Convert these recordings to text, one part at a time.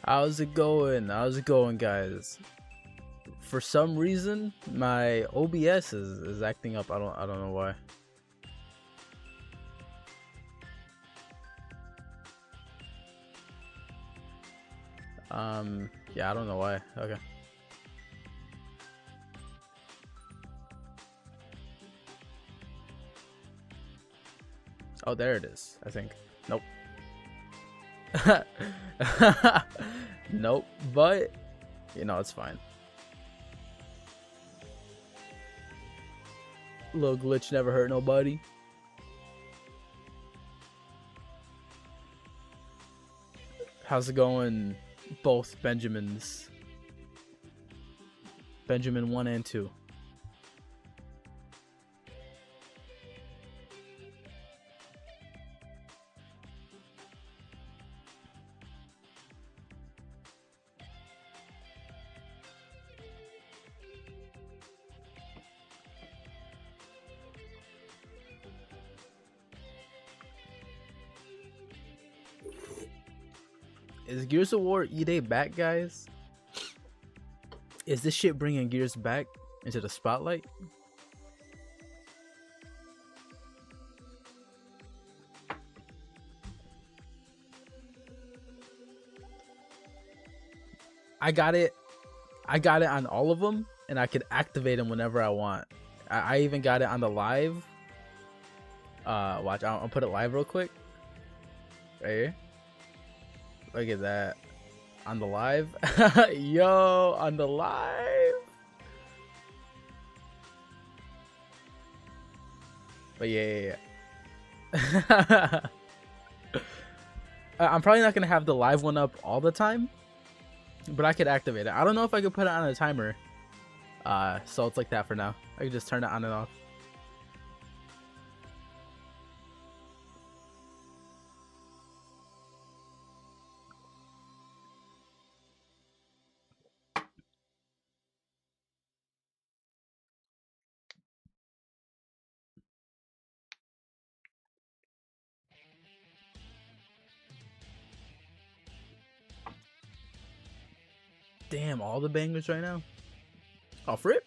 How's it going? How's it going, guys? For some reason, my OBS is acting up. I don't know why. Yeah, I don't know why. Okay. Oh, there it is, I think. Nope. Nope, but you know, it's fine. Little glitch never hurt nobody. How's it going, both Benjamins? Benjamin 1 and 2. Is Gears of War E-Day back, guys? Is this shit bringing Gears back into the spotlight? I got it on all of them, and I could activate them whenever I want. I even got it on the live. Watch, I'll put it live real quick. Right here. Look at that. On the live. Yo, on the live. But yeah. I'm probably not gonna have the live one up all the time, but I could activate it. I don't know if I could put it on a timer. So it's like that for now. I can just turn it on and off. Damn, all the bangers right now. Oh, Fripp.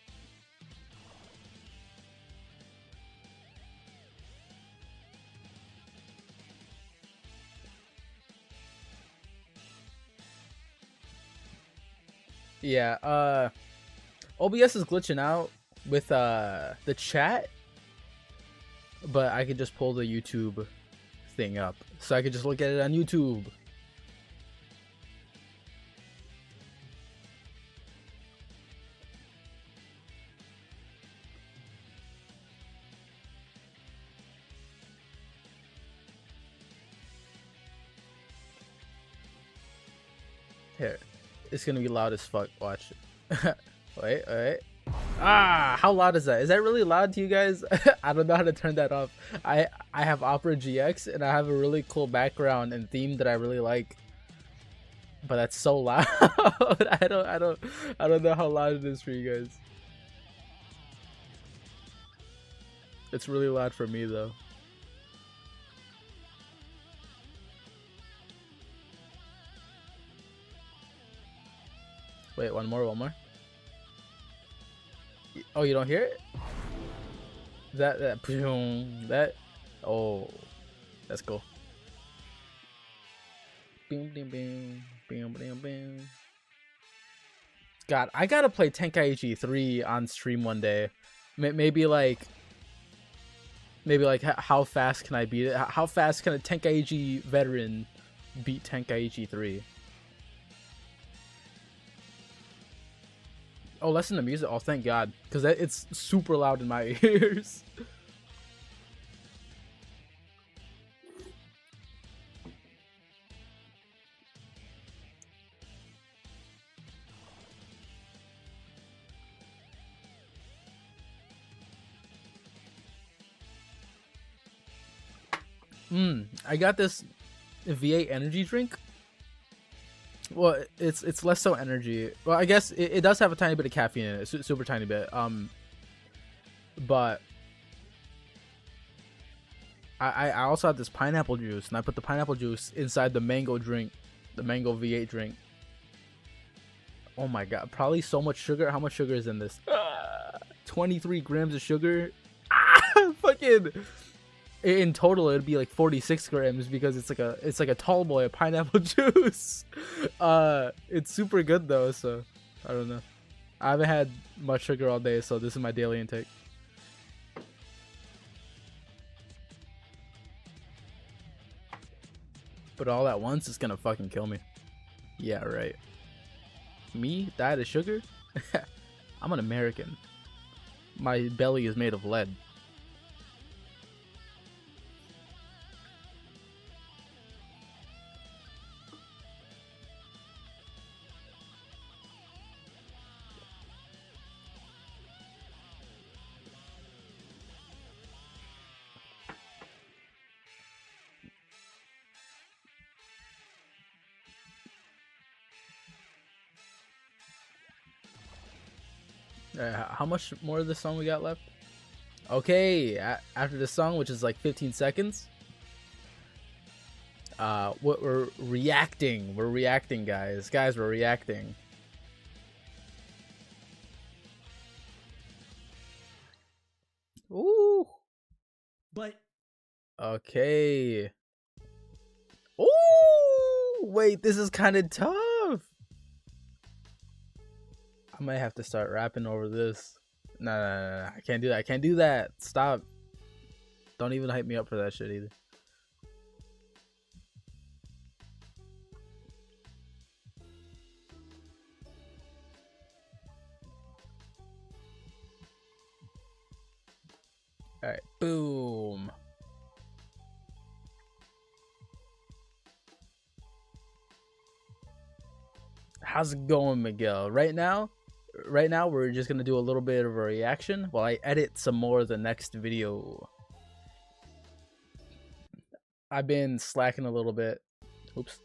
Yeah, OBS is glitching out with the chat, but I could just pull the YouTube thing up, so I could just look at it on YouTube. Here, it's gonna be loud as fuck. Watch. Wait. Ah, how loud is that? Is that really loud to you guys? I don't know how to turn that off. I have Opera GX and I have a really cool background and theme that I really like, but that's so loud. I don't know how loud it is for you guys. It's really loud for me though. Wait, one more. Oh, you don't hear it? That. Oh, that's cool. God, I gotta play Tenkaichi 3 on stream one day. Maybe like how fast can I beat it? How fast can a Tenkaichi veteran beat Tenkaichi 3? Oh, listen to music. Oh, thank God, because it's super loud in my ears. I got this V8 energy drink. Well, it's less so energy. Well, I guess it does have a tiny bit of caffeine in it, super tiny bit. But I also have this pineapple juice, and I put the pineapple juice inside the mango drink, the mango V8 drink, Oh my god, probably so much sugar. How much sugar is in this? 23 grams of sugar. Fucking. In total, it'd be like 46 grams because it's like a tall boy of pineapple juice. It's super good though, so I don't know. I haven't had much sugar all day, so this is my daily intake. But all at once is gonna fucking kill me. Yeah, right. Me? Diet of sugar? I'm an American. My belly is made of lead. How much more of this song we got left? Okay, after the song, which is like 15 seconds, what we're reacting, guys, we're reacting. Ooh. But okay. Ooh, wait, this is kind of tough. I might have to start rapping over this. No, I can't do that. I can't do that. Stop. Don't even hype me up for that shit either. All right, boom. How's it going, Miguel? Right now we're just gonna do a little bit of a reaction while I edit some more of the next video. I've been slacking a little bit. Oops.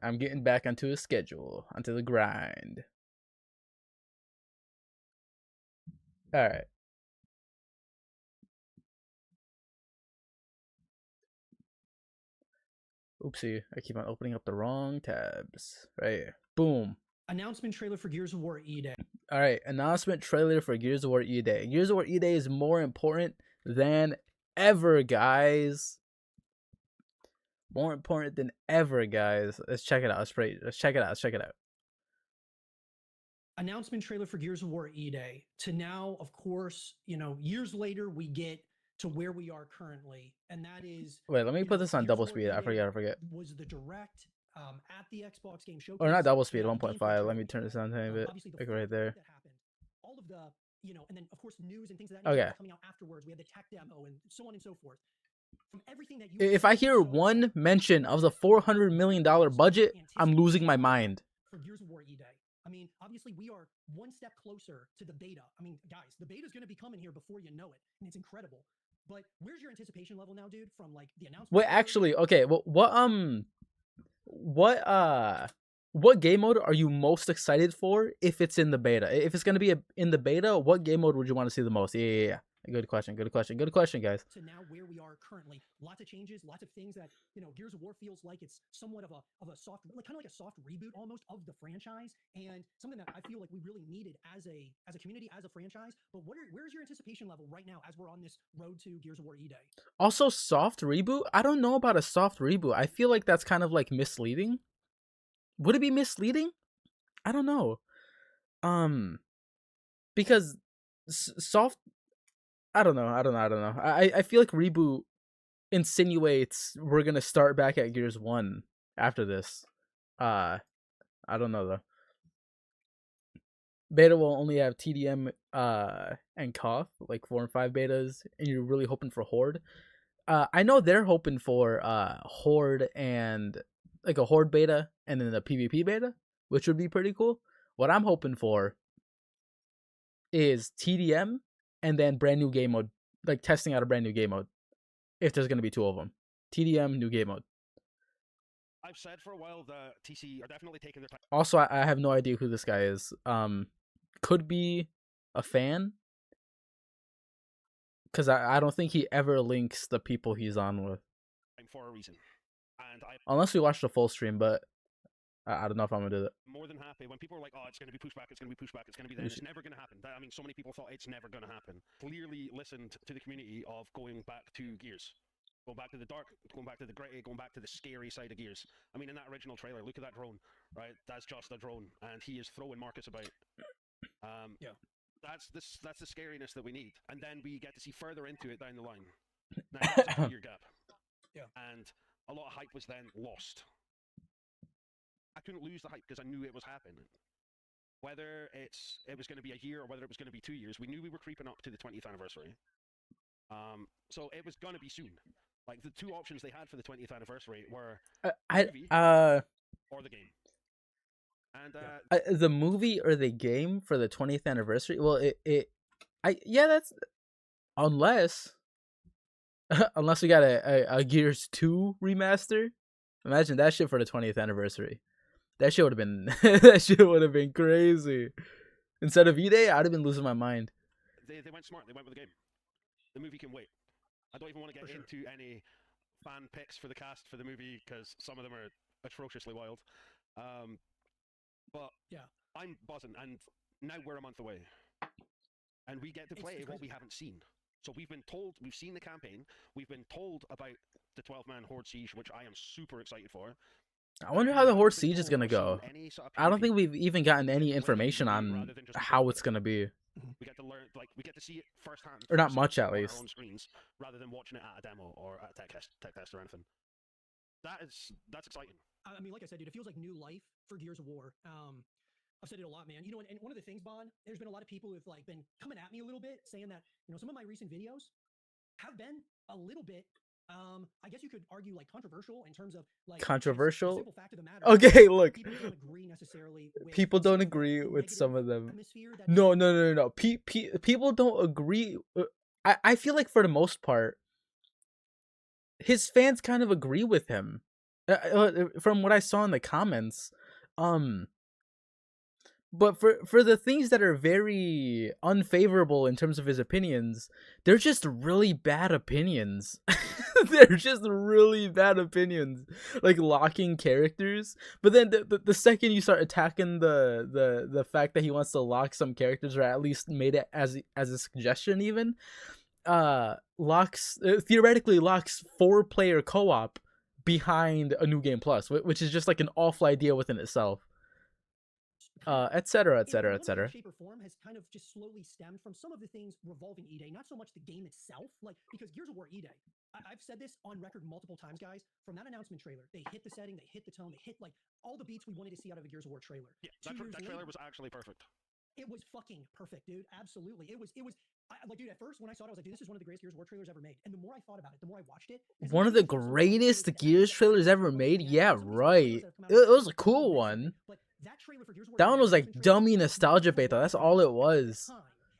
I'm getting back onto a schedule, onto the grind. All right. Oopsie, I keep on opening up the wrong tabs. Right. Boom. Announcement trailer for Gears of War E-Day. All right, announcement trailer for Gears of War E-Day. Gears of War E-Day is more important than ever, guys. More important than ever, guys. Let's check it out. Let's check it out. Announcement trailer for Gears of War E-Day. To now, of course, years later, we get to where we are currently, and that is. Wait, let me put this on double speed. I forget. Was the direct at the Xbox Game Showcase? Or not double speed, 1.5. Let me turn this down a tiny bit. Like right there. That happened. All of the, and then of course news and things of that nature coming out afterwards. We had the tech demo and so on and so forth. From everything that if I hear one mention of the $400 million budget, I'm losing my mind. For Gears of War E-Day. I mean, obviously, we are one step closer to the beta. I mean, guys, the beta is going to be coming here before you know it, and it's incredible. But where's your anticipation level now, dude? From like the announcement. Wait, actually, okay. What game mode are you most excited for if it's in the beta? If it's going to be in the beta, what game mode would you want to see the most? Yeah. Good question, guys. To now where we are currently, lots of changes, lots of things that Gears of War feels like it's somewhat of a soft, like kind of like a soft reboot almost of the franchise, and something that I feel like we really needed as a community, as a franchise. But where's your anticipation level right now as we're on this road to Gears of War E-Day? Also, soft reboot? I don't know about a soft reboot. I feel like that's kind of like misleading. Would it be misleading? I don't know. Because soft. I don't know. I feel like reboot insinuates we're gonna start back at Gears 1 after this. I don't know though. Beta will only have TDM and KOTH, like 4 and 5 betas, and you're really hoping for Horde. I know they're hoping for Horde and like a Horde beta and then a PvP beta, which would be pretty cool. What I'm hoping for is TDM and then brand new game mode, like testing out a brand new game mode. If there's going to be 2 of them. TDM, new game mode. I've said for a while that TC are definitely taking their time. Also, I have no idea who this guy is. Could be a fan. Because I don't think he ever links the people he's on with. For a reason. And unless we watch the full stream, but I don't know if I'm gonna do that. More than happy when people are like, "Oh, it's going to be pushed back. It's going to be pushed back. It's going to be then." It's never going to happen. I mean, so many people thought it's never going to happen. Clearly listened to the community of going back to Gears, going back to the dark, going back to the gritty, going back to the scary side of Gears. I mean, in that original trailer, look at that drone, right? That's just a drone, and he is throwing Marcus about. Yeah. That's the scariness that we need, and then we get to see further into it down the line. Now, that was a 2-year gap. Yeah. And a lot of hype was then lost. I couldn't lose the hype because I knew it was happening. Whether it was going to be a year or whether it was going to be 2 years, we knew we were creeping up to the 20th anniversary. So it was going to be soon. Like the two options they had for the 20th anniversary were the movie or the game. And the movie or the game for the 20th anniversary. Well, that's unless we got a Gears 2 remaster. Imagine that shit for the 20th anniversary. That shit would have been crazy. Instead of E-Day, I'd have been losing my mind. They went smart. They went with the game. The movie can wait. I don't even want to get into any fan picks for the cast for the movie because some of them are atrociously wild. But yeah, I'm buzzing, and now we're a month away, and we get to play what we haven't seen. So we've been told, we've seen the campaign, we've been told about the 12-man Horde Siege, which I am super excited for. I wonder how the Horde Siege is gonna go. I don't think we've even gotten any information on how it's gonna be. We get to learn, like we get to see it firsthand, or not much at least, on our own screens, rather than watching it at a demo or at a tech test or anything. That's exciting. I mean, like I said, dude, it feels like new life for Gears of War. I've said it a lot, man. You know, and one of the things, Bon, there's been a lot of people who've like been coming at me a little bit, saying that some of my recent videos have been a little bit. I guess you could argue like controversial in terms of like controversial. The simple fact of the matter. Okay, look. People don't agree necessarily. People don't agree with some of them. No. People don't agree. I feel like for the most part, his fans kind of agree with him. From what I saw in the comments, but for the things that are very unfavorable in terms of his opinions, they're just really bad opinions. They're just really bad opinions, like locking characters. But then the second you start attacking the fact that he wants to lock some characters, or at least made it as a suggestion, even theoretically locks 4-player co-op behind a New Game Plus, which is just like an awful idea within itself. Etc. Shape or form has kind of just slowly stemmed from some of the things revolving E-Day, not so much the game itself, like because Gears of War E-Day. I've said this on record multiple times, guys. From that announcement trailer, they hit the setting, they hit the tone, they hit like all the beats we wanted to see out of a Gears of War trailer. Yeah, that trailer was actually perfect. It was fucking perfect, dude. Absolutely, it was. Like, dude, at first when I saw it, I was like, dude, this is one of the greatest Gears of War trailers ever made. And the more I thought about it, the more I watched it. One of the greatest Gears trailers ever made? Yeah, right. It was a cool one. That one was like dummy nostalgia bait, though. That's all it was.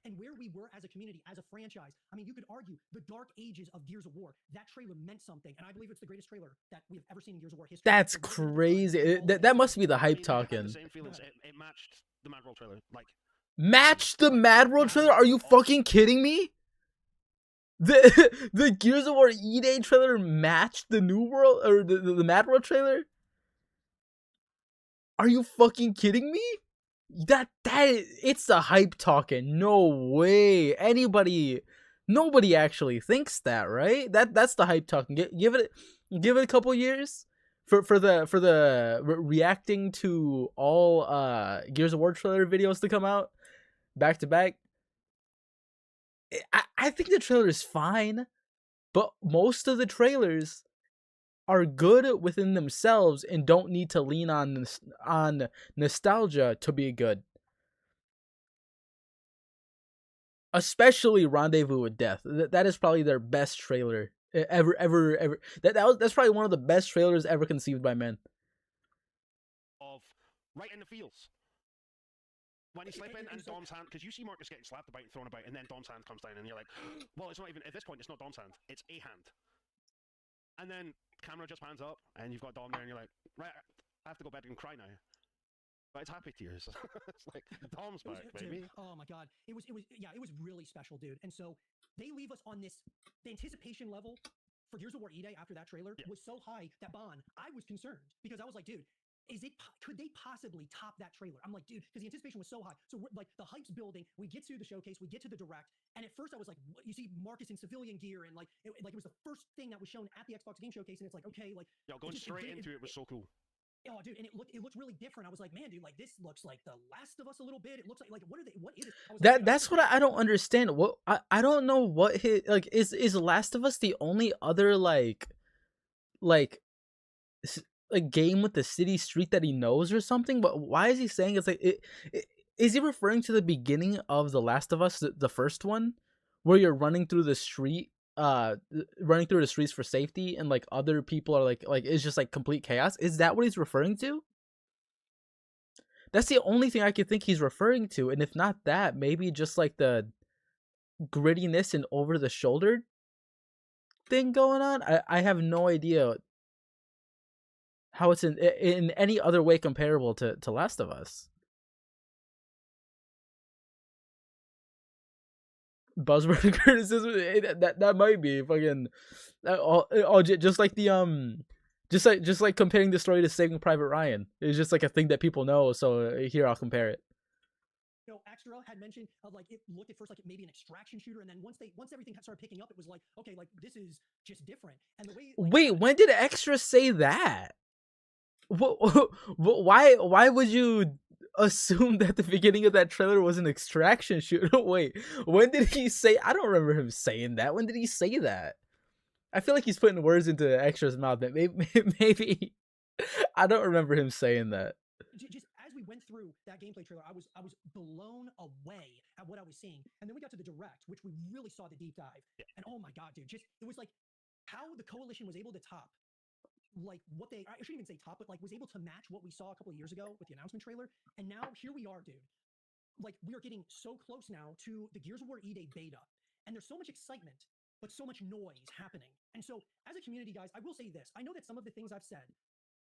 And where we were as a community, as a franchise. I mean, you could argue the dark ages of Gears of War. That trailer meant something, and I believe it's the greatest trailer that we've ever seen in Gears of War history. That's crazy. That must be the hype talking. The same feelings. It matched the Mad World trailer. Like, matched the Mad World trailer? Are you fucking kidding me? The Gears of War E-Day trailer matched the New World or the Mad World trailer? Are you fucking kidding me? That it's the hype talking. No way. Nobody actually thinks that, right? That's the hype talking. Give it a couple years for the reacting to all Gears of War trailer videos to come out back to back. I think the trailer is fine, but most of the trailers are good within themselves and don't need to lean on nostalgia to be good. Especially Rendezvous with Death. That is probably their best trailer ever. That's probably one of the best trailers ever conceived by men. Of right in the feels. When he's slipping and Dom's hand, because you see Marcus getting slapped about and thrown about, and then Dom's hand comes down, and you're like, well, it's not even, at this point, it's not Dom's hand, it's a hand. And then camera just pans up, and you've got Dom there, and you're like, right, I have to go bed and cry now. But it's happy tears. It's like, Dom's back, baby. Oh my god. It was really special, dude. And so, they leave us on this, the anticipation level for Gears of War E-Day after that trailer was so high that I was concerned, because I was like, dude, could they possibly top that trailer? I'm like, dude, because the anticipation was so high. So like the hype's building. We get to the showcase, we get to the direct, and at first I was like, what? You see Marcus in civilian gear, and like it was the first thing that was shown at the Xbox Game Showcase, and it's like, okay, like Yo, going straight into it was so cool. Oh, dude, and it looked really different. I was like, man, dude, like this looks like The Last of Us a little bit. It looks like what are they? What is it? I was like, That's what I don't understand. What I don't know what his like is Last of Us the only other like like game with the city street that he knows or something? But why is he saying it's like is he referring to the beginning of The Last of Us, the first one, where you're running through the street, running through the streets for safety, and like other people are like it's just like complete chaos? Is that what he's referring to? That's the only thing I could think he's referring to, and if not that, maybe just like the grittiness and over the shoulder thing going on. I have no idea how it's in any other way comparable to Last of Us. Buzzword criticism, that might be fucking just like the just like comparing the story to Saving Private Ryan. It's just like a thing that people know, so here I'll compare it. You know, Extra had mentioned like it looked at first like maybe an extraction shooter, and then once everything started picking up, it was like, okay, like this is just different. And the way wait, when did Extra say that? Why would you assume that the beginning of that trailer was an extraction shooter? Wait, when did he say? I don't remember him saying that. When did he say that? I feel like he's putting words into Extra's mouth. That maybe I don't remember him saying that. Just as we went through that gameplay trailer, I was blown away at what I was seeing. And then we got to the direct, which we really saw the deep dive. And oh my god, dude, just it was like how the coalition was able to top like what they I shouldn't even say top, but like was able to match what we saw a couple of years ago with the announcement trailer. And now here we are, dude. Like we are getting so close now to the Gears of War E-Day beta. And there's so much excitement, but so much noise happening. And so as a community, guys, I will say this. I know that some of the things I've said,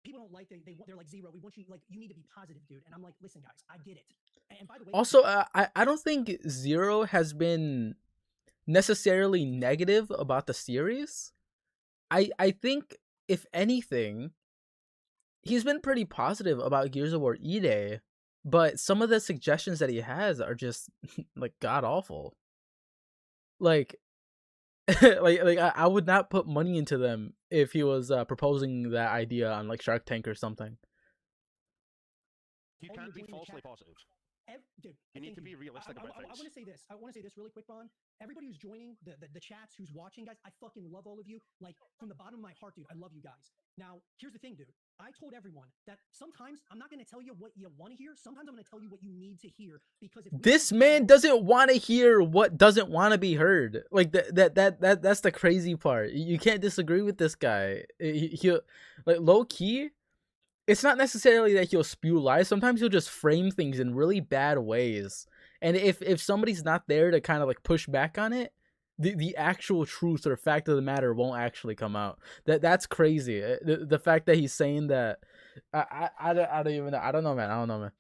people don't like. They're like, Zero, we want you, like, you need to be positive, dude. And I'm like, listen, guys, I get it. And by the way, also, I don't think Zero has been necessarily negative about the series. I think if anything, he's been pretty positive about Gears of War E-Day, but some of the suggestions that he has are just like god awful. Like I would not put money into them if he was proposing that idea on like Shark Tank or something. You can't be falsely positive. Dude, you need to be realistic about things. I want to say this. I want to say this really quick, Bon. Everybody who's joining the chats, who's watching, guys, I fucking love all of you. Like, from the bottom of my heart, dude, I love you guys. Now, here's the thing, dude. I told everyone that sometimes I'm not going to tell you what you want to hear. Sometimes I'm going to tell you what you need to hear, because if this man doesn't want to hear what doesn't want to be heard. Like that's the crazy part. You can't disagree with this guy. He'll like low key. It's not necessarily that he'll spew lies. Sometimes he'll just frame things in really bad ways. And if somebody's not there to kind of like push back on it, the actual truth or fact of the matter won't actually come out. That's crazy. The fact that he's saying that, I don't even know. I don't know, man.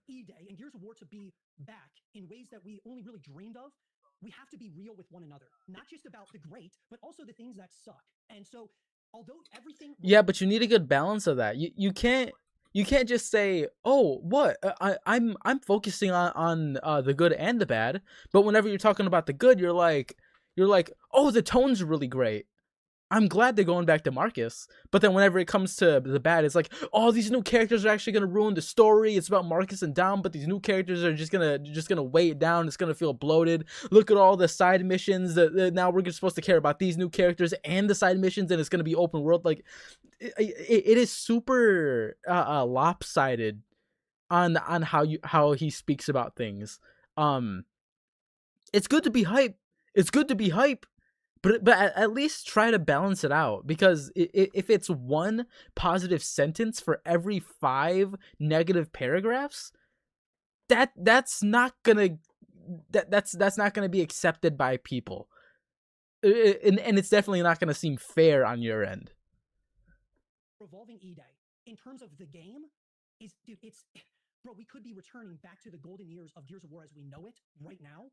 E-Day and Gears of War to be back in ways that we only really dreamed of, we have to be real with one another. Not just about the great, but also the things that suck. And so, although everything... Yeah, but you need a good balance of that. You can't just say, oh, what I'm focusing on the good and the bad, but whenever you're talking about the good, you're like, oh, the tone's really great. I'm glad they're going back to Marcus. But then whenever it comes to the bad, it's like, oh, these new characters are actually gonna ruin the story. It's about Marcus and Dom, but these new characters are just gonna weigh it down. It's gonna feel bloated. Look at all the side missions that now we're supposed to care about these new characters and the side missions, and it's gonna be open world. Like, it is super lopsided on how he speaks about things. It's good to be hype. But at least try to balance it out, because if it's one positive sentence for every 5 negative paragraphs, that's not gonna be accepted by people, and it's definitely not gonna seem fair on your end. Revolving E-Day in terms of the game is, dude, it's, bro, we could be returning back to the golden years of Gears of War as we know it right now.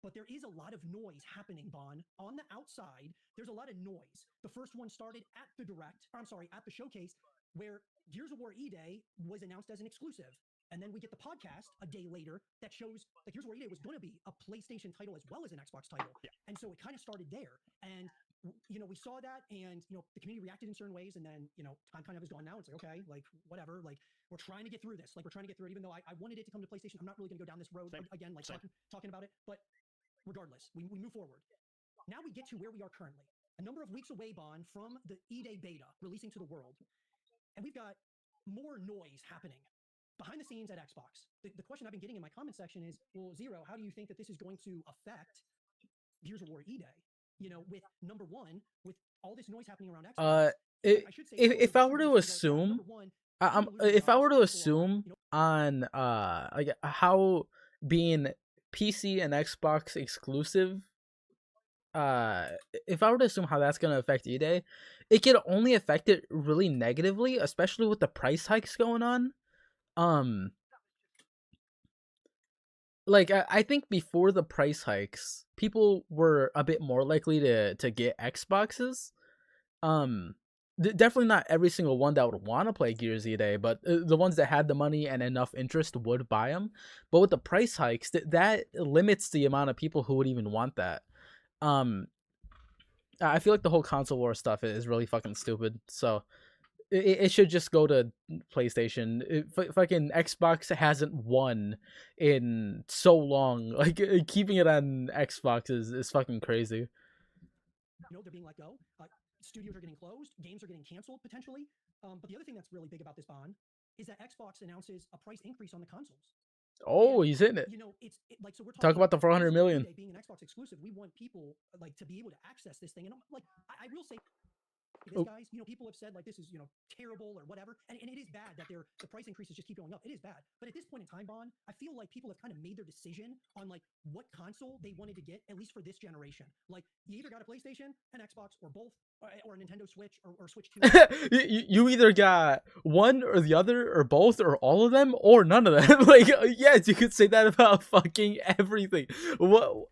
But there is a lot of noise happening, Bon. On the outside, there's a lot of noise. The first one started at the direct, or I'm sorry, at the showcase. where Gears of War E-Day was announced as an exclusive. And then we get the podcast a day later that shows that Gears of War E-Day was going to be a PlayStation title as well as an Xbox title. Yeah. And so it kind of started there. And, we saw that, and, the community reacted in certain ways. And then, time kind of is gone now. It's like, okay, like, whatever. Like, we're trying to get through this. Like, we're trying to get through it, even though I wanted it to come to PlayStation. I'm not really going to go down this road again, like talking about it. But regardless, we move forward. Now we get to where we are currently. A number of weeks away, Bon, from the E-Day beta releasing to the world. And we've got more noise happening behind the scenes at Xbox. The question I've been getting in my comment section is, well, Zero, how do you think that this is going to affect Gears of War E-Day? With number one, with all this noise happening around Xbox. If I were to assume, if I were to assume on like how being PC and Xbox exclusive, if I were to assume how that's gonna affect E-Day, it could only affect it really negatively, especially with the price hikes going on. Like I think before the price hikes, people were a bit more likely to get Xboxes. Definitely not every single one that would want to play Gears E-Day, but the ones that had the money and enough interest would buy them. But with the price hikes, that limits the amount of people who would even want that. I feel like the whole console war stuff is really fucking stupid. So it should just go to PlayStation. Fucking Xbox hasn't won in so long. Like keeping it on Xbox is fucking crazy. They're being let go. Studios are getting closed. Games are getting canceled potentially. But the other thing that's really big about this, Bond, is that Xbox announces a price increase on the consoles. Oh, he's hitting it. It's like, so we're talking about the 400 million. Being an Xbox exclusive, we want people like to be able to access this thing. And like, I will say this, guys, people have said like this is, terrible or whatever. And it is bad that the price increases just keep going up. It is bad. But at this point in time, Bond, I feel like people have kind of made their decision on like what console they wanted to get, at least for this generation. Like you either got a PlayStation, an Xbox, or both, or a Nintendo Switch, or Switch 2. you either got one or the other, or both, or all of them, or none of them. Like, yes, you could say that about fucking everything. What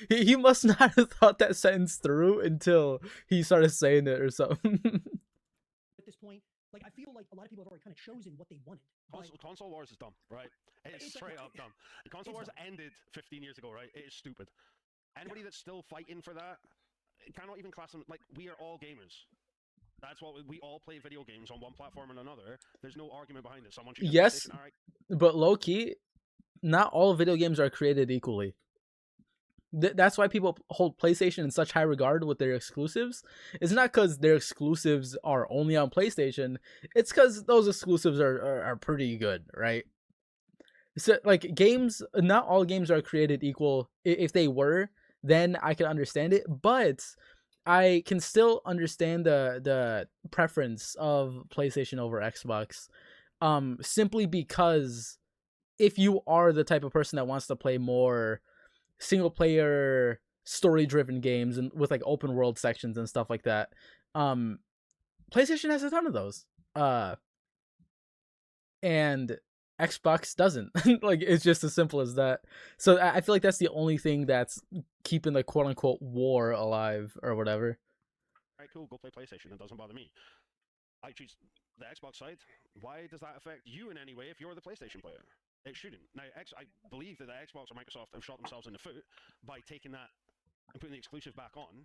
he must not have thought that sentence through until he started saying it or something. At this point, like I feel like a lot of people have already kind of chosen what they wanted. Console wars is dumb, right? It's straight up dumb. Console wars ended 15 years ago, right? It is stupid. Anybody that's still fighting for that cannot even class them. Like, we are all gamers. That's what we all play video games on one platform or another. There's no argument behind it. Someone should yes, right. But low key, not all video games are created equally. That's why people hold PlayStation in such high regard with their exclusives. It's not because their exclusives are only on PlayStation. It's because those exclusives are pretty good, right? So, like, games, not all games are created equal. If they were, then I can understand it. But I can still understand the preference of PlayStation over Xbox. Simply because if you are the type of person that wants to play more single player story driven games and with like open world sections and stuff like that, PlayStation has a ton of those. And Xbox doesn't. Like, it's just as simple as that. So I feel like that's the only thing that's keeping the quote unquote war alive or whatever. Alright, cool, go play PlayStation. It doesn't bother me. I choose the Xbox side. Why does that affect you in any way if you're the PlayStation player? It shouldn't. Now, I believe that the Xbox or Microsoft have shot themselves in the foot by taking that and putting the exclusive back on,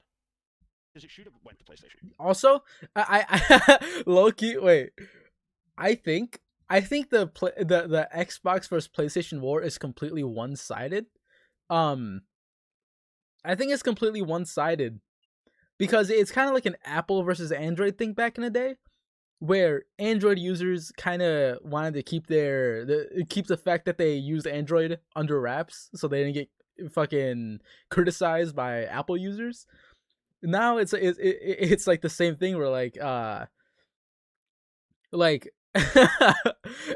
because it should have went to PlayStation. Also, I low key, wait. I think the Xbox versus PlayStation war is completely one-sided. I think it's completely one-sided because it's kind of like an Apple versus Android thing back in the day, where Android users kind of wanted to keep the fact that they used Android under wraps so they didn't get fucking criticized by Apple users. Now it's like the same thing where like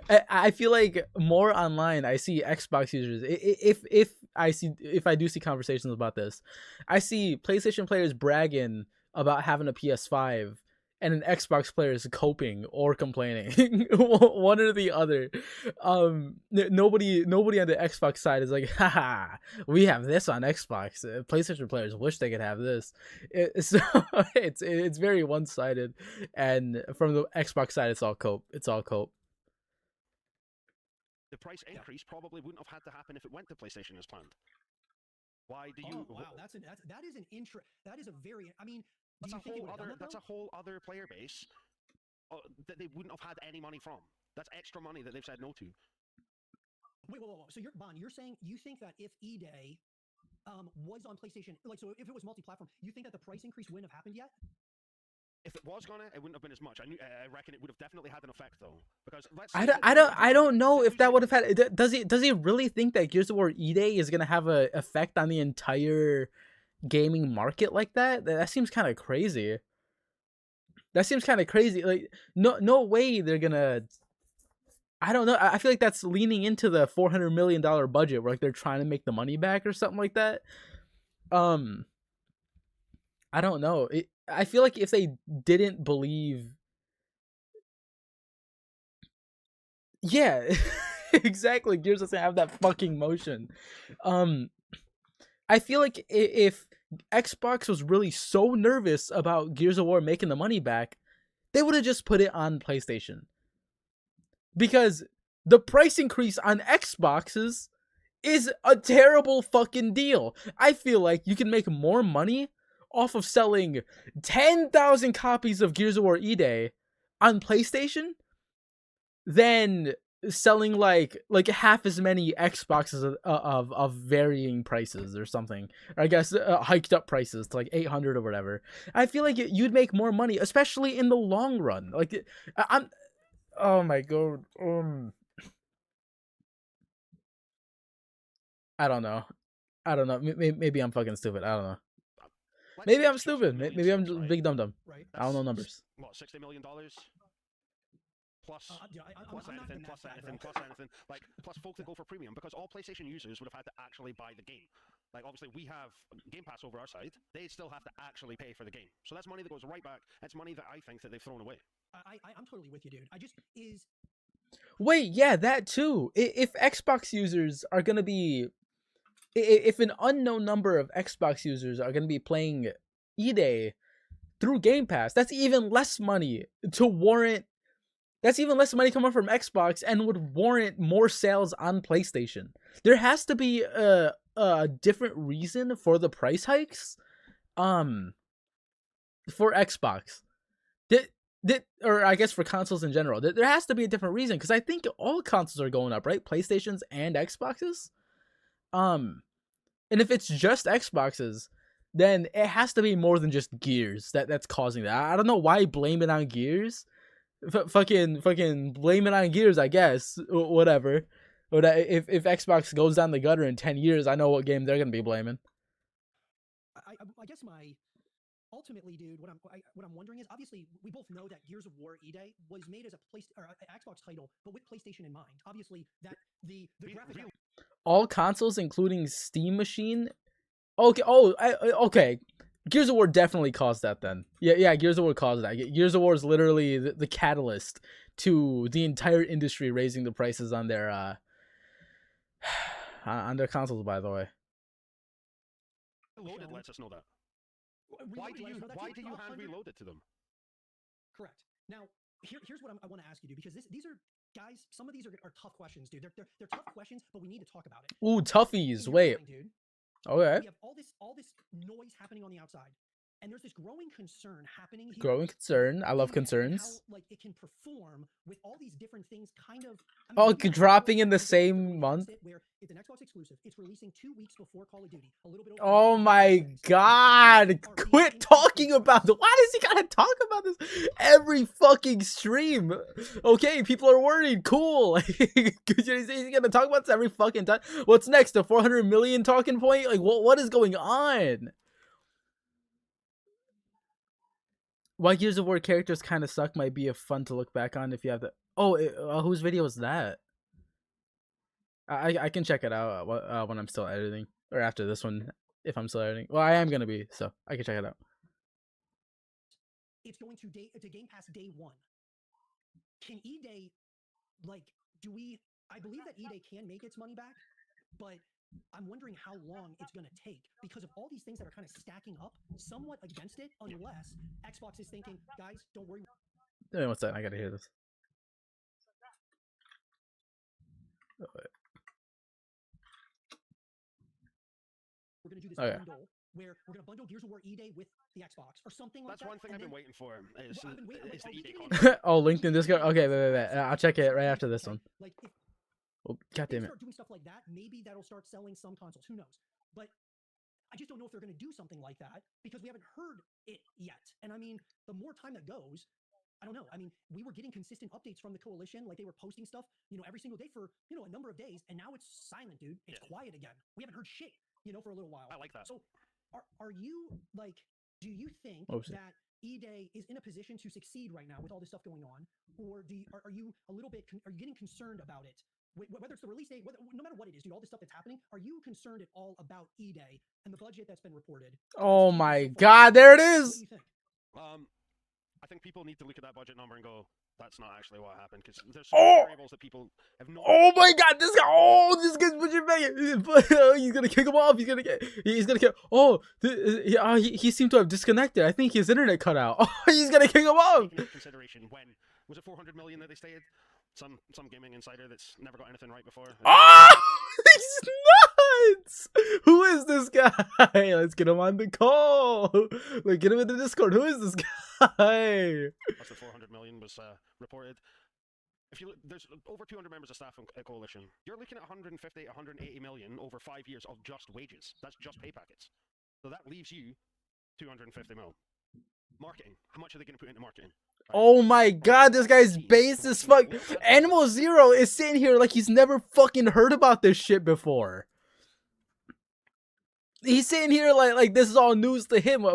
I feel like more online I see Xbox users, if I do see conversations about this, I see PlayStation players bragging about having a PS5 and an Xbox player is coping or complaining. One or the other. Nobody on the Xbox side is like, haha, we have this on Xbox. PlayStation players wish they could have this. So it's very one sided, and from the Xbox side, it's all cope. It's all cope. The price increase probably wouldn't have had to happen if it went to PlayStation as planned. Why do you? Oh, wow, that is an intro. That is a very. I mean, That's do a you think it whole would have other. done that, That's a though? whole other player base that they wouldn't have had any money from. That's extra money that they've said no to. Wait, whoa. So you're saying you think that if E-Day was on PlayStation, like, so if it was multi-platform, you think that the price increase wouldn't have happened yet? If it was gonna, it wouldn't have been as much. I reckon it would have definitely had an effect though, because let's. I don't know if that would have had. Does he really think that Gears of War E-Day is gonna have a effect on the entire gaming market like that? That seems kind of crazy. That seems kind of crazy. Like no way they're gonna. I don't know. I feel like that's leaning into the $400 million budget, where like they're trying to make the money back or something like that. I don't know. I feel like if they didn't believe, yeah, exactly. Gears doesn't have that fucking motion. I feel like if Xbox was really so nervous about Gears of War making the money back, they would have just put it on PlayStation. Because the price increase on Xboxes is a terrible fucking deal. I feel like you can make more money off of selling 10,000 copies of Gears of War E-Day on PlayStation than selling like half as many Xboxes of varying prices or something. Or I guess hiked up prices to like 800 or whatever. I feel like you'd make more money, especially in the long run. Like I'm oh my god. I don't know. Maybe I'm fucking stupid. I don't know. Maybe I'm stupid. Maybe I'm just big dumb dumb. Right. I don't know numbers. What, $60 million? Plus, Dude, plus I'm not anything, in plus that side, anything, bro. plus anything. Like, plus folks that go for premium, because all PlayStation users would have had to actually buy the game. Like, obviously, we have Game Pass over our side. They still have to actually pay for the game. So that's money that goes right back. That's money that I think that they've thrown away. I'm totally with you, dude. I just is. Wait, yeah, that too. If Xbox users are gonna be, if an unknown number of Xbox users are gonna be playing E-Day through Game Pass, that's even less money to warrant. That's even less money coming from Xbox and would warrant more sales on PlayStation. There has to be a different reason for the price hikes, for Xbox. Or I guess for consoles in general. There has to be a different reason, because I think all consoles are going up, right? PlayStations and Xboxes. And if it's just Xboxes, then it has to be more than just Gears that's causing that. I don't know why blame it on Gears. Fucking blame it on Gears, I guess. Whatever. But if Xbox goes down the gutter in 10 years, I know what game they're gonna be blaming. I guess ultimately, dude, what I'm wondering is, obviously we both know that Gears of War E-Day was made as a Xbox title, but with PlayStation in mind. Obviously, that the graphic. All consoles, including Steam Machine. Okay. Okay. Gears of War definitely caused that then. Yeah, Gears of War caused that. Gears of War is literally the catalyst to the entire industry raising the prices on their consoles, by the way. Reloaded lets us know that. Why do you hand reload it to them? Correct. Now, here's what I want to ask you, dude, because these are, guys, some of these are tough questions, dude. They're tough questions, but we need to talk about it. Ooh, toughies. Wait. Mind, dude, okay. We have all this noise happening on the outside, and there's this growing concern happening here. Growing concern. I love concerns. How, like, it can perform with all these different things, kind of. Dropping in the same month. Where it's an Xbox exclusive. It's releasing 2 weeks before Call of Duty. A little bit. Oh my god! Quit talking about it. Why does he gotta talk about this every fucking stream? Okay, people are worried. Cool. He's gonna talk about this every fucking time. What's next? The 400 million talking point? Like, what is going on? Why Gears of War characters kind of suck might be a fun to look back on if you have the. Oh, whose video is that? I can check it out when I'm still editing, or after this one if I'm still editing. Well, I am gonna be, so I can check it out. it's going to Game Pass day one. Can eDay, like, I believe that eDay can make its money back, but I'm wondering how long it's going to take because of all these things that are kind of stacking up somewhat against it, unless Xbox is thinking, guys, don't worry. Wait, what's that? I gotta hear this. Oh, we're going to do this bundle where we're going to bundle Gears of War eDay with the Xbox or something like that. That's one thing I've been waiting for. Is the eDay content. Oh, LinkedIn Discord. Okay, wait. I'll check it right after this one. Like, oh, God damn it. Start doing stuff like that, maybe that'll start selling some consoles. Who knows? But I just don't know if they're going to do something like that because we haven't heard it yet. And I mean, the more time that goes, I don't know. I mean, we were getting consistent updates from the coalition, like they were posting stuff, every single day for, a number of days, and now it's silent, dude. It's quiet again. We haven't heard shit, for a little while. I like that. So, are you like? Do you think that eDay is in a position to succeed right now with all this stuff going on, or are you a little bit? Are you getting concerned about it? Whether it's the release date, no matter what it is, dude, all this stuff that's happening, are you concerned at all about eDay and the budget that's been reported? Oh my God, there it is! What do you think? I think people need to look at that budget number and go, that's not actually what happened, because there's so many variables that people have not... Oh my God, this guy! This guy's budget banging! He's gonna kick him off, he's gonna kick... Oh, he seemed to have disconnected. I think his internet cut out. Oh, he's gonna kick him off! Consideration when... Was it 400 million that they stated? Some gaming insider that's never got anything right before. Oh, he's nuts! Who is this guy? Let's get him on the call. Like, get him in the Discord. Who is this guy? That's the 400 million was reported. If you look, there's over 200 members of staff at Coalition. You're looking at 150, 180 million over 5 years of just wages. That's just pay packets. So that leaves you 250 mil. Marketing. How much are they going to put into marketing? Oh my God, this guy's base as fuck. Animal Zero is sitting here like he's never fucking heard about this shit before. He's sitting here like this is all news to him.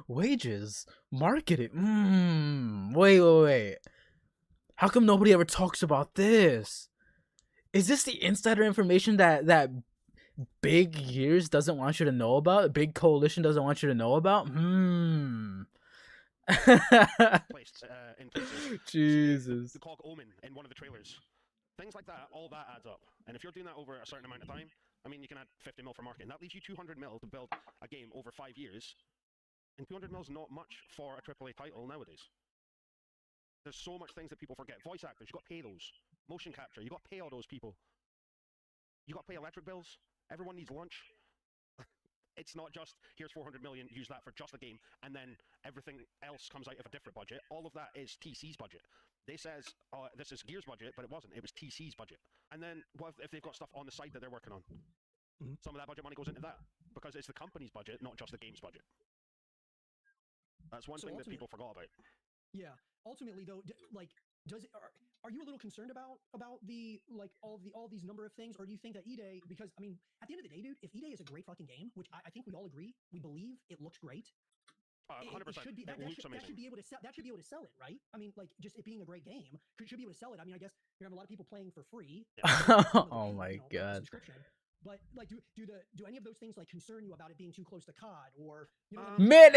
Wages, marketing. Wait. How come nobody ever talks about this? Is this the insider information that Big Years doesn't want you to know about? Big Coalition doesn't want you to know about? Placed in places. Jesus. The cog Omen in one of the trailers. Things like that, all that adds up. And if you're doing that over a certain amount of time, I mean, you can add 50 mil for marketing. That leaves you 200 mil to build a game over 5 years. And 200 mil is not much for a AAA title nowadays. There's so much things that people forget. Voice actors, you got to pay those. Motion capture, you got to pay all those people. You got to pay electric bills. Everyone needs lunch. It's not just, here's 400 million, use that for just the game, and then everything else comes out of a different budget. All of that is TC's budget. They says, this is Gears budget, but it wasn't. It was TC's budget. And then what if they've got stuff on the side that they're working on? Some of that budget money goes into that, because it's the company's budget, not just the game's budget. That's one thing that people forgot about. Yeah. Ultimately, though, are you a little concerned about the all these number of things, or do you think that eDay, because I mean, at the end of the day, dude, if eDay is a great fucking game, which I think we all agree, we believe it looks great. 100%. It should be, that should be able to sell. That should be able to sell it, right? I mean, like, just it being a great game should be able to sell it. I mean, I guess you have a lot of people playing for free. Oh my God. But like, do any of those things like concern you about it being too close to COD, or man?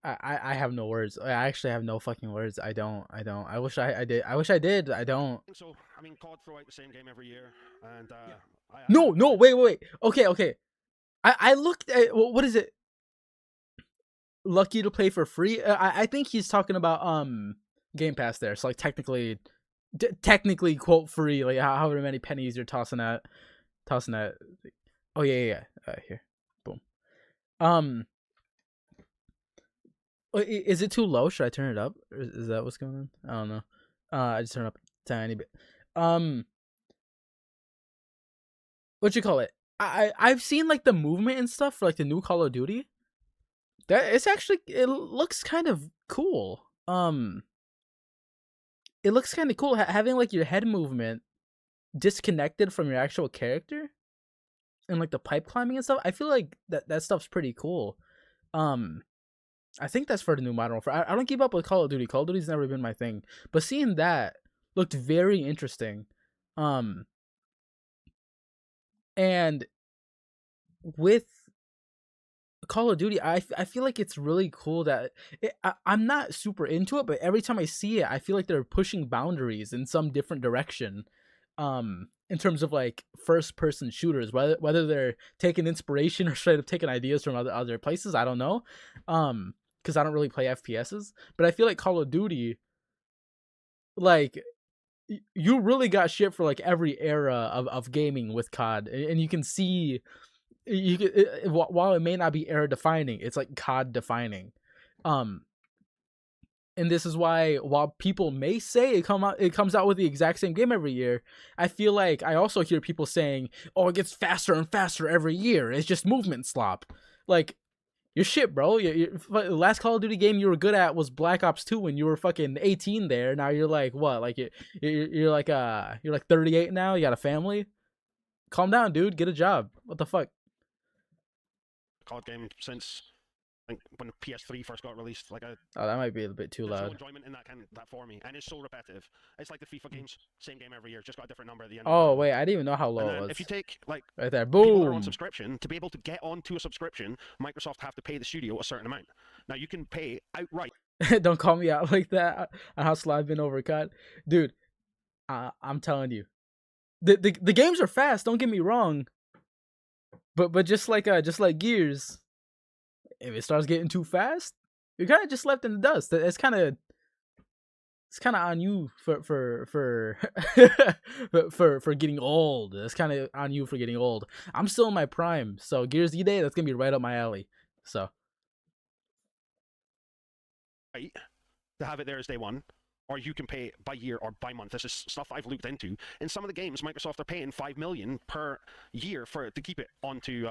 I have no words. I actually have no fucking words. I don't. I wish I did. I don't. So I mean, COD throw out the same game every year, and No, wait. Okay. I looked at what is it? Lucky to play for free. I think he's talking about Game Pass there. So like technically quote free. Like however many pennies you're tossing at. Oh yeah. Here, boom. Is it too low? Should I turn it up? Is that what's going on? I don't know. I just turn it up a tiny bit. What you call it? I've seen like the movement and stuff for like the new Call of Duty. It looks kind of cool. It looks kind of cool having like your head movement disconnected from your actual character, and like the pipe climbing and stuff. I feel like that stuff's pretty cool. I think that's for the new Modern Warfare. I don't keep up with Call of Duty. Call of Duty's never been my thing. But seeing that looked very interesting. And with Call of Duty, I feel like it's really cool that I'm not super into it, but every time I see it, I feel like they're pushing boundaries in some different direction. In terms of like first person shooters, whether they're taking inspiration or straight up taking ideas from other places, I don't know. Because I don't really play FPSs, but I feel like Call of Duty, like you really got shit for like every era of gaming with COD, and you can see while it may not be era defining, it's like COD defining. Um, and this is why while people may say it comes out with the exact same game every year, I feel like I also hear people saying, "Oh, it gets faster and faster every year. It's just movement slop." Like, you're shit, bro. The last Call of Duty game you were good at was Black Ops 2 when you were fucking 18 there. Now you're like, what? Like, you're like 38 now? You got a family? Calm down, dude. Get a job. What the fuck? COD game since I think when PS3 first got released. Like, Oh, that might be a bit too there's no loud. enjoyment in that for me, and it's so repetitive. It's like the FIFA games, same game every year, just got a different number at the end. Oh, wait. I didn't even know how low and it then was. if you take, like, Right there. people that are on Boom. subscription, to be able to get onto a subscription, Microsoft have to pay the studio a certain amount. Now, you can pay outright. Don't call me out like that on how slow I've been over COD. Dude, I'm telling you. The games are fast, don't get me wrong. But just like Gears, if it starts getting too fast, you're kind of just left in the dust. It's kind of on you for for getting old. It's kind of on you for getting old. I'm still in my prime, so Gears D-Day, that's gonna be right up my alley. So Right, to have it there as day one, or you can pay by year or by month. This is stuff I've looked into. In some of the games, Microsoft are paying $5 million per year to keep it onto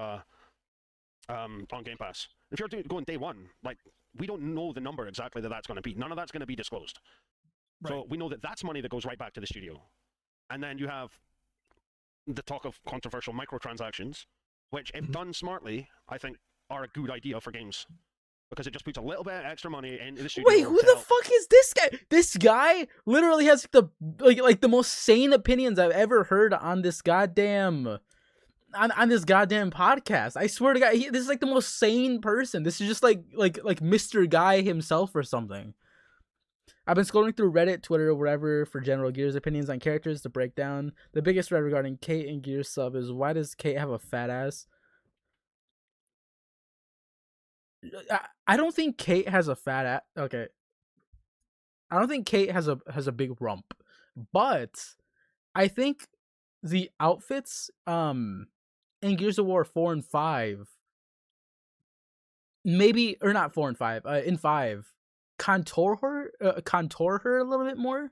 on Game Pass. If you're going day one, like, we don't know the number exactly that's going to be. None of that's going to be disclosed. Right. So we know that that's money that goes right back to the studio. And then you have the talk of controversial microtransactions, which, if done smartly, I think are a good idea for games. Because it just puts a little bit of extra money into the studio. Wait, who the fuck is this guy? This guy literally has the most sane opinions I've ever heard on this goddamn on this goddamn podcast. I swear to God, this is like the most sane person. This is just like Mr. Guy himself or something. I've been scrolling through Reddit, Twitter, or wherever for general Gears opinions on characters to break down. The biggest thread regarding Kate and Gears sub is, why does Kate have a fat ass? I don't think Kate has a fat ass. Okay. I don't think Kate has a big rump, but I think the outfits in Gears of War 4 and 5, maybe, or not 4 and 5, in 5, contour her a little bit more.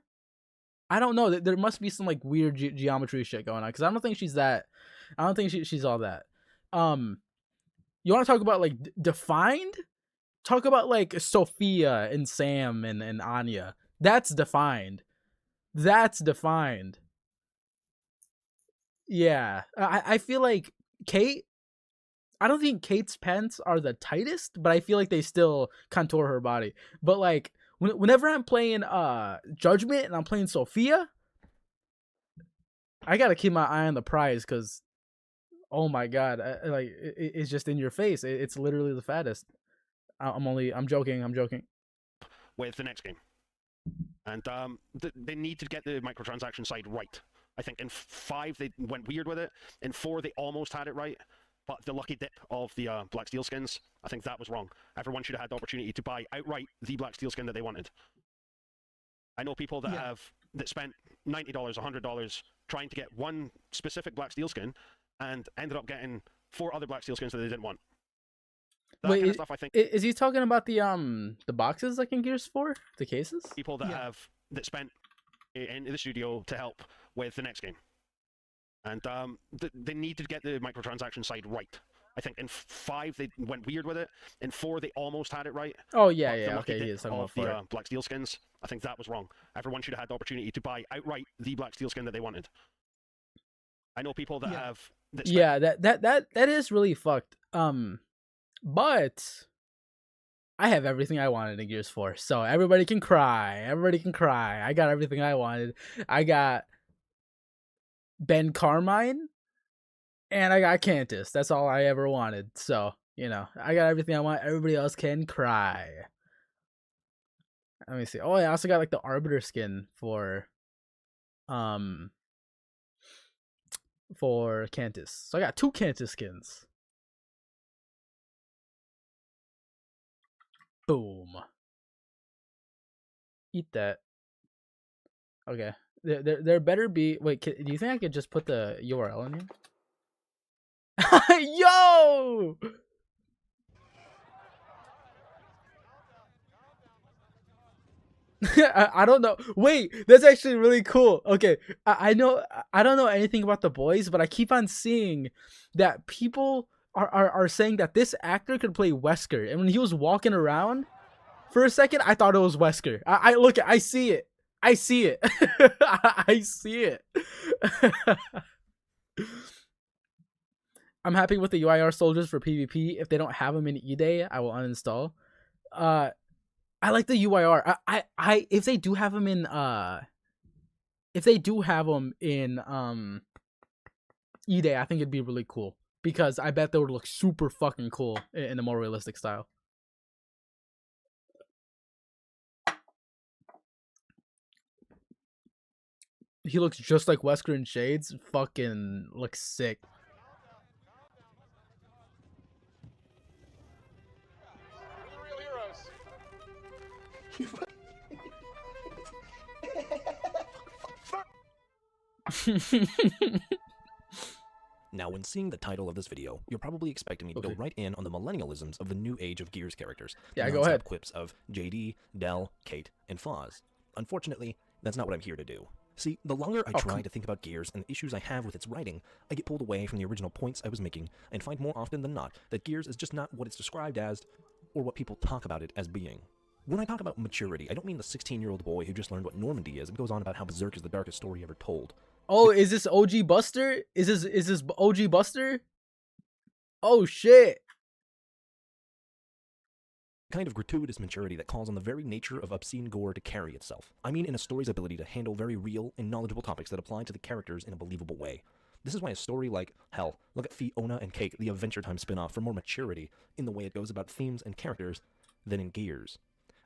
I don't know. There must be some like weird geometry shit going on, because I don't think she's that. I don't think she's all that. You want to talk about like defined? Talk about like Sophia and Sam and Anya. That's defined. That's defined. Yeah, I feel like Kate. I don't think Kate's pants are the tightest, but I feel like they still contour her body. But like whenever I'm playing Judgment and I'm playing Sophia, I gotta keep my eye on the prize, because oh my god, it's just in your face. It's literally the fattest. I'm joking. With the next game, and they need to get the microtransaction side right. I think in 5 they went weird with it. In 4 they almost had it right, but the lucky dip of the Black Steel skins, I think that was wrong. Everyone should have had the opportunity to buy outright the Black Steel skin that they wanted. I know people that spent $90, $100 trying to get one specific Black Steel skin, and ended up getting 4 other Black Steel skins that they didn't want. That kind of stuff, I think. Is he talking about the boxes like in Gears 4? The cases? People that spent in the studio to help with the next game. And they need to get the microtransaction side right. I think in 5 they went weird with it. In 4 they almost had it right. Oh yeah, okay. He is talking about the Black Steel skins, I think that was wrong. Everyone should have had the opportunity to buy outright the Black Steel skin that they wanted. I know people that have. That is really fucked. But I have everything I wanted in Gears 4, so everybody can cry. I got everything I wanted. I got Ben Carmine, and I got Cantus. That's all I ever wanted. So You know, I got everything I want. Everybody else can cry. Let me see. Oh, I also got like the Arbiter skin for Cantus. So I got 2 Cantus skins. Boom. Eat that. Okay. There better be. Wait, do you think I could just put the URL in here? Yo! I don't know. Wait, that's actually really cool. Okay, I know I don't know anything about the boys, but I keep on seeing that people are saying that this actor could play Wesker, and when he was walking around for a second, I thought it was Wesker. I look, I see it. I see it. I see it. I'm happy with the UIR soldiers for PvP. If they don't have them in E-Day, I will uninstall. I like the UIR. I if they do have them in E-Day, I think it'd be really cool because I bet they would look super fucking cool in a more realistic style. He looks just like Wesker in Shades. Fucking looks sick. Now, when seeing the title of this video, you're probably expecting me to go right in on the millennialisms of the new age of Gears characters. Yeah, go ahead. Quips of JD, Del, Kate, and Foz. Unfortunately, that's not what I'm here to do. See, the longer I try to think about Gears and the issues I have with its writing, I get pulled away from the original points I was making and find more often than not that Gears is just not what it's described as or what people talk about it as being. When I talk about maturity, I don't mean the 16-year-old boy who just learned what Normandy is and goes on about how Berserk is the darkest story ever told. Oh, is this OG Buster? Is this OG Buster? Oh shit. Kind of gratuitous maturity that calls on the very nature of obscene gore to carry itself. I mean in a story's ability to handle very real and knowledgeable topics that apply to the characters in a believable way. This is why a story like, hell, look at Fiona and Cake, the Adventure Time spin-off, for more maturity in the way it goes about themes and characters than in Gears.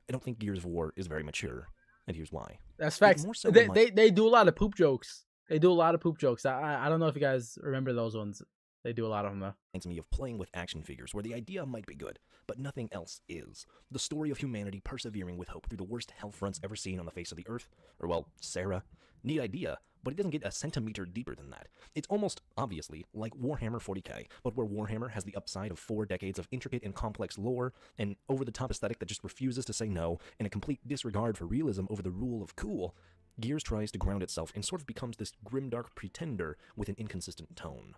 I don't think Gears of War is very mature, and here's why. That's facts. So they do a lot of poop jokes. They do a lot of poop jokes. I don't know if you guys remember those ones. They do a lot of them, though. Reminds me of playing with action figures, where the idea might be good, but nothing else is. The story of humanity persevering with hope through the worst hell fronts ever seen on the face of the earth. Or, well, Sarah. Neat idea, but it doesn't get a centimeter deeper than that. It's almost, obviously, like Warhammer 40k, but where Warhammer has the upside of 4 decades of intricate and complex lore, an over-the-top aesthetic that just refuses to say no, and a complete disregard for realism over the rule of cool, Gears tries to ground itself and sort of becomes this grimdark pretender with an inconsistent tone.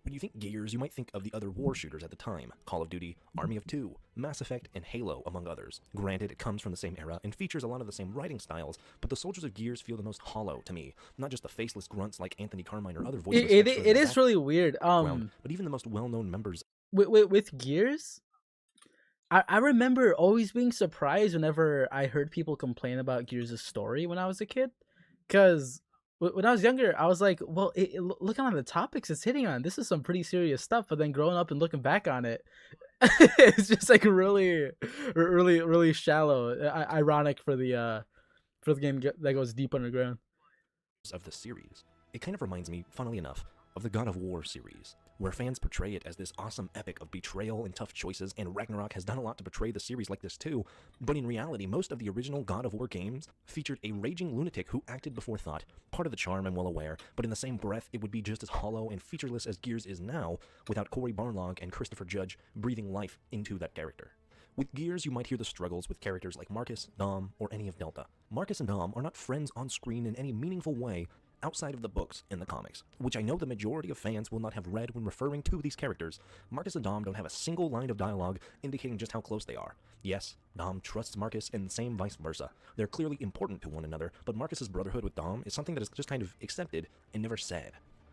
When you think Gears, you might think of the other war shooters at the time, Call of Duty, Army of Two, Mass Effect, and Halo, among others. Granted, it comes from the same era and features a lot of the same writing styles, but the soldiers of Gears feel the most hollow to me, not just the faceless grunts like Anthony Carmine or other voices. It is really weird. But even the most well-known members with Gears, I remember always being surprised whenever I heard people complain about Gears' story when I was a kid, because when I was younger, I was like, well, looking on the topics it's hitting on, this is some pretty serious stuff. But then growing up and looking back on it, it's just like really, really, really shallow. Ironic for the game that goes deep underground. Of the series, it kind of reminds me, funnily enough, of the God of War series, where fans portray it as this awesome epic of betrayal and tough choices, and Ragnarok has done a lot to portray the series like this too, but in reality, most of the original God of War games featured a raging lunatic who acted before thought, part of the charm I'm well aware, but in the same breath, it would be just as hollow and featureless as Gears is now, without Cory Barlog and Christopher Judge breathing life into that character. With Gears, you might hear the struggles with characters like Marcus, Dom, or any of Delta. Marcus and Dom are not friends on screen in any meaningful way, outside of the books and the comics, which I know the majority of fans will not have read when referring to these characters. Marcus and Dom don't have a single line of dialogue indicating just how close they are. Yes, Dom trusts Marcus and the same vice versa. They're clearly important to one another, but Marcus's brotherhood with Dom is something that is just kind of accepted and never said.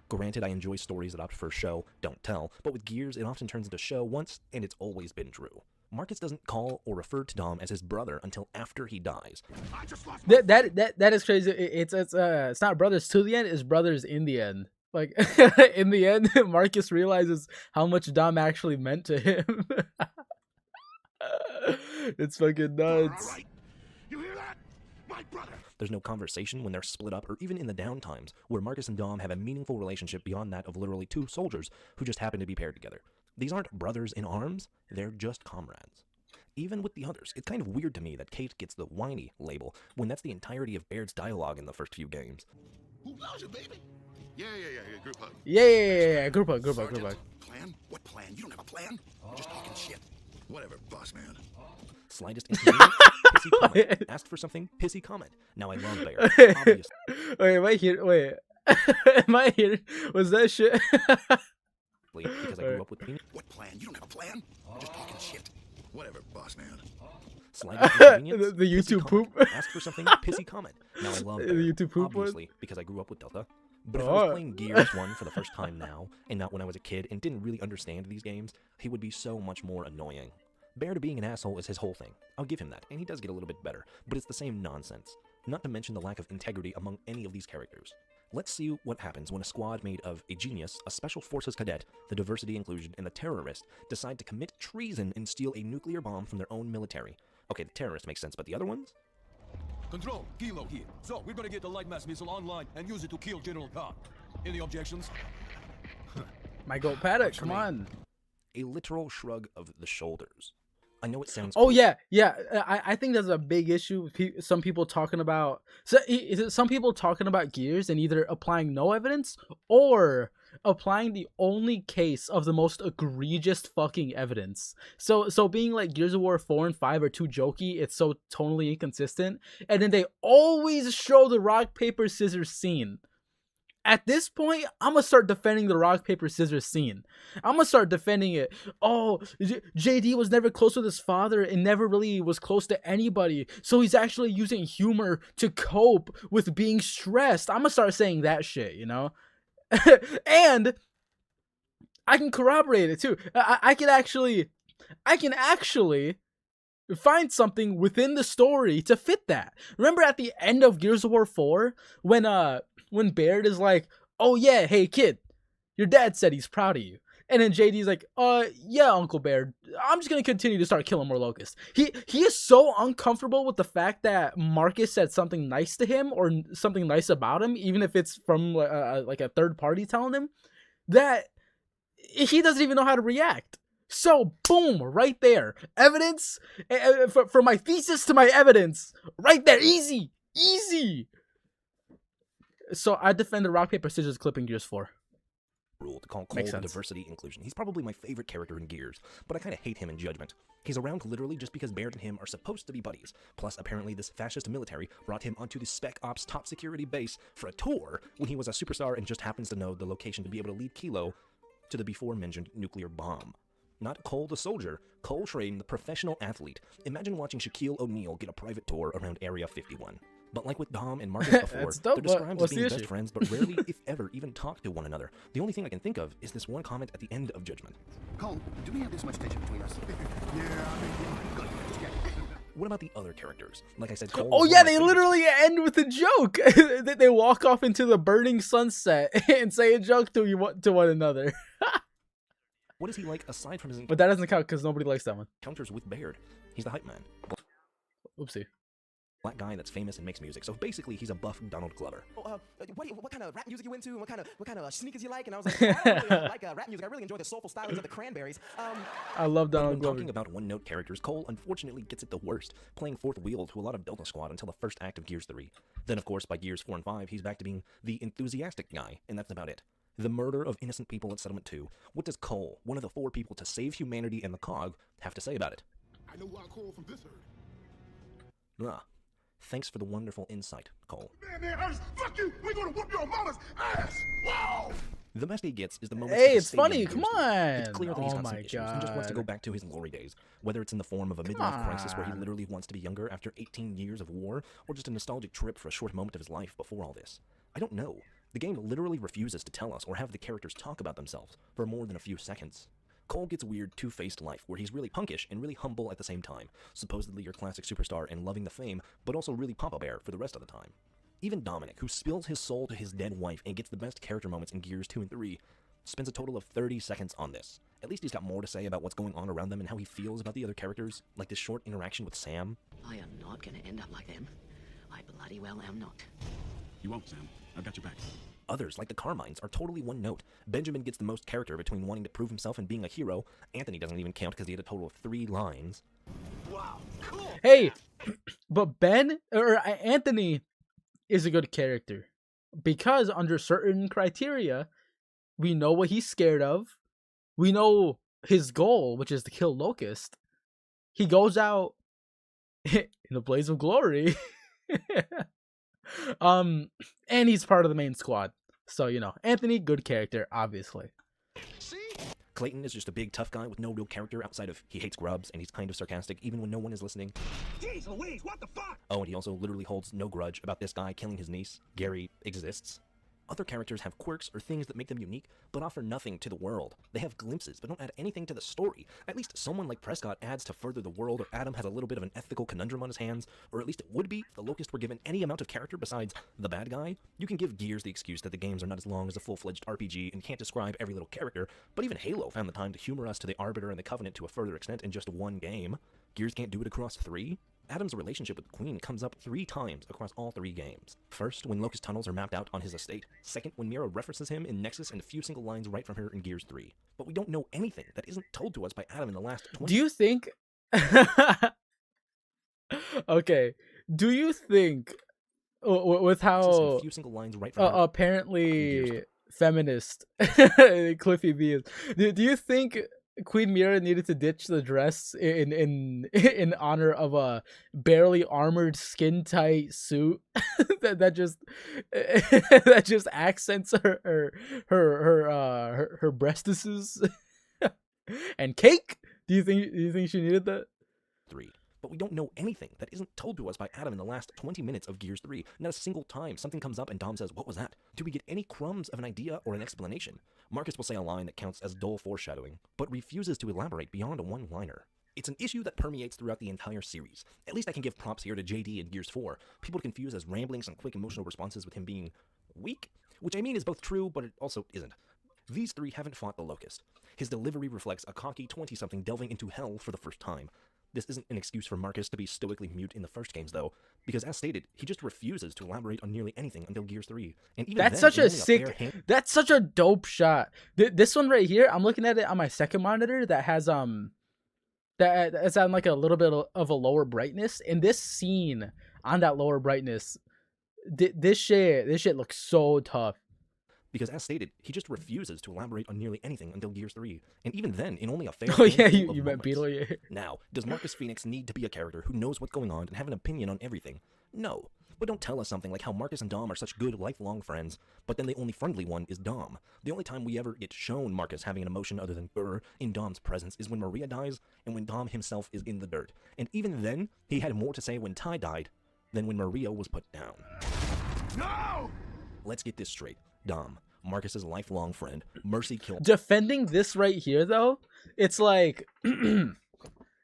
Granted, I enjoy stories that opt for show, don't tell, but with Gears, it often turns into show once, and it's always been true. Marcus doesn't call or refer to Dom as his brother until after he dies. That is crazy. It's not brothers to the end, it's brothers in the end. Like in the end, Marcus realizes how much Dom actually meant to him. It's fucking nuts. All right. You hear that? My brother. There's no conversation when they're split up or even in the downtimes where Marcus and Dom have a meaningful relationship beyond that of literally two soldiers who just happen to be paired together. These aren't brothers in arms, they're just comrades. Even with the others, it's kind of weird to me that Kate gets the whiny label when that's the entirety of Baird's dialogue in the first few games. Who loves you, baby? Yeah. Group hug. Yeah. Group hug. Plan? What plan? You don't have a plan? You're just talking shit. Whatever, boss man. Slightest inconvenience, pissy comment. Asked for something, pissy comment. Now I love Baird. Obviously. Wait, am I here? Wait. Am I here? Was that shit? Because I grew up with What plan? You don't have a plan? You're just talking shit. Whatever, boss man. slightest inconvenience, the pissy YouTube comment. poop. Asked for something, pissy comment. Now I love The Baird. YouTube poop one? Obviously, because I grew up with Delta. But if I was playing Gears 1 for the first time now, and not when I was a kid and didn't really understand these games, he would be so much more annoying. Baird being an asshole is his whole thing. I'll give him that, and he does get a little bit better, but it's the same nonsense. Not to mention the lack of integrity among any of these characters. Let's see what happens when a squad made of a genius, a special forces cadet, the diversity inclusion, and the terrorist decide to commit treason and steal a nuclear bomb from their own military. Okay, the terrorist makes sense, but the other ones? Control, Kilo here. So, we're gonna get the light mass missile online and use it to kill General Khan. Any objections? My goat Paddock, come on. A literal shrug of the shoulders. I know it sounds... Oh yeah. I think there's a big issue with some people talking about some people talking about Gears and either applying no evidence or applying the only case of the most egregious fucking evidence. So being like Gears of War 4 and 5 are too jokey, it's so tonally inconsistent, and then they always show the rock paper scissors scene. At this point, I'm gonna start defending the rock, paper, scissors scene. I'm gonna start defending it. Oh, JD was never close with his father and never really was close to anybody. So he's actually using humor to cope with being stressed. I'm gonna start saying that shit, you know? And I can corroborate it too. I can actually find something within the story to fit that. Remember at the end of Gears of War 4 when Baird is like, "Oh yeah, hey kid, your dad said he's proud of you." And then JD's like, yeah, Uncle Baird, I'm just gonna continue to start killing more locusts." He is so uncomfortable with the fact that Marcus said something nice to him or something nice about him, even if it's from like a third party telling him, that he doesn't even know how to react. So boom, right there, evidence for my thesis to my evidence, right there, easy. So I defend the rock paper scissors clip in Gears 4. Rule to call Cole the diversity inclusion. He's probably my favorite character in Gears, but I kind of hate him in Judgment. He's around literally just because Baird and him are supposed to be buddies. Plus, apparently this fascist military brought him onto the Spec Ops top security base for a tour when he was a superstar and just happens to know the location to be able to lead Kilo to the before-mentioned nuclear bomb. Not Cole the soldier, Cole Train the professional athlete. Imagine watching Shaquille O'Neal get a private tour around Area 51. But like with Dom and Marcus before, they're described as being best friends, but rarely, if ever, even talk to one another. The only thing I can think of is this one comment at the end of Judgment. Cole, do we have this much tension between us? Yeah, I think good. Just check. What about the other characters? Like I said, Cole... Oh yeah, they literally end with a joke. They walk off into the burning sunset and say a joke to one another. What is he like aside from his... But that doesn't count because nobody likes that one. Encounters with Baird. He's the hype man. Oopsie. Black guy that's famous and makes music. So basically, he's a buff Donald Glover. Oh, what kind of rap music you into? What kind of sneakers you like? And I was like, I don't really like rap music. I really enjoy the soulful stylings of the Cranberries. I love Donald Glover. Talking about one-note characters, Cole unfortunately gets it the worst, playing fourth wheel to a lot of Delta Squad until the first act of Gears 3. Then, of course, by Gears 4 and 5, he's back to being the enthusiastic guy, and that's about it. The murder of innocent people at Settlement 2. What does Cole, one of the 4 people to save humanity and the COG, have to say about it? I know why Cole from this herd. Ah. Thanks for the wonderful insight, Cole. Man, fuck you! We're gonna whoop your mama's ass! Wow! The best he gets is the moment. Hey, it's funny. Come on. It's clear that he's got some issues and just wants to go back to his glory days. Whether it's in the form of a midlife crisis where he literally wants to be younger after 18 years of war, or just a nostalgic trip for a short moment of his life before all this. I don't know. The game literally refuses to tell us or have the characters talk about themselves for more than a few seconds. Cole gets a weird two-faced life where he's really punkish and really humble at the same time, supposedly your classic superstar and loving the fame, but also really Papa Bear for the rest of the time. Even Dominic, who spills his soul to his dead wife and gets the best character moments in Gears 2 and 3, spends a total of 30 seconds on this. At least he's got more to say about what's going on around them and how he feels about the other characters, like this short interaction with Sam. I am not gonna end up like them. I bloody well am not. You won't, Sam. I've got your back. Others, like the Carmines, are totally one note. Benjamin gets the most character between wanting to prove himself and being a hero. Anthony doesn't even count because he had a total of 3 lines. Wow, cool. Hey, but Anthony is a good character because under certain criteria, we know what he's scared of. We know his goal, which is to kill Locust. He goes out in a blaze of glory. And he's part of the main squad. So, you know, Anthony, good character, obviously. Clayton is just a big tough guy with no real character outside of he hates grubs and he's kind of sarcastic even when no one is listening. Jeez Louise, what the fuck? Oh, and he also literally holds no grudge about this guy killing his niece. Gary exists. Other characters have quirks or things that make them unique, but offer nothing to the world. They have glimpses, but don't add anything to the story. At least someone like Prescott adds to further the world, or Adam has a little bit of an ethical conundrum on his hands, or at least it would be if the Locust were given any amount of character besides the bad guy. You can give Gears the excuse that the games are not as long as a full-fledged RPG and can't describe every little character, but even Halo found the time to humor us to the Arbiter and the Covenant to a further extent in just one game. Gears can't do it across 3? Adam's relationship with Queen comes up 3 times across all 3 games. First, when Locust tunnels are mapped out on his estate. Second, when Mira references him in Nexus and a few single lines right from her in Gears 3. But we don't know anything that isn't told to us by Adam in the last 20. Do you think... Okay. Do you think... With how... A few single lines right from her apparently feminist Cliffy B is... Do you think... Queen Mira needed to ditch the dress in honor of a barely armored skin tight suit that just accents her breastises and cake. Do you think she needed that? 3. But we don't know anything that isn't told to us by Adam in the last 20 minutes of Gears 3. Not a single time something comes up and Dom says, "What was that?" Do we get any crumbs of an idea or an explanation? Marcus will say a line that counts as dull foreshadowing, but refuses to elaborate beyond a one-liner. It's an issue that permeates throughout the entire series. At least I can give props here to JD in Gears 4. People confuse as ramblings and quick emotional responses with him being weak, which I mean is both true, but it also isn't. These 3 haven't fought the Locust. His delivery reflects a cocky 20-something delving into hell for the first time. This isn't an excuse for Marcus to be stoically mute in the first games, though, because as stated, he just refuses to elaborate on nearly anything until Gears 3. And even that's then, such a sick, that's such a dope shot. This one right here, I'm looking at it on my second monitor that has that's on like a little bit of a lower brightness, and this scene on that lower brightness, this shit looks so tough. Because as stated, he just refuses to elaborate on nearly anything until Gears 3, and even then, in only a fair Oh yeah, handful of you meant moments. Beetle, yeah. Now, does Marcus Phoenix need to be a character who knows what's going on and have an opinion on everything? No. But don't tell us something like how Marcus and Dom are such good lifelong friends, but then the only friendly one is Dom. The only time we ever get shown Marcus having an emotion other than in Dom's presence is when Maria dies and when Dom himself is in the dirt. And even then, he had more to say when Ty died than when Maria was put down. No! Let's get this straight. Dom, Marcus's lifelong friend, Mercy killed. Defending this right here, though, it's like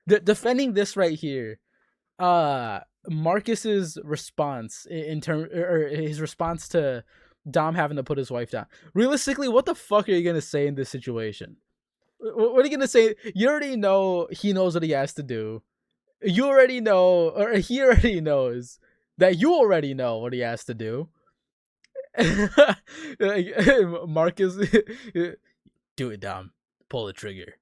defending this right here. Marcus's response in term or his response to Dom having to put his wife down. Realistically, what the fuck are you gonna say in this situation? What are you gonna say? You already know he knows what he has to do. You already know, or he already knows that you already know what he has to do. Marcus, do it, Dom. Pull the trigger.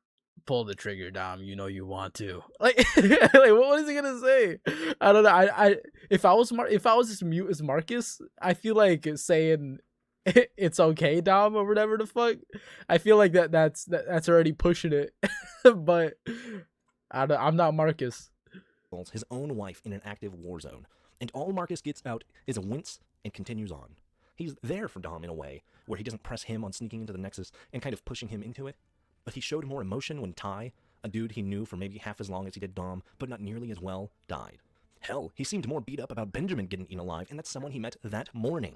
Pull the trigger, Dom. You know you want to. Like, what is he gonna say? I don't know. I if I was as mute as Marcus, I feel like saying it's okay, Dom, or whatever the fuck. I feel like that's already pushing it. But I'm not Marcus. His own wife in an active war zone, and all Marcus gets out is a wince and continues on. He's there for Dom in a way, where he doesn't press him on sneaking into the Nexus and kind of pushing him into it, but he showed more emotion when Ty, a dude he knew for maybe half as long as he did Dom, but not nearly as well, died. Hell, he seemed more beat up about Benjamin getting eaten alive, and that's someone he met that morning.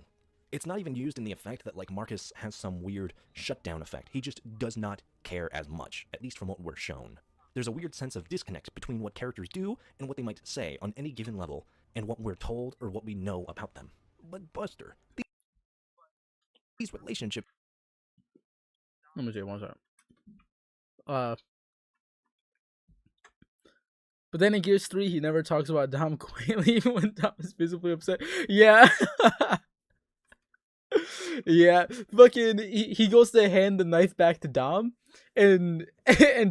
It's not even used in the effect that, like, Marcus has some weird shutdown effect. He just does not care as much, at least from what we're shown. There's a weird sense of disconnect between what characters do and what they might say on any given level, and what we're told or what we know about them. But Buster, these relationships. Let me see one second. But then in Gears 3, he never talks about Dom quaintly, even when Dom is visibly upset. Yeah. Yeah. Fucking, he goes to hand the knife back to Dom, and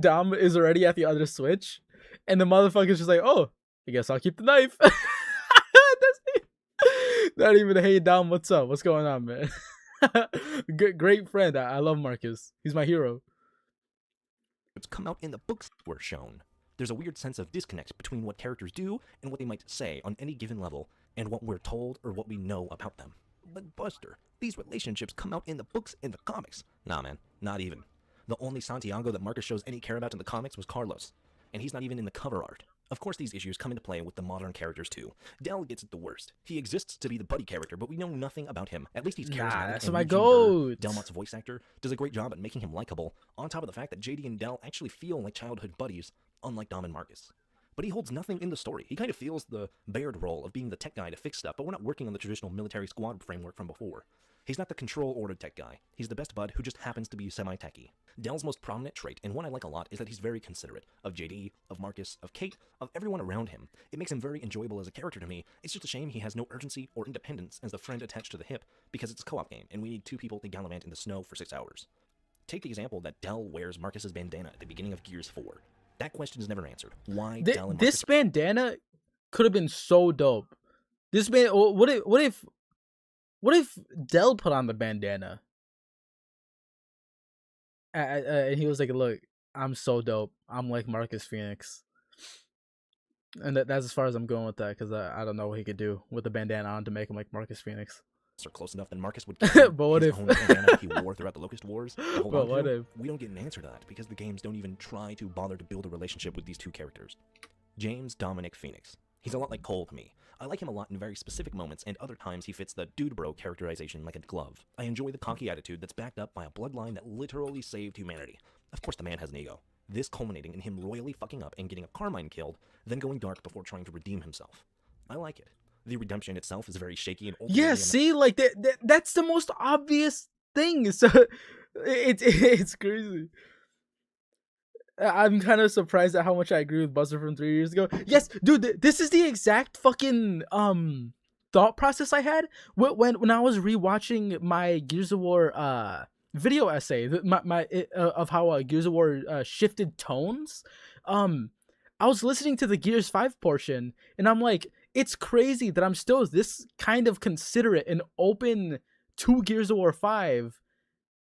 Dom is already at the other switch, and the motherfucker's just like, oh, I guess I'll keep the knife. Not even, hey, Dom, what's up? What's going on, man? Great friend. I love Marcus. He's my hero. It's come out in the books were shown. There's a weird sense of disconnect between what characters do and what they might say on any given level and what we're told or what we know about them. But Buster, these relationships come out in the books and the comics. Nah, man, not even. The only Santiago that Marcus shows any care about in the comics was Carlos, and he's not even in the cover art. Of course, these issues come into play with the modern characters too. Del gets it the worst. He exists to be the buddy character, but we know nothing about him. At least he's charismatic. That's and my Eugene goat. Bird, Delmont's voice actor, does a great job at making him likable, on top of the fact that JD and Del actually feel like childhood buddies, unlike Dom and Marcus. But he holds nothing in the story. He kind of feels the Baird role of being the tech guy to fix stuff, but we're not working on the traditional military squad framework from before. He's not the control order tech guy. He's the best bud who just happens to be semi-techy. Del's most prominent trait, and one I like a lot, is that he's very considerate of JD, of Marcus, of Kate, of everyone around him. It makes him very enjoyable as a character to me. It's just a shame he has no urgency or independence as the friend attached to the hip, because it's a co-op game, and we need two people to gallivant in the snow for 6 hours. Take the example that Del wears Marcus's bandana at the beginning of Gears 4. That question is never answered. Why Del and Marcus... This bandana could have been so dope. This what if Del put on the bandana? And he was like, look, I'm so dope. I'm like Marcus Phoenix. And that's as far as I'm going with that, because I don't know what he could do with the bandana on to make him like Marcus Phoenix. Are close enough, then Marcus would get but what his if own bandana he wore throughout the Locust Wars. But what if we don't get an answer to that because the games don't even try to bother to build a relationship with these two characters. James Dominic Phoenix. He's a lot like Cole to me. I like him a lot in very specific moments, and other times he fits the dude bro characterization like a glove. I enjoy the cocky attitude that's backed up by a bloodline that literally saved humanity. Of course the man has an ego. This culminating in him royally fucking up and getting a Carmine killed, then going dark before trying to redeem himself. I like it. The redemption itself is very shaky and yeah, see, like that's the most obvious thing. So it's crazy. I'm kind of surprised at how much I agree with Buster from 3 years ago. Yes, dude, this is the exact fucking thought process I had when I was rewatching my Gears of War video essay, of how Gears of War shifted tones. I was listening to the Gears 5 portion, and I'm like, it's crazy that I'm still this kind of considerate and open to Gears of War 5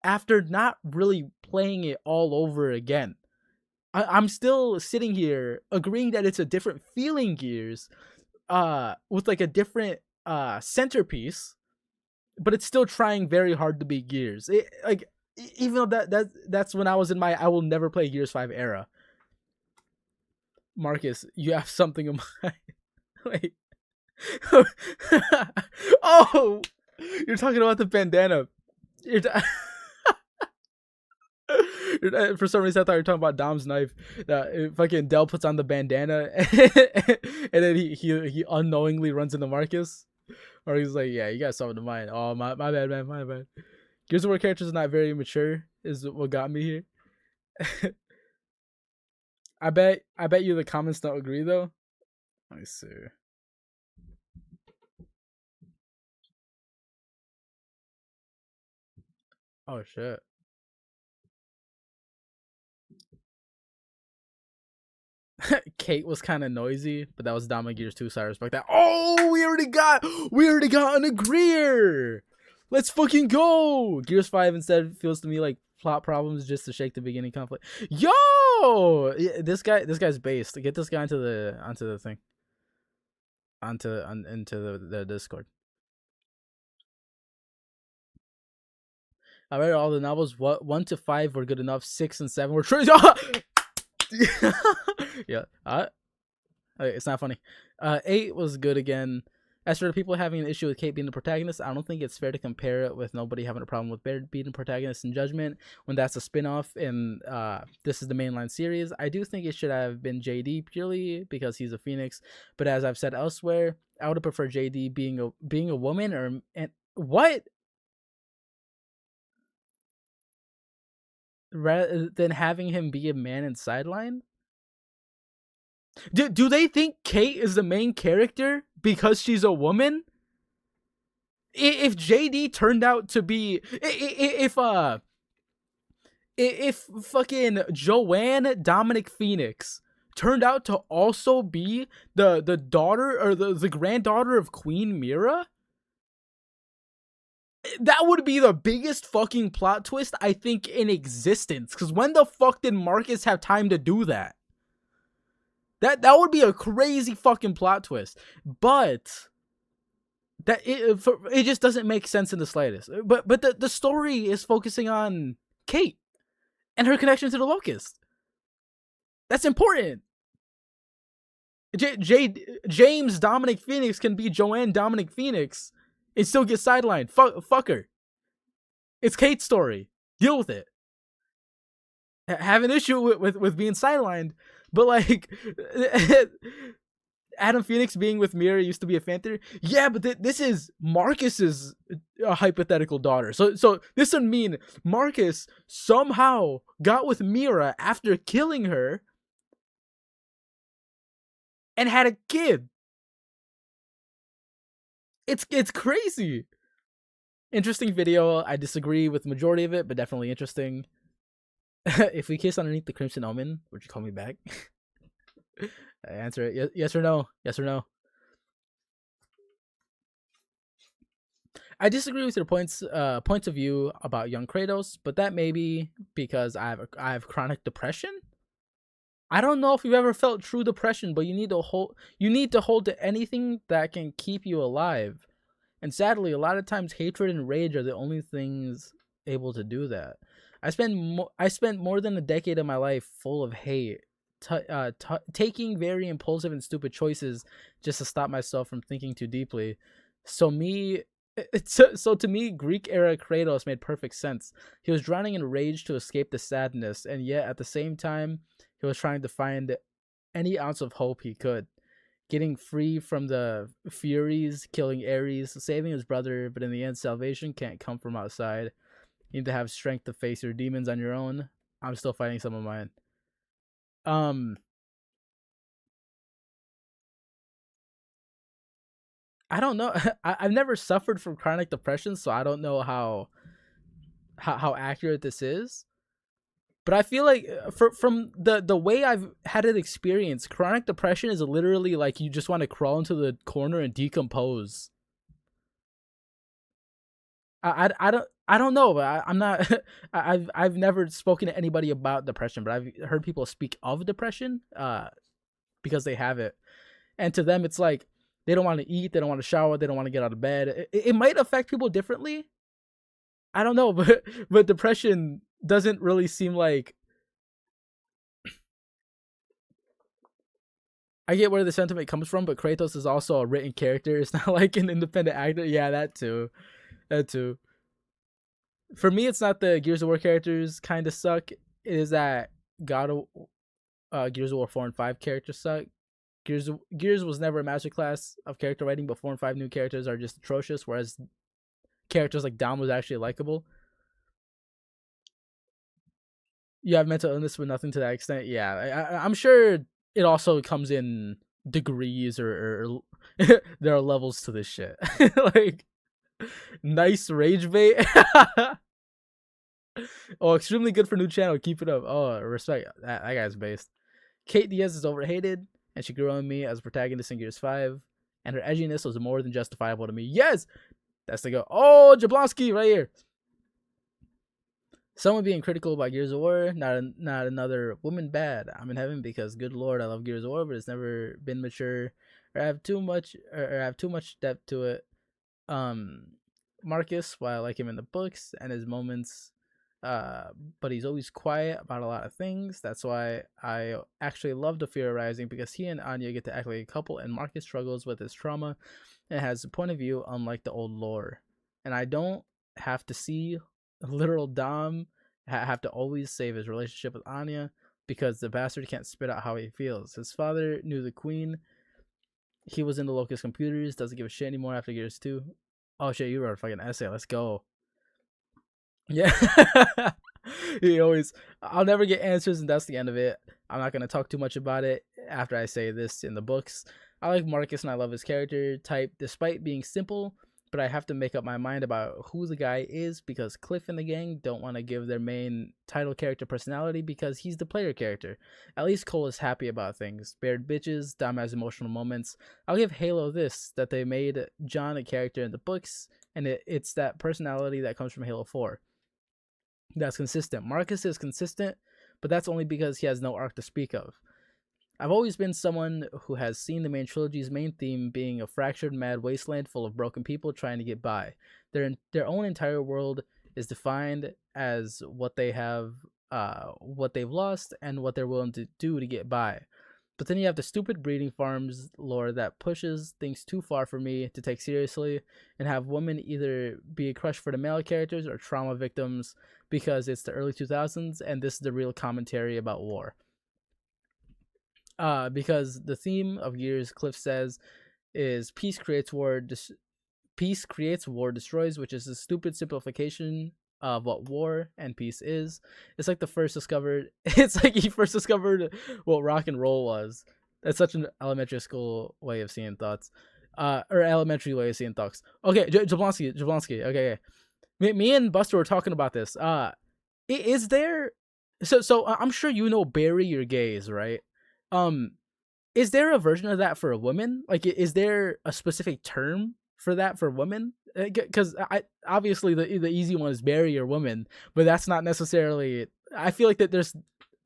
after not really playing it all over again. I'm still sitting here agreeing that it's a different feeling Gears, with like a different centerpiece, but it's still trying very hard to be Gears. Even though that's when I was in my I will never play Gears 5 era. Marcus, you have something in mind. Wait. Oh, you're talking about the bandana. For some reason, I thought you were talking about Dom's knife. Fucking Del puts on the bandana, and then he unknowingly runs into Marcus, or he's like, "Yeah, you got something in mind." Oh, my bad, man, my bad. Gears of War characters are not very mature, is what got me here. I bet you the comments don't agree though. Let me see. Oh shit. Kate was kind of noisy, but that was Dom and Gears 2, so I respect that. Oh, we already got an agreeer. Let's fucking go. Gears 5 instead feels to me like plot problems just to shake the beginning conflict. Yo, this guy's based. Get this guy onto the thing. Into the Discord. I read all the novels. 1 to 5 were good enough. 6 and 7 were trash. Yeah. It's not funny. 8 was good again. As for the people having an issue with Kate being the protagonist, I don't think it's fair to compare it with nobody having a problem with Bear being the protagonist in Judgment when that's a spin-off and this is the mainline series. I do think it should have been JD purely because he's a Phoenix, but as I've said elsewhere, I would have preferred JD being a woman and what rather than having him be a man in Sideline. Do they think Kate is the main character because she's a woman? If JD turned out to be if fucking Joanne Dominic Phoenix turned out to also be the daughter or the granddaughter of Queen Mira, that would be the biggest fucking plot twist I think in existence. Because when the fuck did Marcus have time to do that? That would be a crazy fucking plot twist, but it just doesn't make sense in the slightest. But the story is focusing on Kate and her connection to the Locust. That's important. James Dominic Phoenix can be Joanne Dominic Phoenix and still get sidelined. Fuck her. It's Kate's story. Deal with it. Have an issue with being sidelined. But like, Adam Phoenix being with Mira used to be a fan theory. Yeah, but this is Marcus's hypothetical daughter. So this would mean Marcus somehow got with Mira after killing her and had a kid. It's crazy. Interesting video. I disagree with the majority of it, but definitely interesting. If we kiss underneath the Crimson Omen, would you call me back? Answer it. Yes or no. Yes or no. I disagree with your points of view about young Kratos, but that may be because I have chronic depression. I don't know if you've ever felt true depression, but you need to hold to anything that can keep you alive. And sadly, a lot of times hatred and rage are the only things able to do that. I spent more than a decade of my life full of hate, taking very impulsive and stupid choices just to stop myself from thinking too deeply. So to me, Greek era Kratos made perfect sense. He was drowning in rage to escape the sadness, and yet at the same time, he was trying to find any ounce of hope he could. Getting free from the Furies, killing Ares, saving his brother, but in the end, salvation can't come from outside. You need to have strength to face your demons on your own. I'm still fighting some of mine. I don't know. I've never suffered from chronic depression, so I don't know how accurate this is. But I feel like from the way I've had it experienced, chronic depression is literally like you just want to crawl into the corner and decompose. I don't know, but I'm not. I've never spoken to anybody about depression, but I've heard people speak of depression, because they have it, and to them it's like they don't want to eat, they don't want to shower, they don't want to get out of bed. It might affect people differently. I don't know, but depression doesn't really seem like. I get where the sentiment comes from, but Kratos is also a written character. It's not like an independent actor. Yeah, that too. For me, it's not the Gears of War characters kind of suck. It is that Gears of War 4 and 5 characters suck. Gears was never a masterclass of character writing, but 4 and 5 new characters are just atrocious, whereas characters like Dom was actually likable. You have mental illness, but nothing to that extent. Yeah, I'm sure it also comes in degrees or there are levels to this shit. Like, nice rage bait. Oh, extremely good for new channel. Keep it up. Oh, respect. That guy's based. Kate Diaz is overhated, and she grew on me as a protagonist in Gears 5, and her edginess was more than justifiable to me. Yes! That's the go. Oh, Jablonski right here. Someone being critical about Gears of War, not another woman bad. I'm in heaven because, good lord, I love Gears of War, but it's never been mature or have too much depth to it. Marcus, while I like him in the books and his moments but he's always quiet about a lot of things. That's why I actually love The Fear Rising, because he and Anya get to act like a couple, and Marcus struggles with his trauma and has a point of view unlike the old lore. And I don't have to see literal Dom have to always save his relationship with Anya, because the bastard can't spit out how he feels. His father knew the queen. He was into Locust Computers, doesn't give a shit anymore after Gears 2. Oh shit, you wrote a fucking essay. Let's go. Yeah. He always, I'll never get answers, and that's the end of it. I'm not going to talk too much about it after I say this in the books. I like Marcus and I love his character type despite being simple, but I have to make up my mind about who the guy is, because Cliff and the gang don't want to give their main title character personality because he's the player character. At least Cole is happy about things. Bared bitches, Dom has emotional moments. I'll give Halo this, that they made John a character in the books, and it's that personality that comes from Halo 4. That's consistent. Marcus is consistent, but that's only because he has no arc to speak of. I've always been someone who has seen the main trilogy's main theme being a fractured, mad wasteland full of broken people trying to get by. Their own entire world is defined as what they have, what they've lost, and what they're willing to do to get by. But then you have the stupid breeding farms lore that pushes things too far for me to take seriously, and have women either be a crush for the male characters or trauma victims because it's the early 2000s and this is the real commentary about war. Because the theme of Gears, Cliff says, is peace creates war, destroys, which is a stupid simplification of what war and peace is. It's like he first discovered what rock and roll was. That's such an elementary school way of seeing thoughts, or elementary way of seeing thoughts. Okay, Jablonski. Okay. Me and Buster were talking about this. Is there? So I'm sure you know bury your gays, right? Is there a version of that for a woman? Like, is there a specific term for that for women? Because I obviously the easy one is bury your woman, but that's not necessarily. I feel like that there's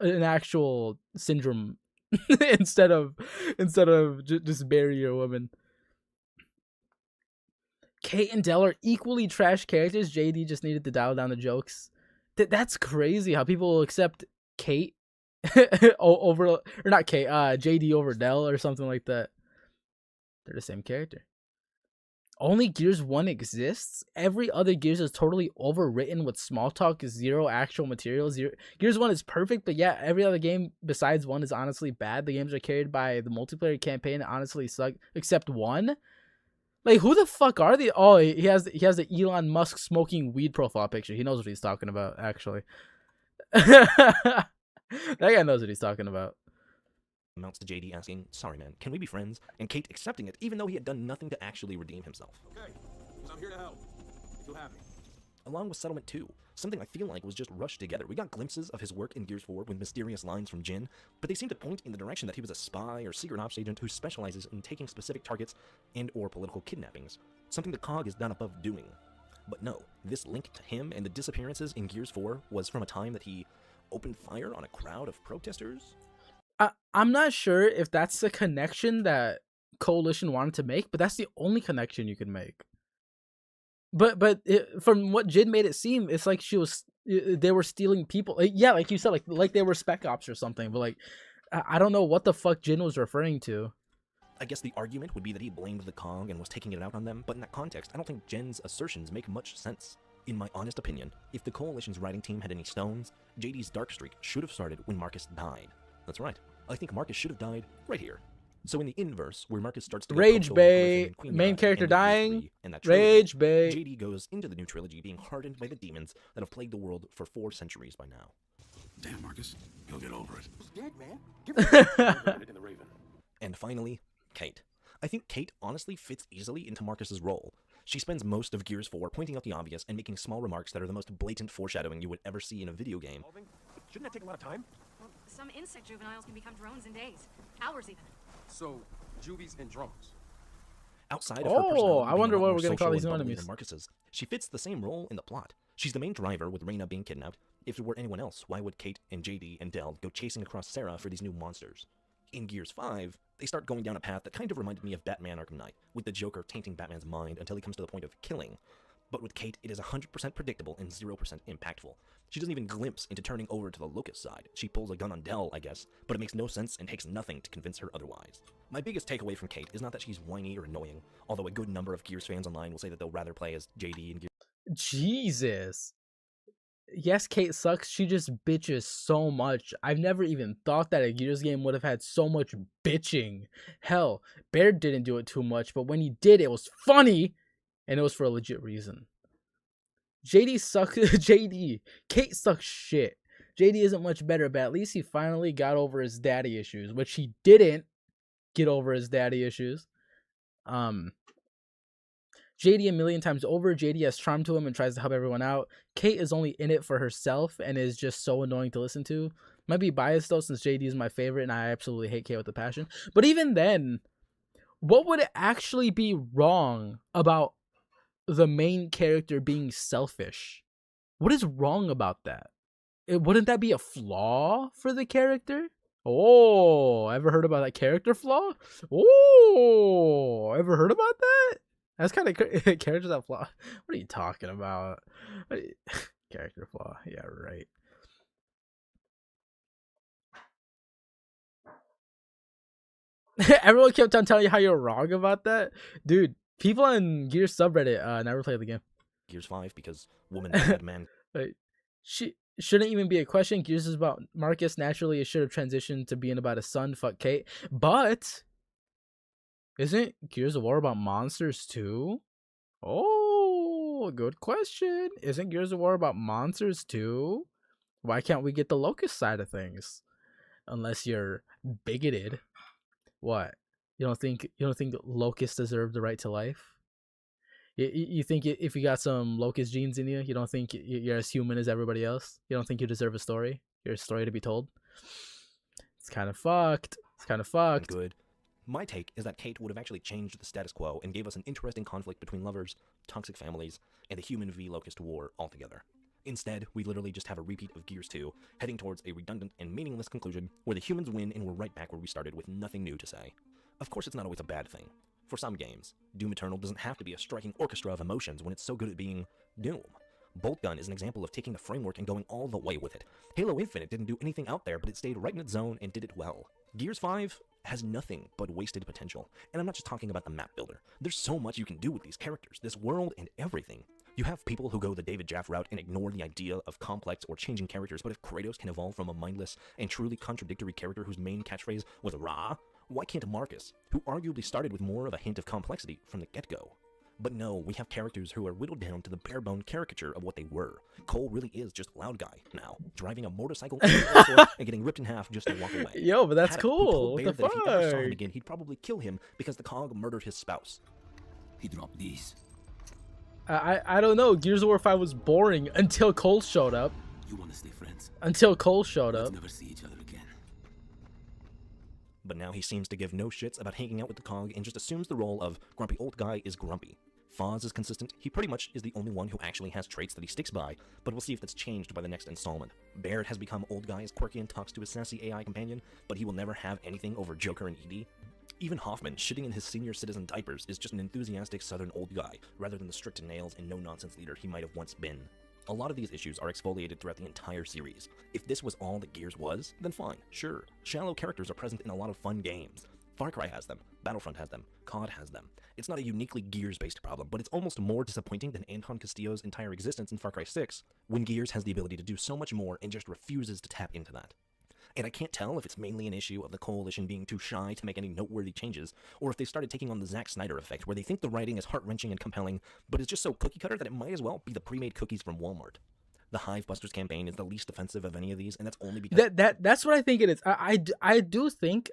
an actual syndrome instead of just bury your woman. Kate and Del are equally trash characters. JD just needed to dial down the jokes. That's crazy how people will accept Kate over, or not Kate, JD over Del or something like that. They're the same character. Only Gears 1 exists. Every other Gears is totally overwritten with small talk, zero actual material. Gears 1 is perfect, but yeah, every other game besides 1 is honestly bad. The games are carried by the multiplayer campaign that honestly suck, except 1. Like, who the fuck are they? Oh, he has the Elon Musk smoking weed profile picture. He knows what he's talking about, actually. That guy knows what he's talking about. Amounts to JD asking, "Sorry, man, can we be friends?" And Kate accepting it, even though he had done nothing to actually redeem himself. Okay, because I'm here to help. If you'll have me. Along with Settlement 2, something I feel like was just rushed together. We got glimpses of his work in Gears 4 with mysterious lines from Jin, but they seem to point in the direction that he was a spy or secret ops agent who specializes in taking specific targets and or political kidnappings, something the COG is not above doing. But no, this link to him and the disappearances in Gears 4 was from a time that he opened fire on a crowd of protesters? I'm not sure if that's the connection that Coalition wanted to make, but that's the only connection you can make. But from what Jin made it seem, it's like they were stealing people. Yeah, like you said, like they were spec ops or something. But like, I don't know what the fuck Jin was referring to. I guess the argument would be that he blamed the COG and was taking it out on them, but in that context, I don't think Jin's assertions make much sense. In my honest opinion, if the Coalition's writing team had any stones, JD's dark streak should have started when Marcus died. That's right. I think Marcus should have died right here. So in the inverse, where Marcus starts to rage bait, main character dying, rage bait, JD goes into the new trilogy being hardened by the demons that have plagued the world for 4 centuries by now. Damn, Marcus. He'll get over it. He's dead, man. Give it in the Raven. And finally, Kate. I think Kate honestly fits easily into Marcus's role. She spends most of Gears 4 pointing out the obvious and making small remarks that are the most blatant foreshadowing you would ever see in a video game. Shouldn't that take a lot of time? Well, some insect juveniles can become drones in days. Hours even. So, juvies and drones. Outside of her personality I wonder being a what lot we're more gonna call social these and new bubbly enemies. than Marcus's, she fits the same role in the plot. She's the main driver with Reyna being kidnapped. If it were anyone else, why would Kate and JD and Del go chasing across Sarah for these new monsters? In Gears 5, they start going down a path that kind of reminded me of Batman Arkham Knight, with the Joker tainting Batman's mind until he comes to the point of killing. But with Kate, it is 100% predictable and 0% impactful. She doesn't even glimpse into turning over to the Locust side. She pulls a gun on Dell, I guess, but it makes no sense and takes nothing to convince her otherwise. My biggest takeaway from Kate is not that she's whiny or annoying, although a good number of Gears fans online will say that they'll rather play as JD in Gears. Jesus. Yes, Kate sucks. She just bitches so much. I've never even thought that a Gears game would have had so much bitching. Hell, Bear didn't do it too much, but when he did, it was funny, and it was for a legit reason. JD sucks. Kate sucks shit. JD isn't much better, but at least he finally got over his daddy issues, which he didn't get over his daddy issues. JD a million times over. JD has charm to him and tries to help everyone out. Kate is only in it for herself and is just so annoying to listen to. Might be biased though, since JD is my favorite and I absolutely hate Kate with a passion. But even then, what would actually be wrong about the main character being selfish? What is wrong about that? Wouldn't that be a flaw for the character? Oh, ever heard about that character flaw? Oh, ever heard about that? That's kind of character that flaw. What are you talking about? Character flaw. Yeah, right. Everyone kept on telling you how you're wrong about that, dude. People on Gears subreddit never played the game. Gears 5 because woman, bad man. She shouldn't even be a question. Gears is about Marcus. Naturally, it should have transitioned to being about a son. Fuck Kate. But isn't Gears of War about monsters too? Oh, good question. Isn't Gears of War about monsters too? Why can't we get the Locust side of things? Unless you're bigoted. What? You don't think Locusts deserve the right to life? You think if you got some Locust genes in you, you don't think you're as human as everybody else? You don't think you deserve a story? Your story to be told? It's kind of fucked. It's kind of fucked. Good. My take is that Kate would have actually changed the status quo and gave us an interesting conflict between lovers, toxic families, and the human v Locust war altogether. Instead, we literally just have a repeat of Gears 2, heading towards a redundant and meaningless conclusion where the humans win and we're right back where we started with nothing new to say. Of course, it's not always a bad thing. For some games, Doom Eternal doesn't have to be a striking orchestra of emotions when it's so good at being Doom. Bolt Gun is an example of taking the framework and going all the way with it. Halo Infinite didn't do anything out there, but it stayed right in its zone and did it well. Gears 5 has nothing but wasted potential, and I'm not just talking about the map builder. There's so much you can do with these characters, this world, and everything. You have people who go the David Jaff route and ignore the idea of complex or changing characters, but if Kratos can evolve from a mindless and truly contradictory character whose main catchphrase was rah, why can't Marcus, who arguably started with more of a hint of complexity from the get-go? But no, we have characters who are whittled down to the bare-bone caricature of what they were. Cole really is just a loud guy now, driving a motorcycle and getting ripped in half just to walk away. Yo, but that's cool. What the fuck? If he ever saw him again, he'd probably kill him because the Cog murdered his spouse. He dropped these. I don't know. Gears of War 5 was boring until Cole showed up. You want to stay friends? Until Cole showed Let's up. never see each other again. But now he seems to give no shits about hanging out with the Cog and just assumes the role of grumpy old guy is grumpy. Foz is consistent. He pretty much is the only one who actually has traits that he sticks by, but we'll see if that's changed by the next installment. Barrett has become old guy as quirky and talks to his sassy AI companion, but he will never have anything over Joker and Edie. Even Hoffman, shitting in his senior citizen diapers, is just an enthusiastic southern old guy, rather than the strict nails and no-nonsense leader he might have once been. A lot of these issues are exfoliated throughout the entire series. If this was all that Gears was, then fine, sure. Shallow characters are present in a lot of fun games. Far Cry has them, Battlefront has them, COD has them. It's not a uniquely Gears-based problem, but it's almost more disappointing than Anton Castillo's entire existence in Far Cry 6, when Gears has the ability to do so much more and just refuses to tap into that. And I can't tell if it's mainly an issue of the Coalition being too shy to make any noteworthy changes, or if they started taking on the Zack Snyder effect, where they think the writing is heart-wrenching and compelling, but it's just so cookie-cutter that it might as well be the pre-made cookies from Walmart. The Hivebusters campaign is the least offensive of any of these, and that's only because... That's what I think it is. I do think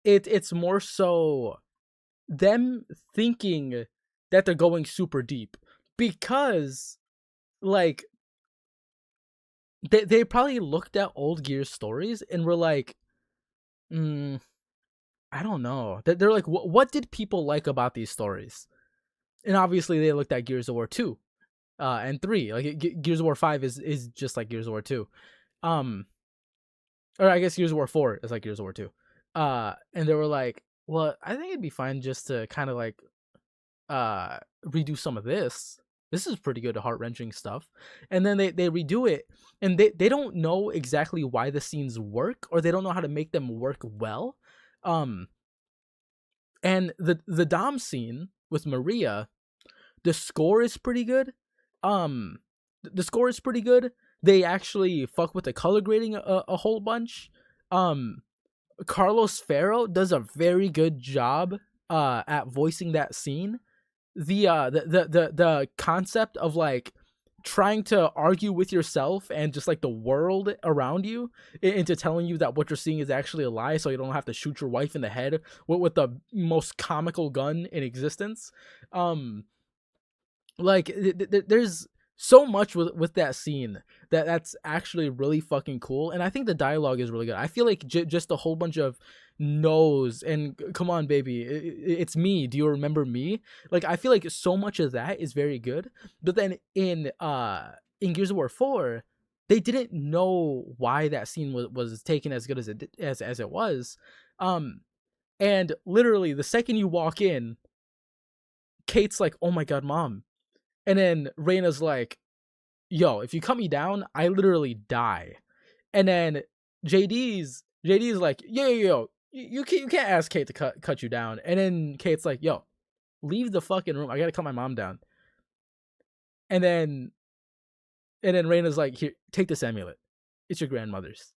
it's more so them thinking that they're going super deep, because, like, they probably looked at old Gears stories and were like, I don't know. They're like, what did people like about these stories? And obviously they looked at Gears of War 2 and 3. Like, Gears of War 5 is just like Gears of War 2. Or I guess Gears of War 4 is like Gears of War 2. And they were like, well, I think it'd be fine just to kind of like redo some of this. this is pretty good, heart-wrenching stuff. And then they redo it, and they don't know exactly why the scenes work, or they don't know how to make them work well. And the Dom scene with Maria, the score is pretty good. The score is pretty good. They actually fuck with the color grading a whole bunch. Carlos Ferro does a very good job at voicing that scene. The concept of like trying to argue with yourself and just like the world around you into telling you that what you're seeing is actually a lie, so you don't have to shoot your wife in the head with the most comical gun in existence. Like there's so much with that scene that's actually really fucking cool, and I think the dialogue is really good. I feel like just a whole bunch of no's and come on baby, it's me, do you remember me? Like I feel like so much of that is very good, but then in Gears of War 4 they didn't know why that scene was taken as good as it was. And literally the second you walk in, Kate's like, oh my god, mom. And then Reyna's like, yo, if you cut me down, I literally die. And then JD's like, yo, you can't ask Kate to cut you down. And then Kate's like, yo, leave the fucking room. I gotta cut my mom down. And then Reyna's like, here, take this amulet. It's your grandmother's.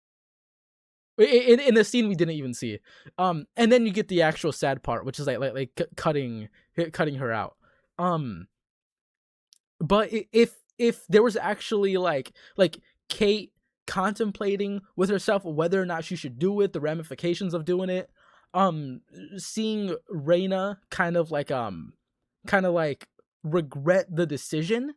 In the scene we didn't even see. And then you get the actual sad part, which is like cutting her out. But if there was actually like Kate contemplating with herself whether or not she should do it, the ramifications of doing it, seeing Reyna kind of like regret the decision.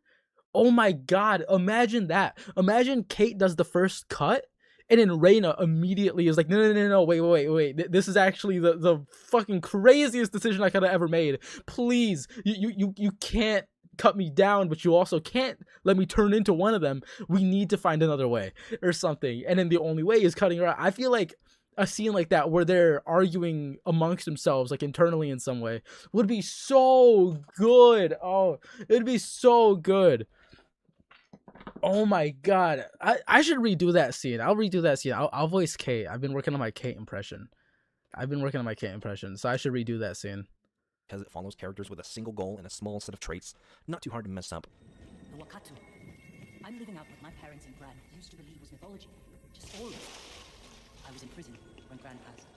Oh my god, imagine that. Imagine Kate does the first cut and then Reyna immediately is like, no, wait. This is actually the fucking craziest decision I could have ever made. Please, you can't cut me down, but you also can't let me turn into one of them. We need to find another way or something. And then the only way is cutting her out. I feel like a scene like that where they're arguing amongst themselves, like internally in some way, would be so good. Oh, it'd be so good. Oh my god. I should redo that scene. I'll redo that scene. I'll voice Kate. I've been working on my Kate impression. So I should redo that scene. Because it follows characters with a single goal and a small set of traits, not too hard to mess up. The Wakatu. I'm living out what my parents and Gran used to believe was mythology. Just all of it. I was in prison when Gran passed.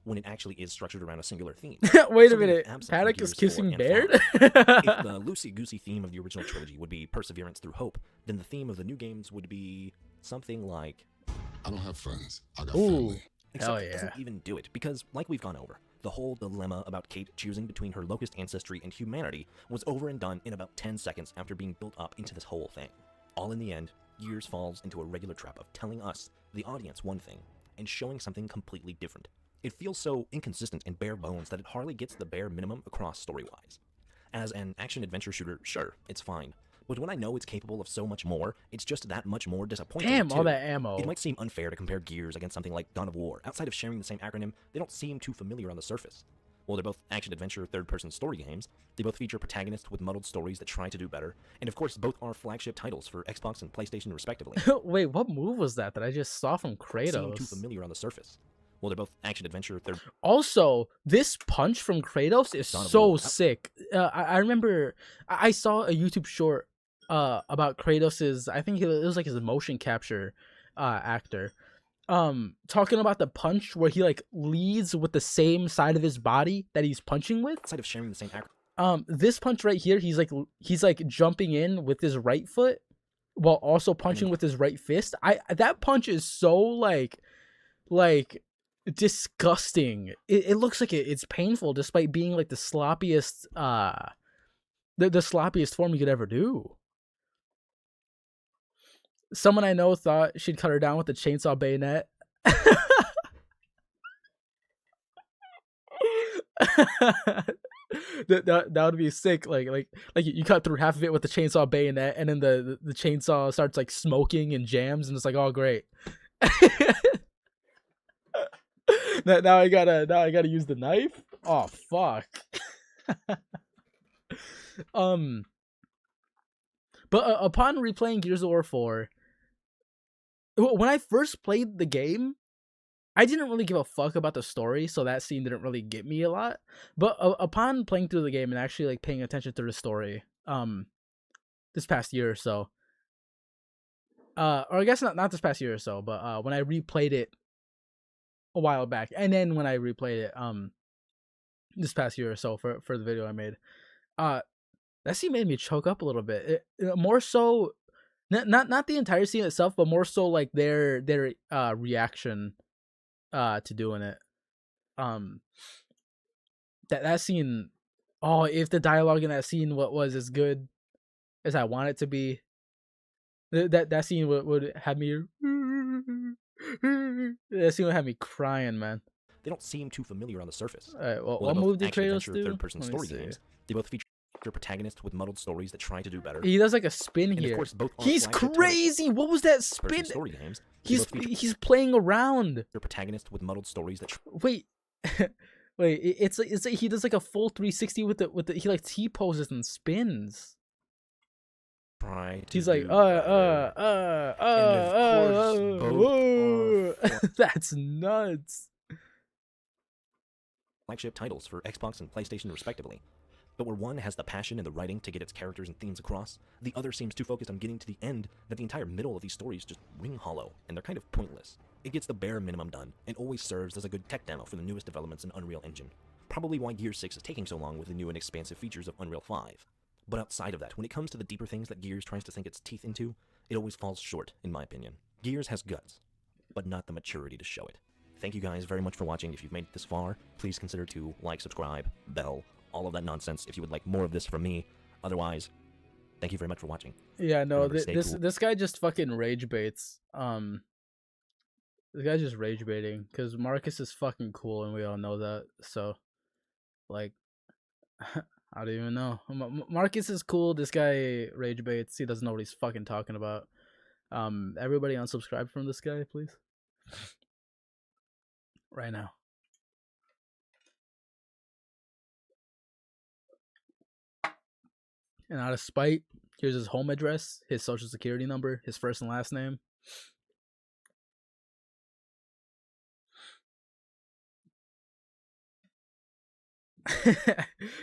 When it actually is structured around a singular theme. Wait a minute. Paddock is kissing Baird? If the loosey-goosey theme of the original trilogy would be perseverance through hope, then the theme of the new games would be something like... I don't have friends. I got family. Except hell yeah. It doesn't even do it, because, like we've gone over, the whole dilemma about Kate choosing between her locust ancestry and humanity was over and done in about 10 seconds after being built up into this whole thing. All in the end, Gears falls into a regular trap of telling us, the audience, one thing, and showing something completely different. It feels so inconsistent and bare bones that it hardly gets the bare minimum across story-wise. As an action-adventure shooter, sure, it's fine. But when I know it's capable of so much more, it's just that much more disappointing. Damn, too. all that ammo. It might seem unfair to compare Gears against something like Dawn of War. Outside of sharing the same acronym, they don't seem too familiar on the surface. While they're both action-adventure, third-person story games, they both feature protagonists with muddled stories that try to do better, and of course, both are flagship titles for Xbox and PlayStation respectively. Wait, what move was that I just saw from Kratos? Seem too familiar on the surface. Well, they're both action-adventure, Also, this punch from Kratos is so sick. I remember I saw a YouTube short about Kratos's, I think it was like his motion capture actor, talking about the punch where he like leads with the same side of his body that he's punching with. Outside of sharing the same this punch right here, he's like jumping in with his right foot while also punching with his right fist. That punch is so like disgusting. It looks like it's painful despite being like the sloppiest the sloppiest form you could ever do. Someone I know thought she'd cut her down with the chainsaw bayonet. that would be sick. Like you cut through half of it with the chainsaw bayonet, and then the chainsaw starts like smoking and jams, and it's like, oh great. Now I gotta use the knife. Oh fuck. But upon replaying Gears of War 4, when I first played the game, I didn't really give a fuck about the story, so that scene didn't really get me a lot. But upon playing through the game and actually like paying attention to the story, this past year or so, or I guess not this past year or so, but when I replayed it a while back, and then when I replayed it this past year or so for the video I made, that scene made me choke up a little bit. More so, not the entire scene itself, but more so like their reaction to doing it. That scene. Oh, if the dialogue in that scene was as good as I want it to be, that scene would have me. That scene would have me crying, man. They don't seem too familiar on the surface. All right, well, While what they're both move did action-adventure Kratos do? third-person Let me story see. games, they both feature protagonists with muddled stories that try to do better. He does like a spin And here. of course, both are He's flagship crazy. What was that first-person spin? story games. They both feature He's playing around. protagonists with muddled stories that Wait, wait. It's like he does like a full 360 with the he like T poses and spins. try to He's like do better. And of course, both are That's nuts. flagship titles for Xbox and PlayStation respectively. But where one has the passion and the writing to get its characters and themes across, the other seems too focused on getting to the end that the entire middle of these stories just ring hollow, and they're kind of pointless. It gets the bare minimum done, and always serves as a good tech demo for the newest developments in Unreal Engine. Probably why Gears 6 is taking so long with the new and expansive features of Unreal 5. But outside of that, when it comes to the deeper things that Gears tries to sink its teeth into, it always falls short, in my opinion. Gears has guts, but not the maturity to show it. Thank you guys very much for watching. If you've made it this far, please consider to like, subscribe, bell, all of that nonsense if you would like more of this from me. Otherwise, thank you very much for watching. Yeah, no, Remember to stay cool. this guy just fucking rage baits. This guy's just rage baiting because Marcus is fucking cool and we all know that. So, like, I don't even know. Marcus is cool. This guy rage baits. He doesn't know what he's fucking talking about. Everybody unsubscribe from this guy, please. Right now. And out of spite, here's his home address, his social security number, his first and last name.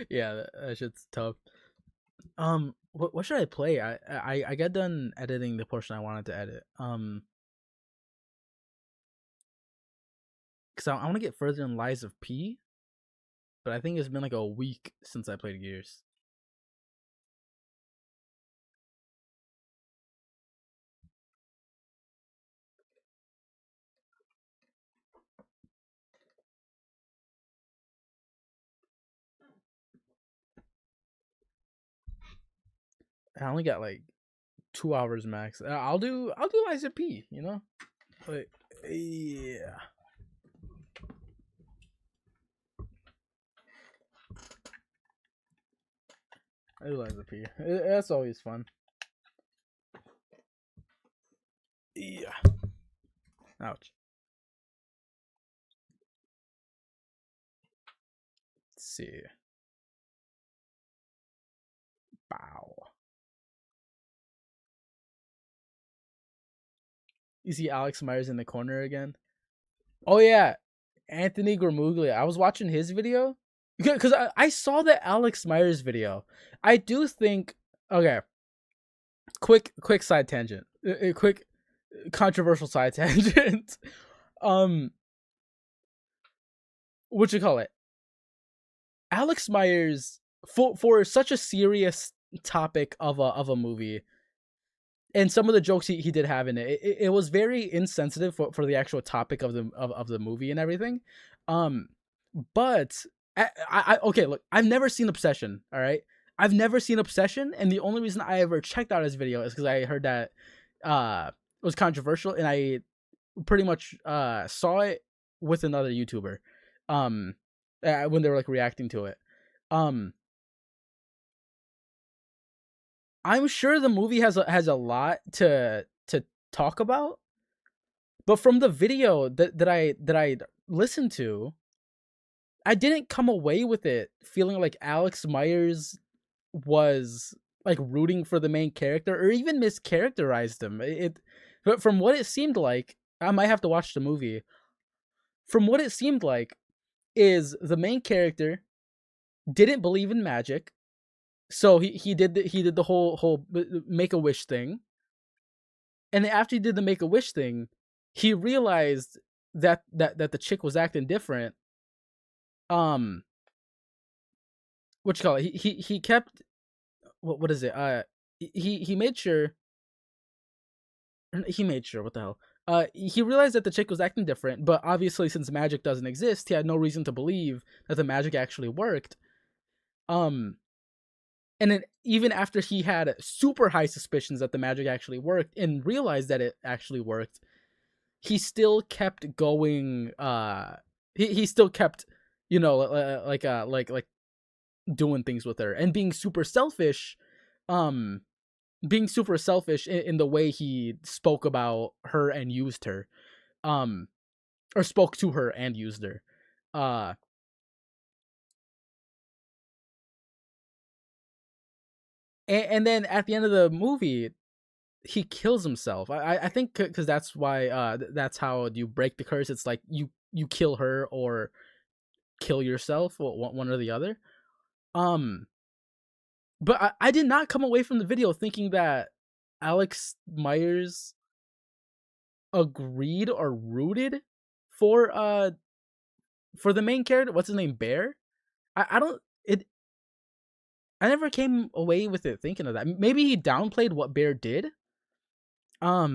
Yeah, that shit's tough. What should I play? I got done editing the portion I wanted to edit. Cause I want to get further in Lies of P, but I think it's been like a week since I played Gears. I only got like 2 hours max. I'll do Lies of P, you know? But yeah. I do Lies of P. That's always fun. Yeah. Ouch. Let's see. Bow. You see Alex Myers in the corner again? Oh yeah, Anthony Gramuglia. I was watching his video because I saw the Alex Myers video. I do think, okay, quick side tangent, a quick controversial side tangent. What you call it? Alex Myers for such a serious topic of a movie, and some of the jokes he did have in it, it was very insensitive for the actual topic of the movie and everything. But I okay, look, I've never seen Obsession, all right? I've never seen Obsession, and the only reason I ever checked out his video is because I heard that it was controversial, and I pretty much saw it with another YouTuber when they were like reacting to it. I'm sure the movie has a lot to talk about, but from the video that I listened to, I didn't come away with it feeling like Alex Myers was like rooting for the main character or even mischaracterized him. But from what it seemed like, I might have to watch the movie. From what it seemed like, is the main character didn't believe in magic, so he did the whole Make-A-Wish thing, and then after he did the Make-A-Wish thing, he realized that the chick was acting different. What you call it? He kept what is it? He made sure. He made sure. What the hell? He realized that the chick was acting different, but obviously, since magic doesn't exist, he had no reason to believe that the magic actually worked. And then even after he had super high suspicions that the magic actually worked and realized that it actually worked, he still kept going. He still kept, like doing things with her and being super selfish. Being super selfish in the way he spoke about her and used her, or spoke to her and used her. And then at the end of the movie, he kills himself. I think because that's why that's how you break the curse. It's like you kill her or kill yourself, one or the other. But I did not come away from the video thinking that Alex Myers agreed or rooted for the main character. What's his name? Bear? I don't it I never came away with it thinking of that. Maybe he downplayed what Bear did. I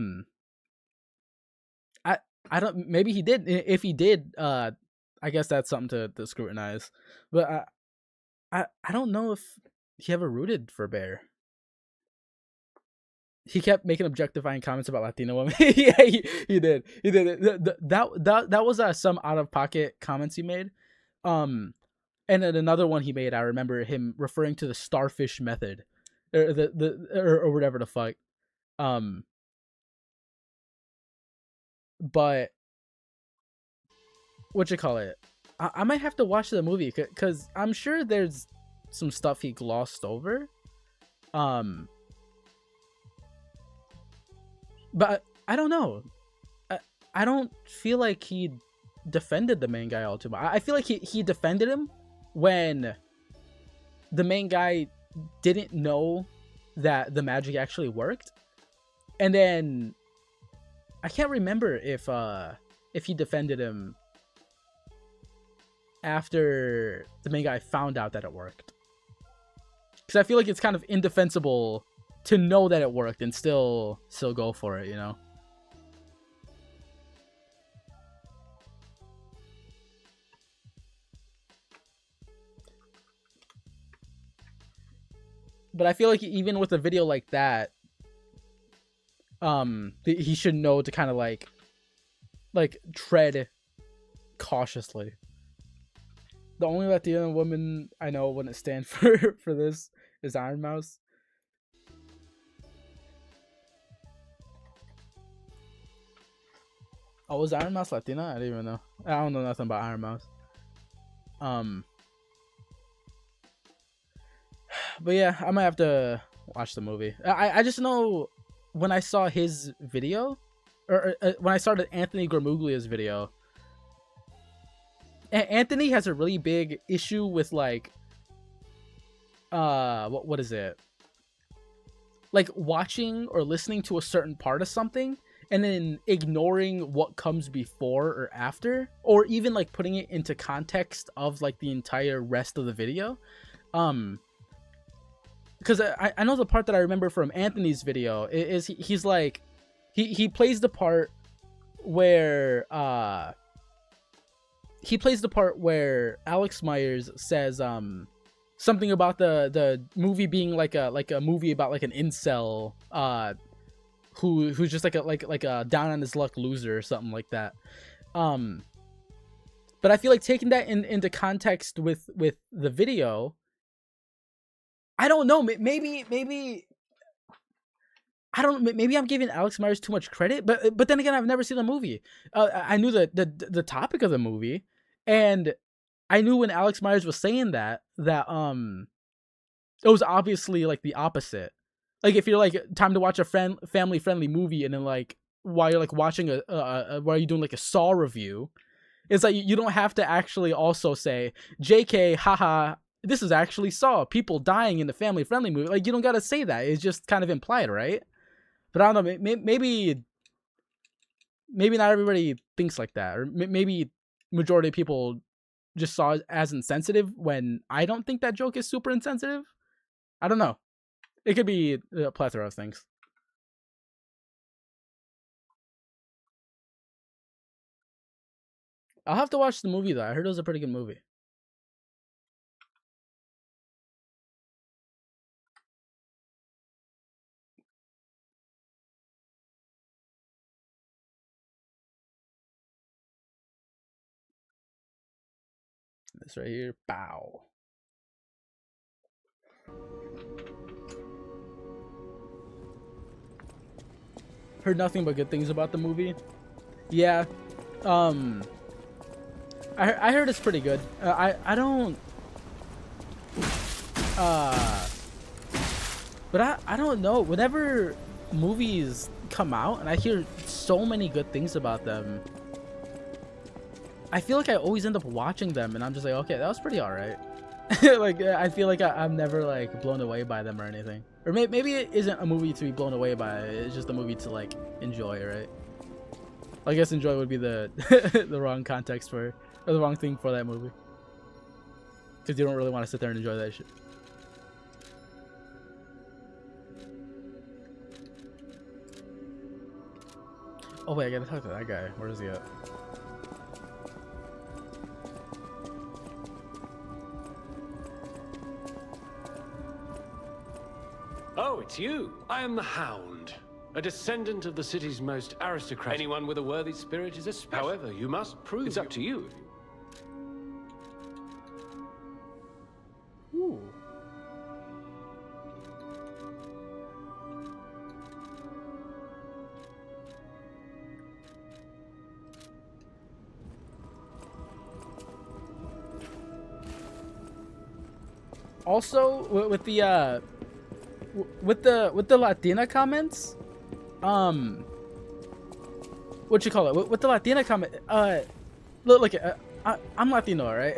don't, maybe he did. If he did, I guess that's something to scrutinize. But I don't know if he ever rooted for Bear. He kept making objectifying comments about Latino women. Yeah, he did. He did. That was some out of pocket comments he made. And then another one he made, I remember him referring to the starfish method, or whatever the fuck. But what you call it? I might have to watch the movie because I'm sure there's some stuff he glossed over. But I don't know. I don't feel like he defended the main guy all too much. I feel like he defended him when the main guy didn't know that the magic actually worked. And then I can't remember if he defended him after the main guy found out that it worked. Because I feel like it's kind of indefensible to know that it worked and still go for it, you know? But I feel like even with a video like that, he should know to kind of like tread cautiously. The only Latino woman I know wouldn't stand for this is Iron Mouse. Oh, was Iron Mouse Latina? I didn't even know. I don't know nothing about Iron Mouse. But yeah, I might have to watch the movie. I just know when I saw his video, or when I started Anthony Gramuglia's video, Anthony has a really big issue with like, what is it? Like watching or listening to a certain part of something and then ignoring what comes before or after, or even like putting it into context of like the entire rest of the video. Because I know the part that I remember from Anthony's video is he's like, he plays the part where Alex Myers says something about the movie being like a movie about like an incel who's just like a down on his luck loser or something like that. But I feel like taking that into context with the video, I don't know, maybe I don't, maybe I'm giving Alex Myers too much credit, but then again, I've never seen the movie. I knew the topic of the movie, and I knew when Alex Myers was saying that it was obviously like the opposite. Like if you're like time to watch a family friendly movie, and then like while you're like watching while you're doing like a Saw review, it's like you don't have to actually also say JK, haha, this is actually Saw, people dying in the family friendly movie. Like you don't gotta say that. It's just kind of implied, right? But I don't know, maybe not everybody thinks like that, or maybe majority of people just saw it as insensitive when I don't think that joke is super insensitive. I don't know. It could be a plethora of things. I'll have to watch the movie though. I heard it was a pretty good movie. This right here, bow. Heard nothing but good things about the movie. Yeah, I heard it's pretty good. I don't, but I don't know. Whenever movies come out and I hear so many good things about them, I feel like I always end up watching them, and I'm just like, okay, that was pretty alright. Like I feel like I'm never like blown away by them or anything. Or maybe it isn't a movie to be blown away by. It's just a movie to like enjoy, right? I guess enjoy would be the the wrong context for, or the wrong thing for that movie, because you don't really want to sit there and enjoy that shit. Oh wait, I gotta talk to that guy. Where is he at? Oh, it's you. I am the Hound, a descendant of the city's most aristocratic. Anyone with a worthy spirit is a special. However, you must prove it's up to you. Ooh. Also, with the Latina comments, what you call it? With the Latina comment, look, I'm Latino, right?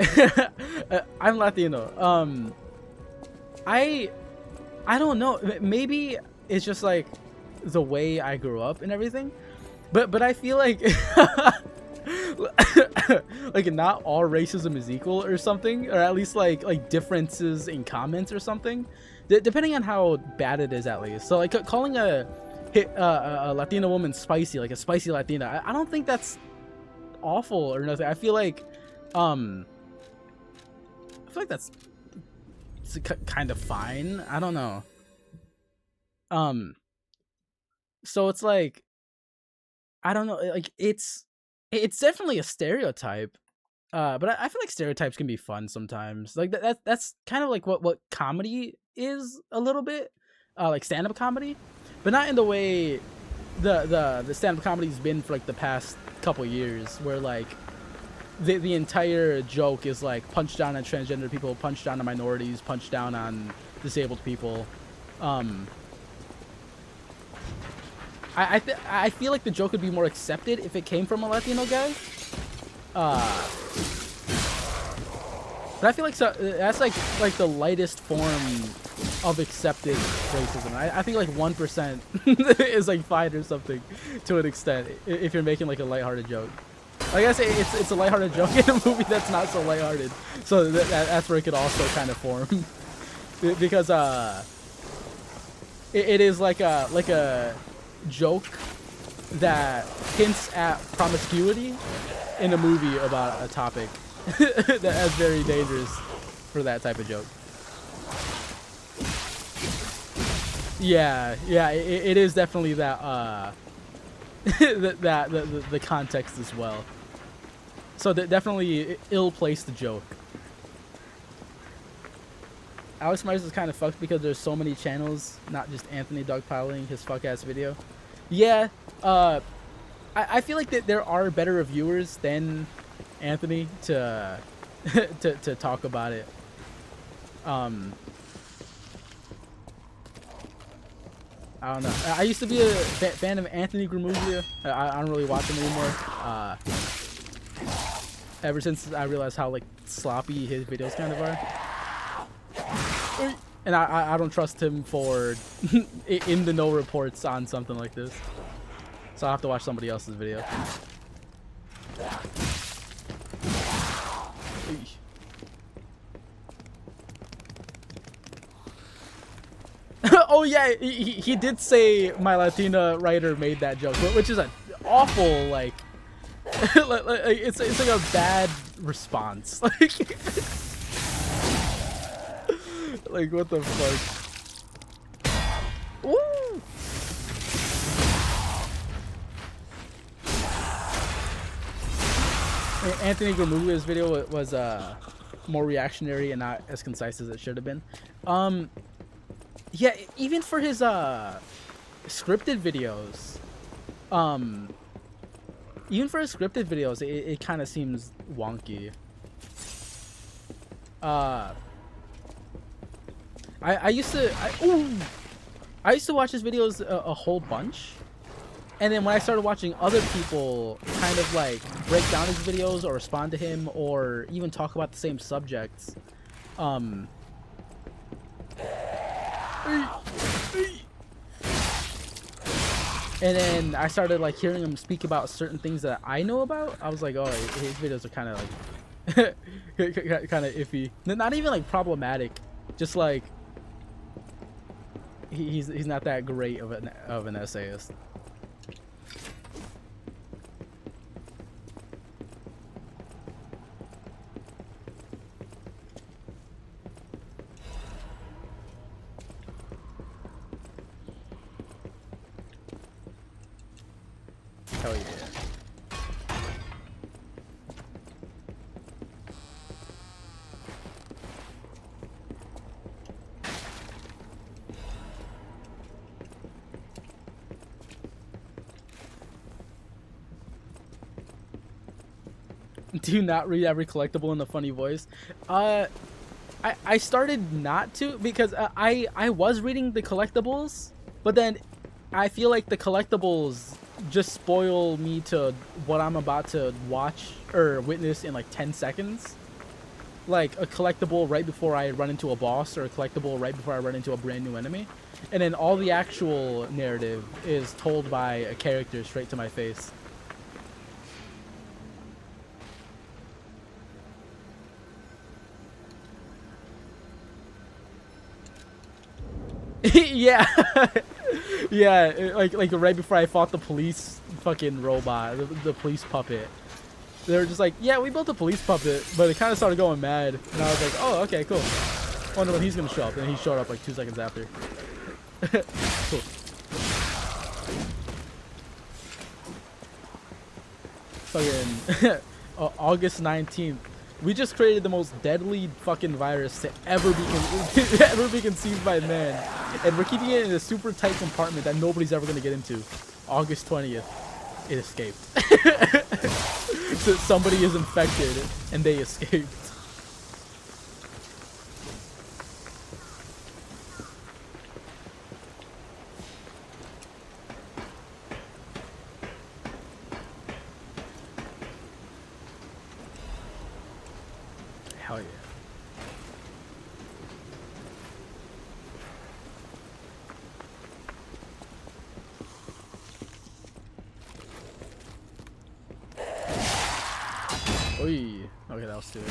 I'm Latino. I don't know. Maybe it's just like the way I grew up and everything, but I feel like like not all racism is equal or something, or at least like differences in comments or something, depending on how bad it is, at least. So like calling a Latina woman spicy, like a spicy Latina, I don't think that's awful or nothing. I feel like that's kind of fine. I don't know. So it's like, I don't know, like it's definitely a stereotype, but I feel like stereotypes can be fun sometimes. Like that's kind of like what comedy is a little bit, like stand-up comedy, but not in the way the stand-up comedy's been for like the past couple years, where like the entire joke is like punch down on transgender people, punch down on minorities, punch down on disabled people. I feel like the joke would be more accepted if it came from a Latino guy. But I feel like that's like the lightest form of accepted racism. I think like 1% is like fine or something, to an extent, if you're making like a lighthearted joke. Like I say, it's a lighthearted joke in a movie that's not so lighthearted, so that's where it could also kind of form, because it is like a joke that hints at promiscuity in a movie about a topic that's very dangerous for that type of joke. Yeah, it is definitely that the context as well. So definitely ill-placed joke. Alex Myers is kind of fucked because there's so many channels, not just Anthony dogpiling his fuck-ass video. Yeah, I feel like that there are better reviewers than Anthony to talk about it. I don't know. I used to be a fan of Anthony Gramuglia. I don't really watch him anymore. Ever since I realized how like sloppy his videos kind of are, and I don't trust him for in the know reports on something like this. So I have to watch somebody else's video. Oh yeah, he did say my Latina writer made that joke, which is an awful like, it's like a bad response. Like what the fuck? Woo! Anthony Gramuglia's video was more reactionary and not as concise as it should have been. Yeah, even for his scripted videos, it kind of seems wonky. I used to watch his videos a whole bunch, and then when I started watching other people kind of like break down his videos or respond to him or even talk about the same subjects, and then I started like hearing him speak about certain things that I know about. I was like, oh, his videos are kind of like kind of iffy. Not even like problematic, just like he's not that great of an essayist. Hell yeah. Do you not read every collectible in a funny voice? I started not to because I was reading the collectibles, but then I feel like the collectibles just spoil me to what I'm about to watch or witness in like 10 seconds. Like a collectible right before I run into a boss or a collectible right before I run into a brand new enemy. And then all the actual narrative is told by a character straight to my face. Yeah. Yeah, like right before I fought the police fucking robot, the police puppet. They were just like, yeah, we built a police puppet, but it kind of started going mad. And I was like, oh, okay, cool. Wonder when he's gonna show up. And he showed up like 2 seconds after. Cool. Fucking August 19th. We just created the most deadly fucking virus to ever be conceived by man, and we're keeping it in a super tight compartment that nobody's ever gonna get into. August 20th, it escaped. So somebody is infected, and they escaped. Hell yeah. Oy. Okay, that was too early.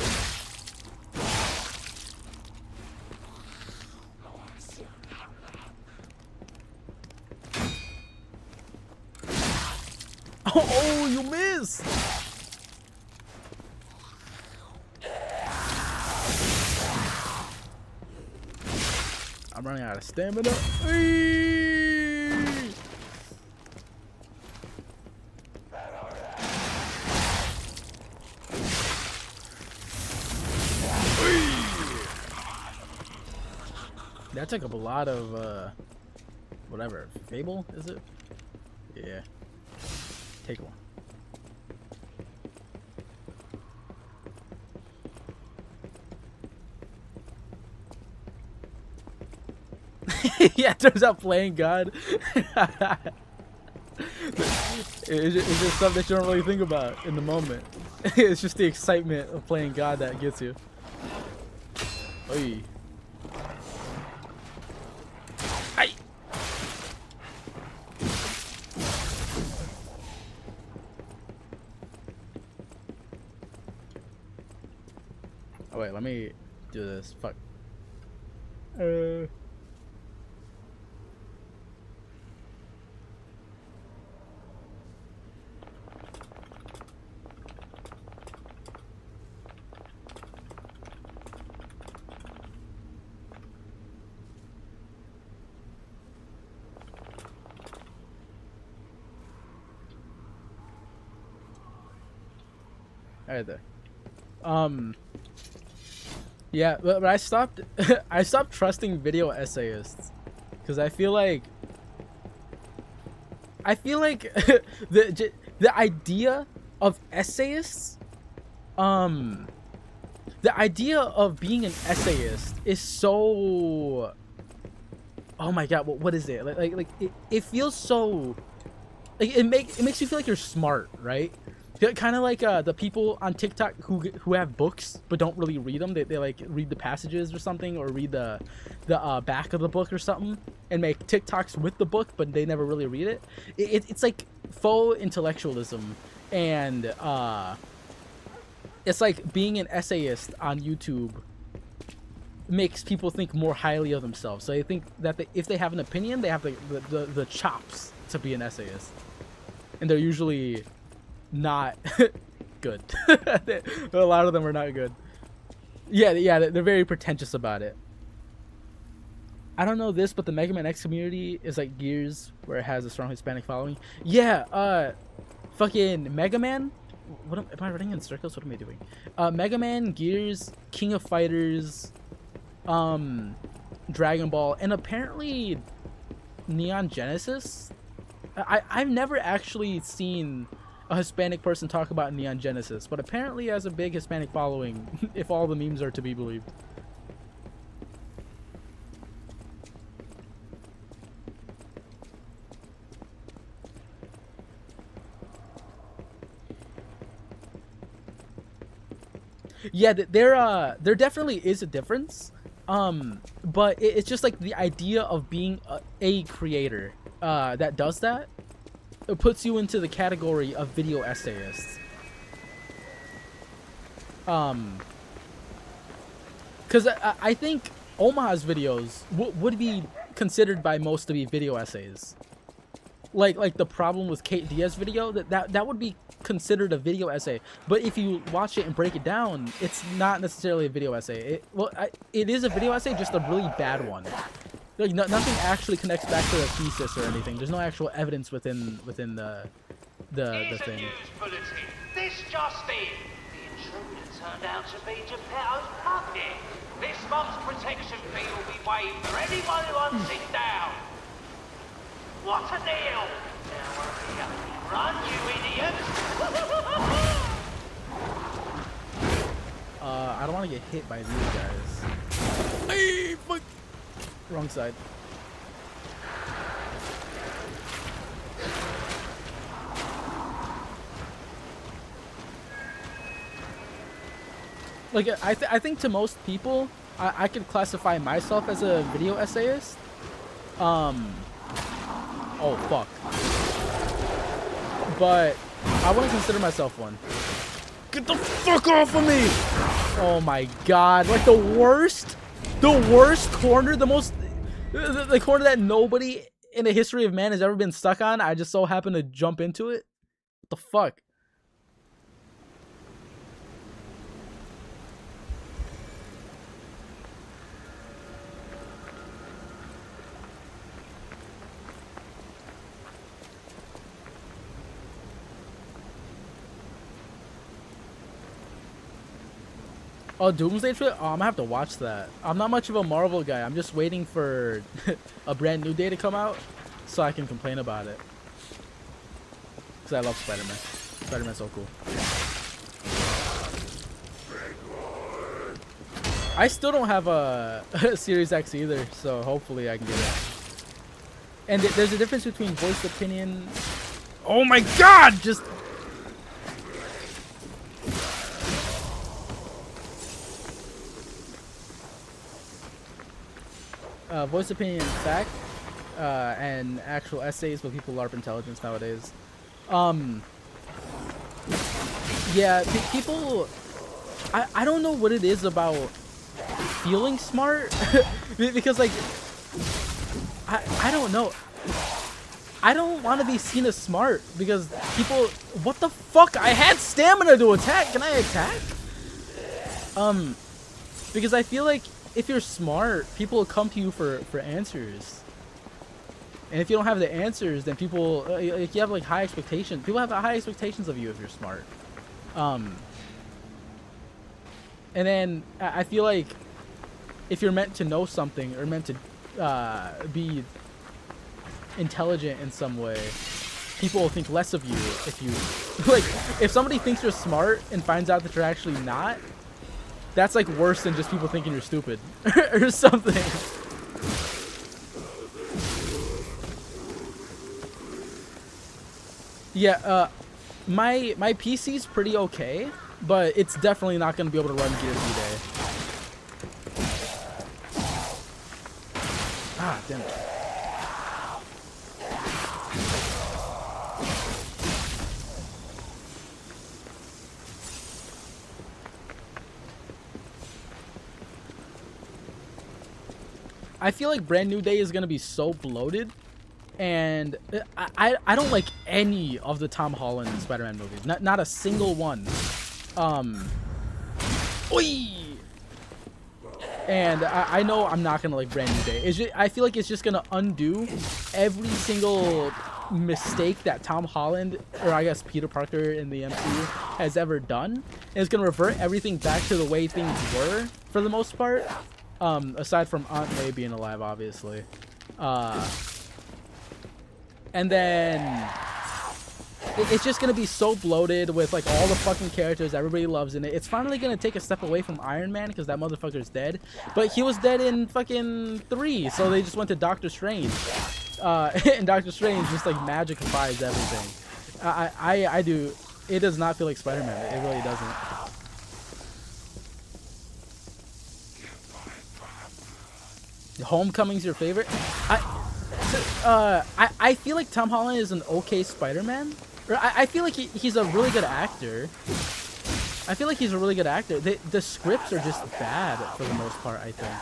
Oh, you missed! I'm running out of stamina. Eee! That took up a lot of whatever. Fable, is it? Yeah. Take one. Yeah, it turns out playing God. It's just stuff that you don't really think about in the moment. It's just the excitement of playing God that gets you. Oy. Ay. Oh wait, let me do this. Fuck. Right there. Yeah, but I stopped I stopped trusting video essayists because I feel like the idea of essayists, the idea of being an essayist is so, oh my god, what is it? Like it feels so, like it makes you feel like you're smart, right? Kind of like the people on TikTok who have books but don't really read them. They like read the passages or something, or read the back of the book or something, and make TikToks with the book, but they never really read it. It's like faux intellectualism, and it's like being an essayist on YouTube makes people think more highly of themselves. So they think that if they have an opinion, they have the chops to be an essayist, and they're usually not good. A lot of them are not good. Yeah, they're very pretentious about it. I don't know this, but the Mega Man X community is like Gears, where it has a strong Hispanic following. Yeah, fucking Mega Man. What am I running in circles? What am I doing? Mega Man, Gears, King of Fighters, Dragon Ball, and apparently Neon Genesis. I've never actually seen a Hispanic person talk about Neon Genesis, but apparently has a big Hispanic following, if all the memes are to be believed. Yeah, there definitely is a difference, but it's just like the idea of being a creator that does that. It puts you into the category of video essayists. Because I think Omaha's videos would be considered by most to be video essays. Like the problem with Kate Diaz's video, that would be considered a video essay. But if you watch it and break it down, it's not necessarily a video essay. It is a video essay, just a really bad one. Like nothing actually connects back to the thesis or anything. There's no actual evidence within the thing. This just in. The intruder turned out to be Geppetto's puppet. This month's protection fee will be waived for anyone who hunts it down. What a deal! Now run, you idiots! I don't want to get hit by these guys. Hey, fuck! Wrong side. Like I think to most people, I could classify myself as a video essayist. Oh fuck. But I wouldn't consider myself one. Get the fuck off of me! Oh my god, like the worst corner, the corner that nobody in the history of man has ever been stuck on. I just so happened to jump into it. What the fuck? Oh, Doomsday Trip? Oh, I'm gonna have to watch that. I'm not much of a Marvel guy. I'm just waiting for a brand new day to come out so I can complain about it. Because I love Spider-Man. Spider-Man's so cool. I still don't have a Series X either, so hopefully I can get it. And there's a difference between voiced opinion. Oh my god! Just. Voice opinion fact, and actual essays with people LARP intelligence nowadays. Yeah, people. I don't know what it is about feeling smart because like I don't know. I don't want to be seen as smart because people. What the fuck? I had stamina to attack. Can I attack? Because I feel like if you're smart, people will come to you for answers. And if you don't have the answers, then people like you have like high expectations. People have high expectations of you if you're smart. And then I feel like if you're meant to know something or meant to be intelligent in some way, people will think less of you if you like if somebody thinks you're smart and finds out that you're actually not, that's like worse than just people thinking you're stupid or something. Yeah, my PC's pretty okay, but it's definitely not going to be able to run Gears V-Day. Ah, damn it. I feel like Brand New Day is going to be so bloated, and I don't like any of the Tom Holland Spider-Man movies. Not a single one. Oi! And I know I'm not going to like Brand New Day. It's just, I feel like it's just going to undo every single mistake that Tom Holland, or I guess Peter Parker in the MCU, has ever done. And it's going to revert everything back to the way things were, for the most part. Aside from Aunt May being alive, obviously. And then it's just gonna be so bloated with like all the fucking characters everybody loves in it. It's finally gonna take a step away from Iron Man because that motherfucker's dead, but he was dead in fucking 3, so they just went to Doctor Strange. And Doctor Strange just like magicifies everything. I do. It does not feel like Spider-Man. It really doesn't. Homecoming's your favorite? I feel like Tom Holland is an okay Spider-Man. I feel like he's a really good actor. I feel like he's a really good actor. The scripts are just bad for the most part, I think.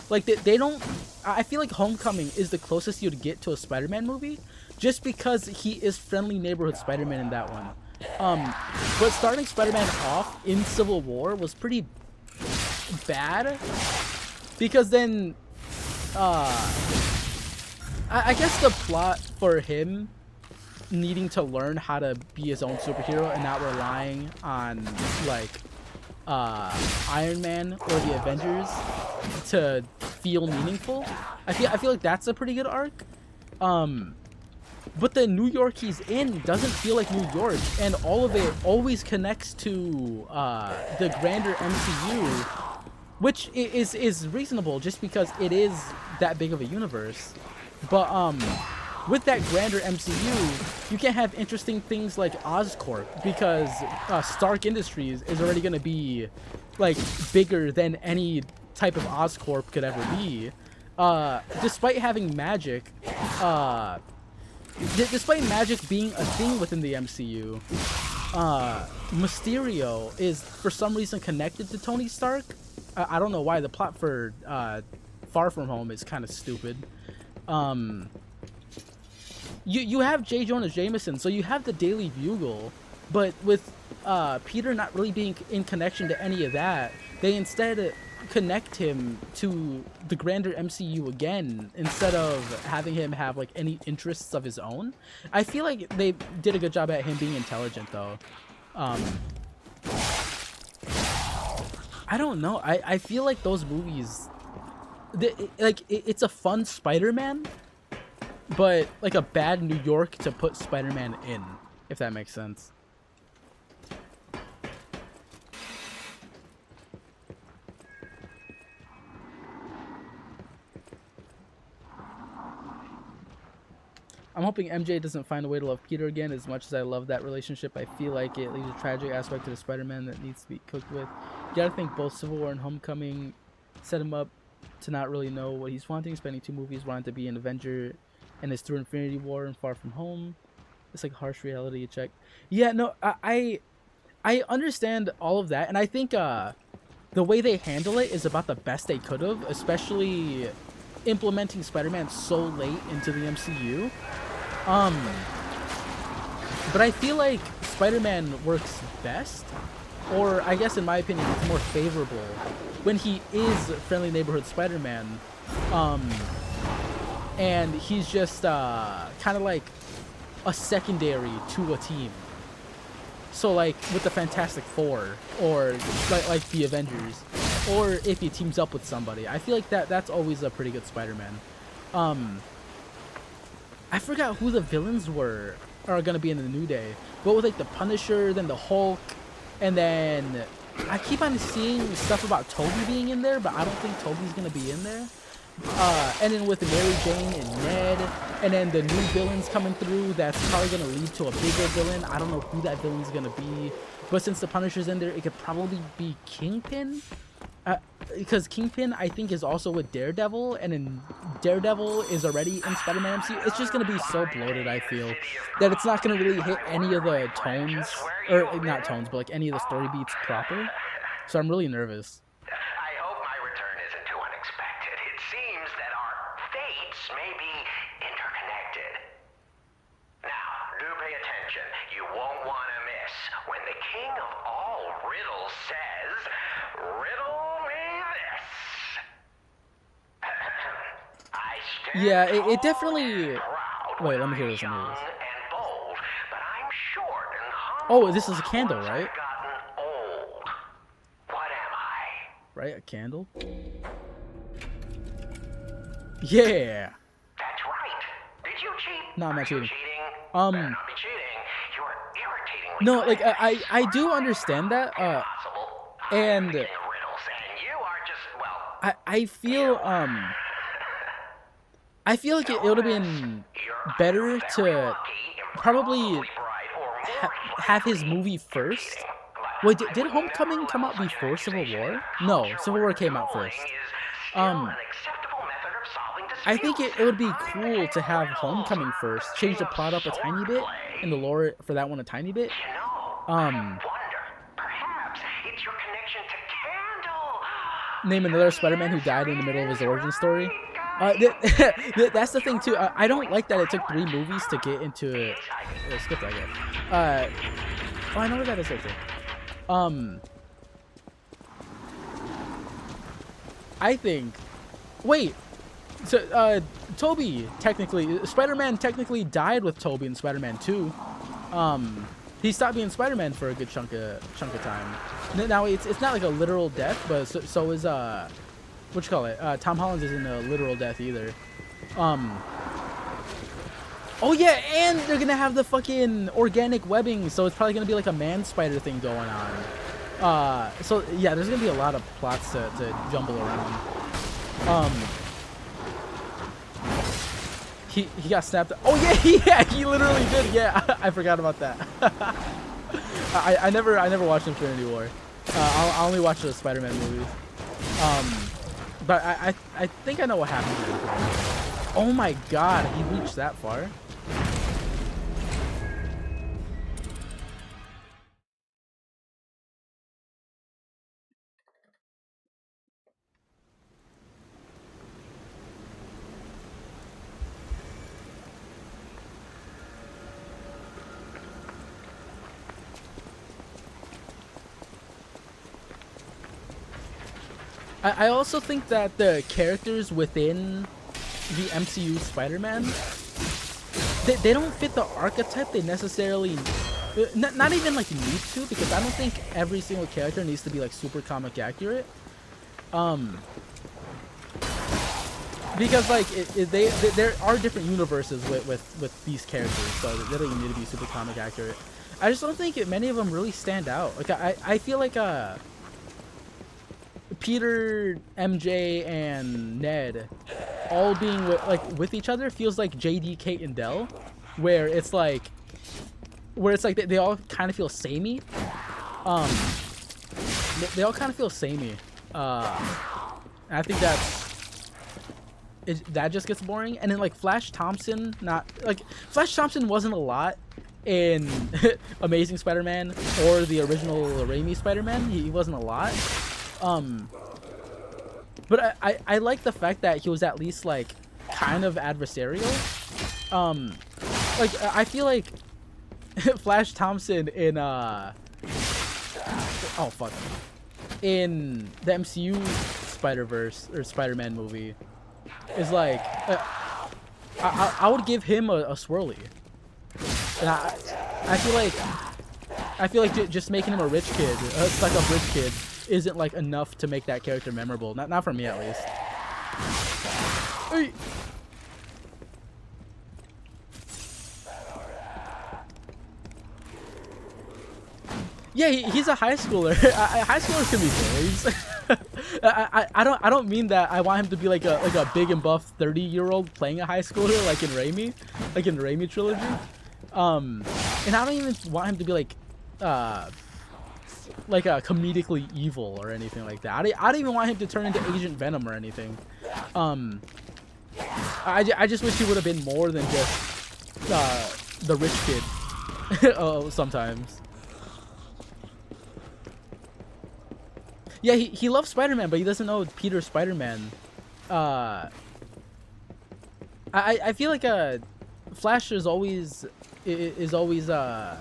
Like, they don't... I feel like Homecoming is the closest you'd get to a Spider-Man movie, just because he is friendly neighborhood Spider-Man in that one. But starting Spider-Man off in Civil War was pretty bad, because then... I guess the plot for him needing to learn how to be his own superhero and not relying on like Iron Man or the Avengers to feel meaningful. I feel like that's a pretty good arc. But the New York he's in doesn't feel like New York, and all of it always connects to the grander MCU, which is reasonable just because it is that big of a universe. But with that grander MCU, you can't have interesting things like Oscorp because Stark Industries is already going to be like bigger than any type of Oscorp could ever be. Despite having magic, despite magic being a thing within the MCU, Mysterio is for some reason connected to Tony Stark. I don't know why. The plot for Far From Home is kind of stupid. You have J. Jonah Jameson, so you have the Daily Bugle, but with Peter not really being in connection to any of that, they instead connect him to the grander MCU again instead of having him have like any interests of his own. I feel like they did a good job at him being intelligent though. I don't know. I feel like those movies, it's a fun Spider-Man, but like a bad New York to put Spider-Man in, if that makes sense. I'm hoping MJ doesn't find a way to love Peter again as much as I love that relationship. I feel like it leaves a tragic aspect to the Spider-Man that needs to be cooked with. You gotta think both Civil War and Homecoming set him up to not really know what he's wanting, spending 2 movies wanting to be an Avenger, and it's through Infinity War and Far From Home. It's like harsh reality check. Yeah, no, I understand all of that, and I think the way they handle it is about the best they could have, especially implementing Spider-Man so late into the MCU. But I feel like Spider-Man works best, or I guess in my opinion it's more favorable when he is Friendly Neighborhood Spider-Man, and he's just kind of like a secondary to a team. So like with the Fantastic Four, or like the Avengers, or if he teams up with somebody, I feel like that's always a pretty good Spider-Man. I forgot who the villains are gonna be in the New Day, but with like the Punisher, then the Hulk, and then I keep on seeing stuff about Toby being in there, but I don't think Toby's gonna be in there. And then with Mary Jane and Ned, and then the new villains coming through, that's probably gonna lead to a bigger villain. I don't know who that villain's gonna be, but since the Punisher's in there, it could probably be Kingpin. Because Kingpin, I think, is also with Daredevil, and then Daredevil is already in Spider-Man MCU. It's just going to be so bloated, I feel, that it's not going to really hit any of the tones, or not tones, but like any of the story beats proper. So I'm really nervous. I hope my return isn't too unexpected. It seems that our fates may be interconnected. Now, do pay attention. You won't want to miss when the king of all riddles says, "Riddle me this." Yeah, it definitely... Wait, let me hear this. Oh, this is a candle, right? Right, a candle? Yeah! That's right. Did you cheat? No, I'm not cheating. Better not be cheating. You are irritatingly no, like, I do understand that, and I feel like it would have been better to probably have his movie first. Wait, did Homecoming come out before Civil War? No, Civil War came out first. I think it would be cool to have Homecoming first, change the plot up a tiny bit, and the lore for that one a tiny bit. Name another Spider-Man who died in the middle of his origin story. That's the thing too. I don't like that it took 3 movies to get into it. Skip that guy. Oh, I know where that is right there. I think. Wait. So, Toby technically, Spider-Man technically died with Toby in Spider-Man 2. He stopped being Spider-Man for a good chunk of time. Now it's not like a literal death, but so is what you call it? Tom Holland isn't a literal death either. Oh yeah, and they're gonna have the fucking organic webbing, so it's probably gonna be like a man spider thing going on. So yeah, there's gonna be a lot of plots to jumble around. He got snapped. Oh yeah, he literally did. Yeah, I forgot about that. I never watched Infinity War. I only watched the Spider-Man movies. But I think I know what happened here. Oh my god, he reached that far. I also think that the characters within the MCU Spider-Man, they don't fit the archetype they necessarily, not even like need to, because I don't think every single character needs to be like super comic accurate. Because like there are different universes with these characters, so they don't even need to be super comic accurate. I just don't think many of them really stand out. Like I feel like Peter, MJ, and Ned all being with each other feels like JD, Kate, and Dell. where it's like they all kind of feel samey. They all kind of feel samey. I think that just gets boring. And then like Flash Thompson, Flash Thompson wasn't a lot in Amazing Spider-Man or the original Raimi Spider-Man. He wasn't a lot. But I like the fact that he was at least like kind of adversarial. Like I feel like Flash Thompson in in the MCU Spider-Verse or Spider-Man movie is like I would give him a swirly. And I feel like just making him a rich kid, a stuck-up rich kid, isn't like enough to make that character memorable. Not for me at least. Hey. Yeah, he's a high schooler. High schoolers can be bullies. I don't mean that I want him to be like a big and buff 30-year-old playing a high schooler like in Raimi, like in the Raimi trilogy. And I don't even want him to be like a comedically evil or anything like that. I don't even want him to turn into Agent Venom or anything. I just wish he would have been more than just the rich kid. Sometimes. Yeah, he loves Spider-Man, but he doesn't know Peter's Spider-Man. I feel like Flash is always well,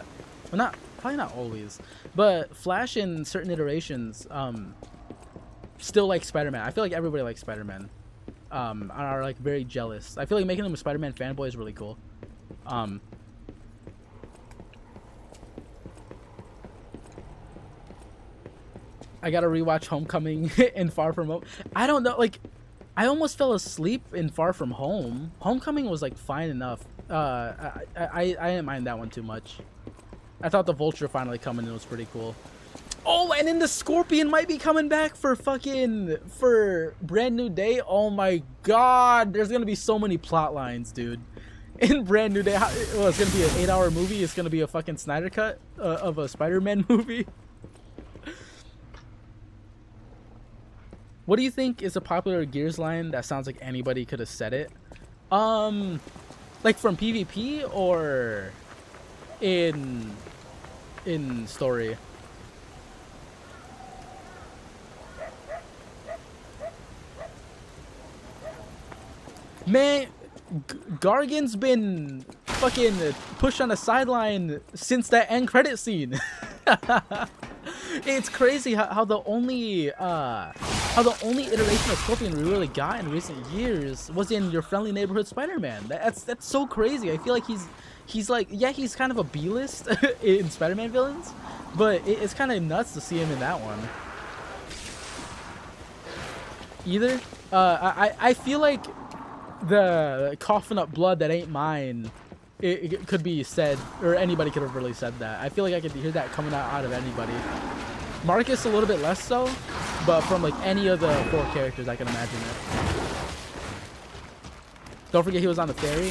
probably not always, but Flash in certain iterations still likes Spider-Man. I feel like everybody likes Spider-Man. Are like very jealous. I feel like making him a Spider-Man fanboy is really cool. I gotta rewatch Homecoming and Far From Home. I don't know, like, I almost fell asleep in Far From Home. Homecoming was like fine enough. I didn't mind that one too much. I thought the Vulture finally coming in was pretty cool. Oh, and then the Scorpion might be coming back for Brand New Day. Oh my god, there's gonna be so many plot lines, dude. In Brand New Day, well, it's gonna be an 8-hour movie. It's gonna be a fucking Snyder cut of a Spider-Man movie. What do you think is a popular Gears line that sounds like anybody could have said it? Like from PvP or in story? Man, Gargan's been fucking pushed on the sideline since that end credit scene. It's crazy how the only iteration of Scorpion we really got in recent years was in Your Friendly Neighborhood Spider-Man. That's so crazy. I feel like he's like, yeah, he's kind of a B-list in Spider-Man villains, but it's kind of nuts to see him in that one. I feel like the coughing up blood that ain't mine, it could be said, or anybody could have really said that. I feel like I could hear that coming out of anybody. Marcus a little bit less so, but from like any of the 4 characters I can imagine it. Don't forget he was on the ferry.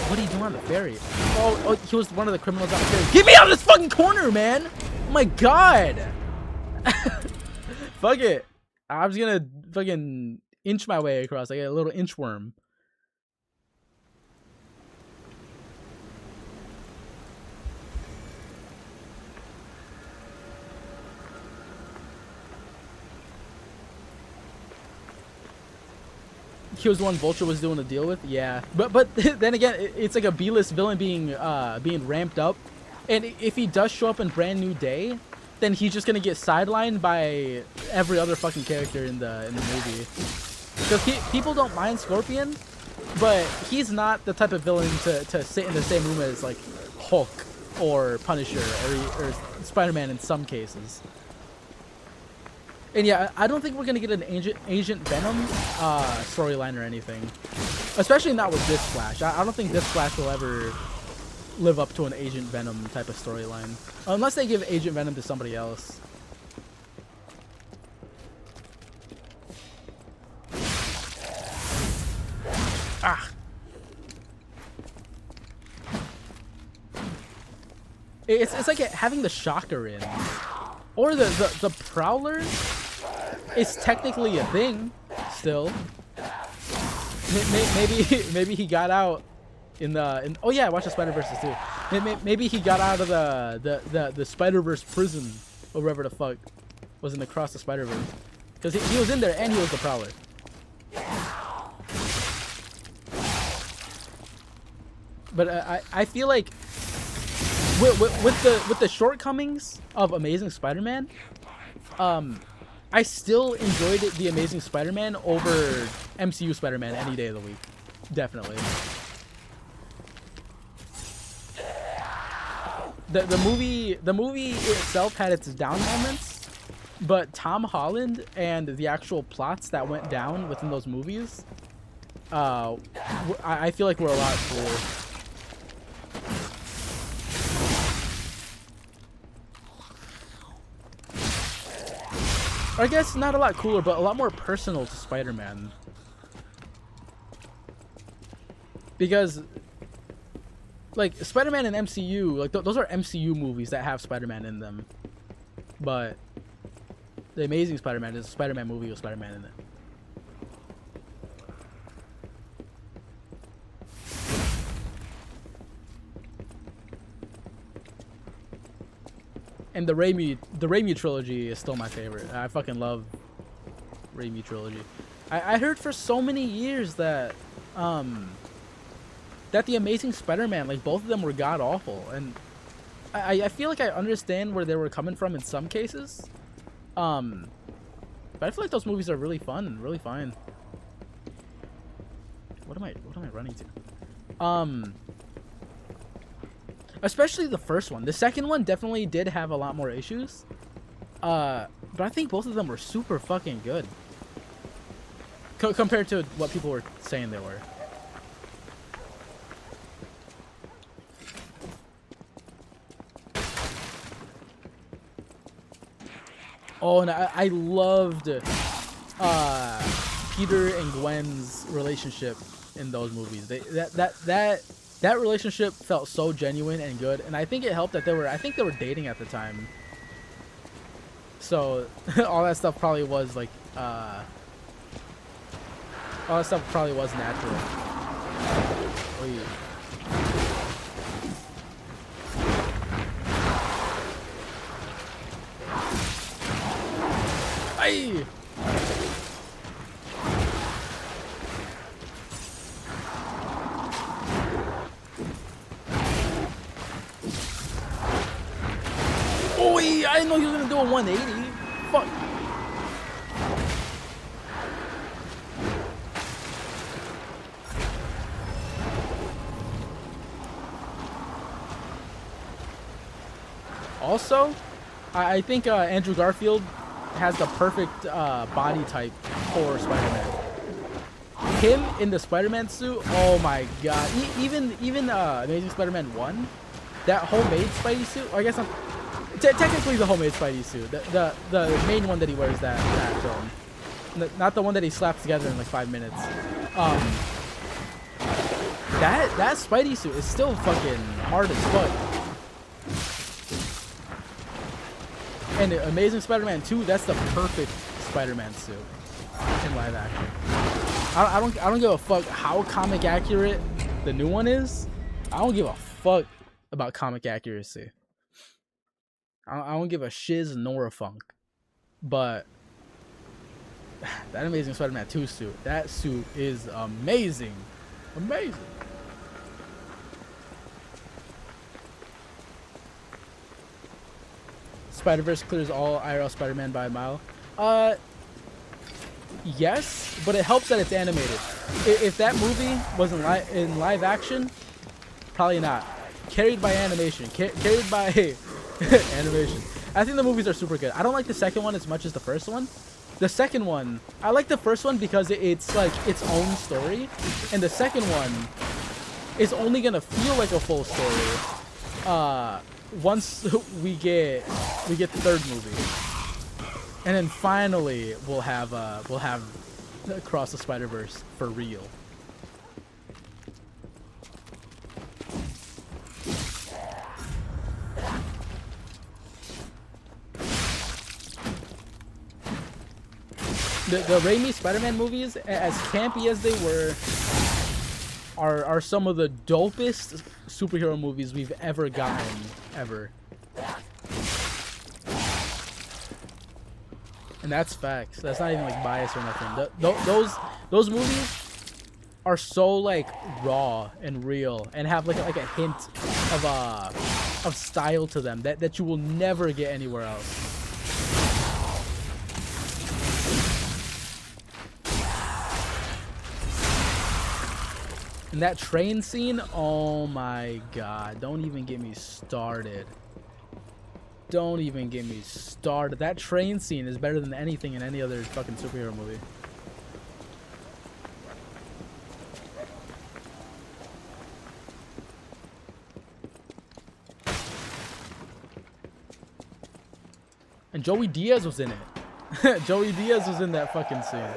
What are you doing on the ferry? Oh, he was one of the criminals on the ferry. Get me out of this fucking corner, man! Oh my god! Fuck it. I'm just gonna fucking inch my way across. I get a little inchworm. He was the one Vulture was doing the deal with, yeah. But then again, it's like a B-list villain being ramped up, and if he does show up in Brand New Day, then he's just gonna get sidelined by every other fucking character in the movie. Because people don't mind Scorpion, but he's not the type of villain to sit in the same room as like Hulk or Punisher or Spider-Man in some cases. And yeah, I don't think we're gonna get an Agent Venom storyline or anything, especially not with this Flash. I don't think this Flash will ever live up to an Agent Venom type of storyline, unless they give Agent Venom to somebody else. Ah. It's like having the shocker in, or the prowler is technically a thing still. Maybe he got out in oh yeah, watch the Spider-Verse too. Maybe he got out of the Spider-Verse prison or wherever the fuck was in Across the Spider-Verse, because he was in there and he was the prowler. But I feel like with the shortcomings of Amazing Spider-Man, I still enjoyed the Amazing Spider-Man over MCU Spider-Man any day of the week, definitely. The movie itself had its down moments, but Tom Holland and the actual plots that went down within those movies, I feel like were a lot cooler. Or I guess not a lot cooler, but a lot more personal to Spider-Man. Because, like, Spider-Man and MCU, like, those are MCU movies that have Spider-Man in them. But The Amazing Spider-Man is a Spider-Man movie with Spider-Man in it. And the Raimi trilogy is still my favorite. I fucking love Raimi trilogy. I heard for so many years that that the Amazing Spider-Man, like, both of them were god awful, and I feel like I understand where they were coming from in some cases. But I feel like those movies are really fun and really fine. What am I running to? Especially the first one. The second one definitely did have a lot more issues. But I think both of them were super fucking good. Compared to what people were saying they were. Oh, and I loved Peter and Gwen's relationship in those movies. That relationship felt so genuine and good, and I think it helped that they were dating at the time. So all that stuff probably was like all that stuff probably was natural. Oh, yeah. Aye. Oh, yeah, I didn't know he was gonna do a 180. Fuck. Also, I think Andrew Garfield has the perfect body type for Spider-Man. Him in the Spider-Man suit, oh my god. Even Amazing Spider-Man 1, that homemade Spidey suit, or I guess technically the homemade Spidey suit, the main one that he wears that film, not the one that he slaps together in like 5 minutes. That Spidey suit is still fucking hard as fuck. And Amazing Spider-Man 2, that's the perfect Spider-Man suit in live action. I don't give a fuck how comic accurate the new one is. I don't give a fuck about comic accuracy. I don't give a shiz nor a funk. But that Amazing Spider-Man 2 suit, that suit is amazing. Amazing. Spider-Verse clears all IRL Spider-Man by a mile. Yes, but it helps that it's animated. If that movie was in live action, probably not. Carried by animation. Carried by animation. I think the movies are super good. I don't like the second one as much as the first one. The second one, I like the first one because it's like its own story, and the second one is only gonna feel like a full story once we get the third movie, and then finally we'll have Across the Spider-Verse for real. the Raimi Spider-Man movies, as campy as they were, are some of the dopest superhero movies we've ever gotten, ever. And that's facts. That's not even like bias or nothing. Those movies are so like raw and real and have like a hint of style to them that you will never get anywhere else. And that train scene, oh my god, don't even get me started. Don't even get me started. That train scene is better than anything in any other fucking superhero movie. And Joey Diaz was in it. Joey Diaz was in that fucking scene.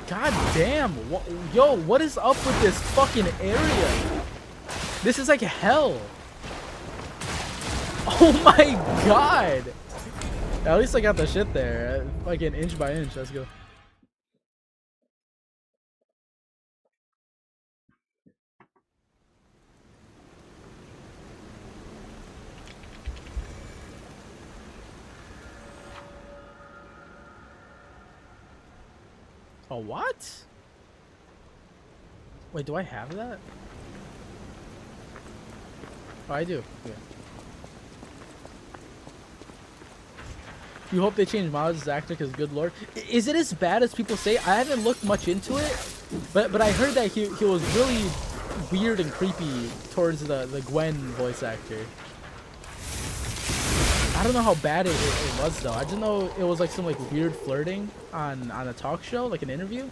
God damn. Yo, what is up with this fucking area? This is like hell. Oh my god. At least I got the shit there. Fucking inch by inch. Let's go. Oh, what? Wait, do I have that? Oh, I do. Yeah. You hope they change Miles' actor because good lord. Is it as bad as people say? I haven't looked much into it, but I heard that he was really weird and creepy towards the Gwen voice actor. I don't know how bad it was though. I just know it was like some like weird flirting on a talk show, like an interview.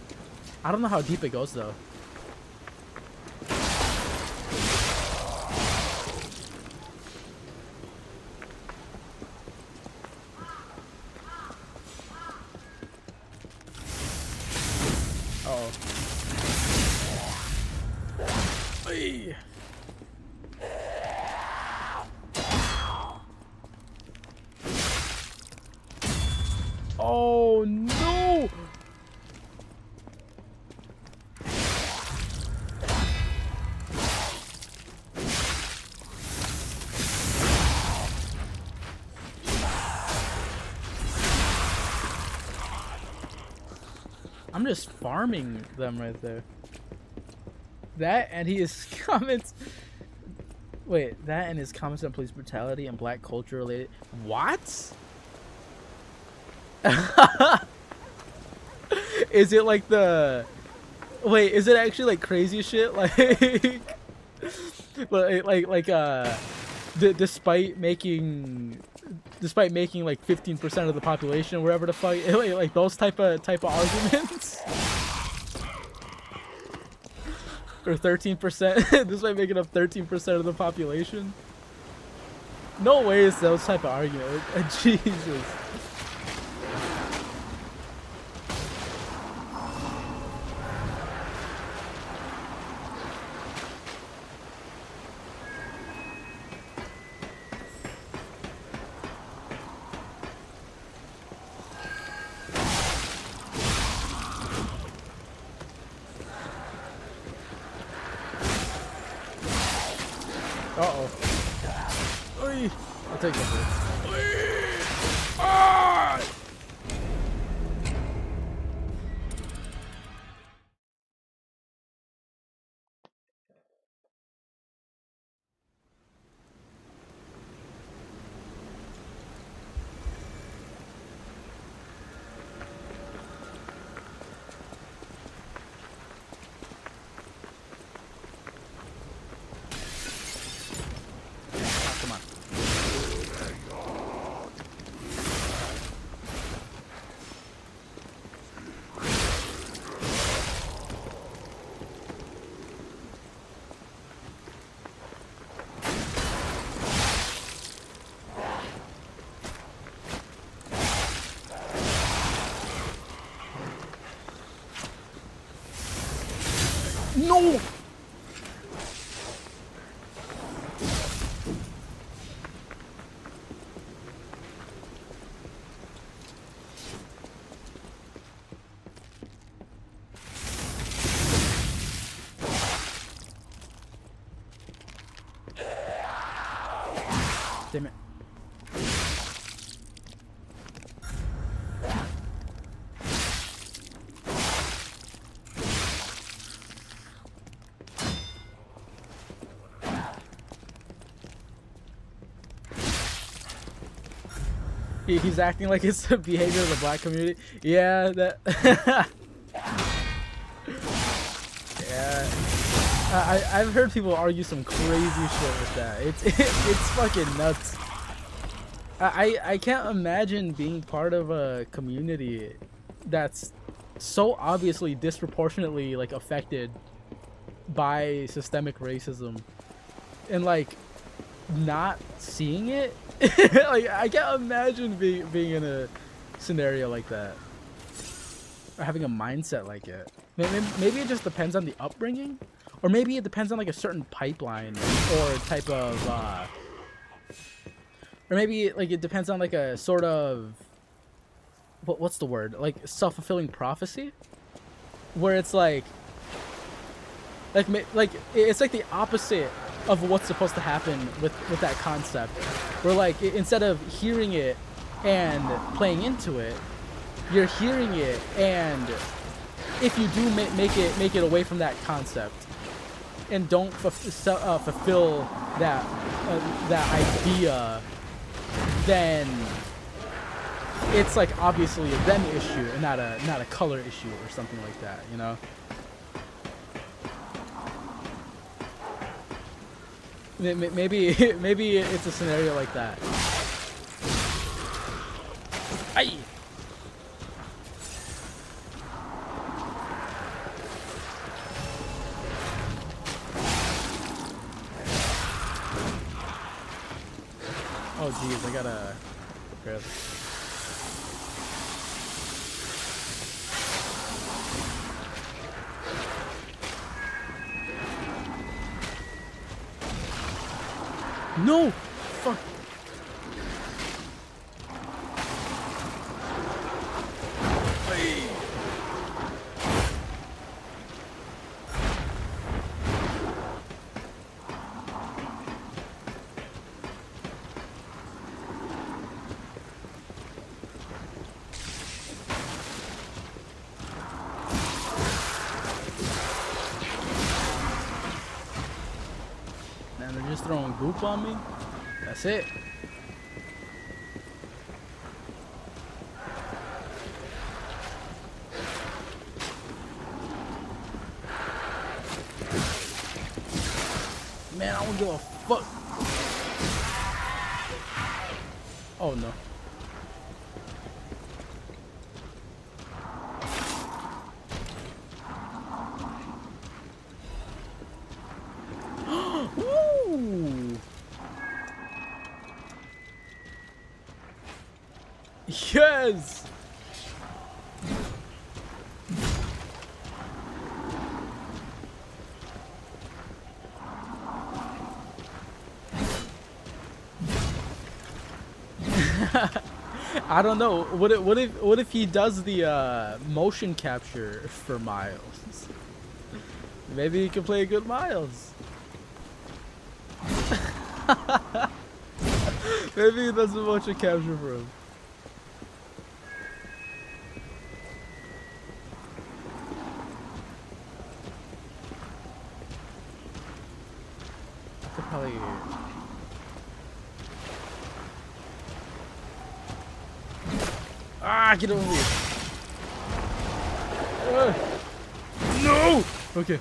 I don't know how deep it goes though. Oh no! I'm just farming them right there. That and his comments. Wait, that and his comments on police brutality and black culture related. What? Is it like the? Wait, is it actually like crazy shit? Despite making like 15% of the population wherever to fight, like those type of arguments. Or 13%. This might make it up 13% of the population. No way is those type of arguments. Jesus. Uh-oh. Oy. I'll take that first. Ah! No! Damn it. He's acting like it's the behavior of the black community. Yeah, that. Yeah, I've heard people argue some crazy shit with that. It's fucking nuts. I can't imagine being part of a community that's so obviously disproportionately like affected by systemic racism and like not seeing it. Like I can't imagine being in a scenario like that or having a mindset like it. Maybe it just depends on the upbringing, or maybe it depends on like a certain pipeline or type of or maybe like it depends on like a sort of what's the word, like self-fulfilling prophecy, where it's like it's like the opposite of what's supposed to happen with that concept, where like instead of hearing it and playing into it, you're hearing it, and if you do make it away from that concept and don't fulfill that idea, then it's like obviously a them issue and not a color issue or something like that, you know? Maybe it's a scenario like that. Aye. Oh geez, I gotta grab. No! Fuck. Hey. Man, they're just throwing goop on me. That's it. Man, I don't give a fuck. Oh no. Ooh. Yes. I don't know. What if he does the motion capture for Miles? Maybe he can play a good Miles. Maybe he does the motion capture for him. I could probably. Ah, get over here. No! Okay.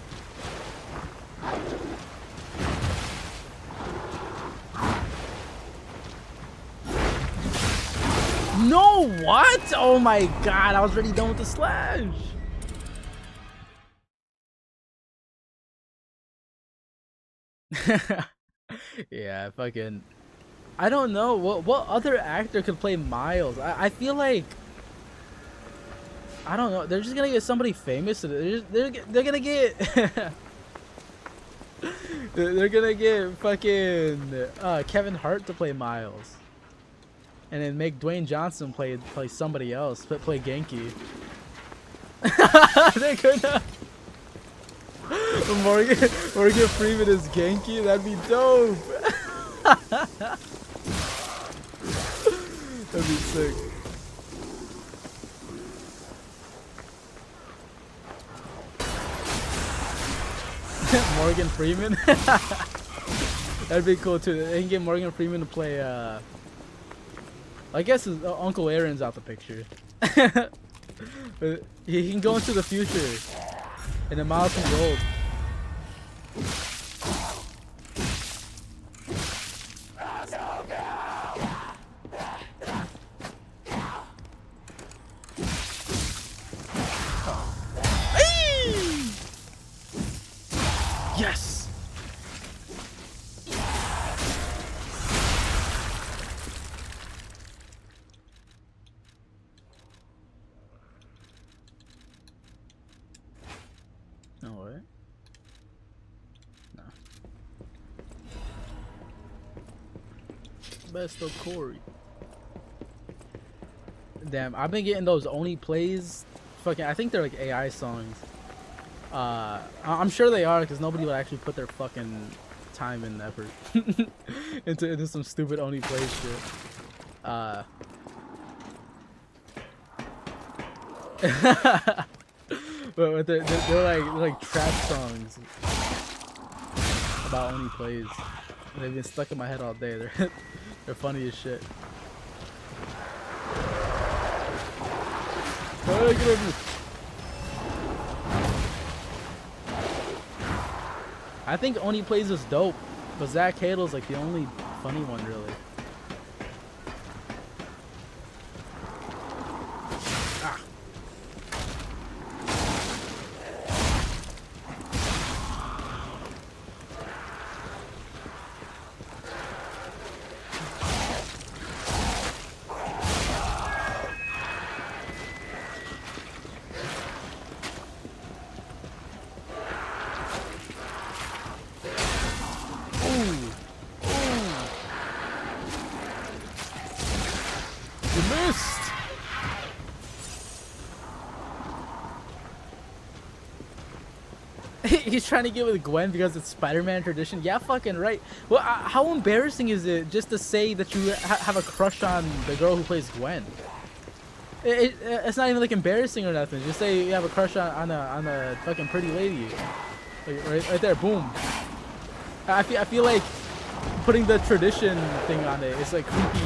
No, what? Oh my god, I was already done with the slash. Yeah, fucking. I don't know what other actor could play Miles. I feel like I don't know. They're just gonna get somebody famous. They're gonna get they're gonna get fucking Kevin Hart to play Miles, and then make Dwayne Johnson play somebody else, play Genki. They're gonna Morgan Freeman is Genki. That'd be dope. That'd be sick. Morgan Freeman. That'd be cool too. They can get Morgan Freeman to play. I guess his Uncle Aaron's out the picture. But he can go into the future, and then Miles can be old. Yes. No way. No. Best of Corey. Damn, I've been getting those only plays. Fucking, I think they're like AI songs. I'm sure they are, because nobody would actually put their fucking time and effort into some stupid only play shit. But they're like trap songs about only plays. They've been stuck in my head all day. They're funny as shit. Hey, get over here. I think Only Plays is dope, but Zach Hadel's like the only funny one, really. Ah. He's trying to get with Gwen because it's Spider-Man tradition. Yeah, fucking right. Well, how embarrassing is it just to say that you have a crush on the girl who plays Gwen? It's not even like embarrassing or nothing. Just say you have a crush on a fucking pretty lady. Like, right there, boom. I feel like putting the tradition thing on it is like creepy.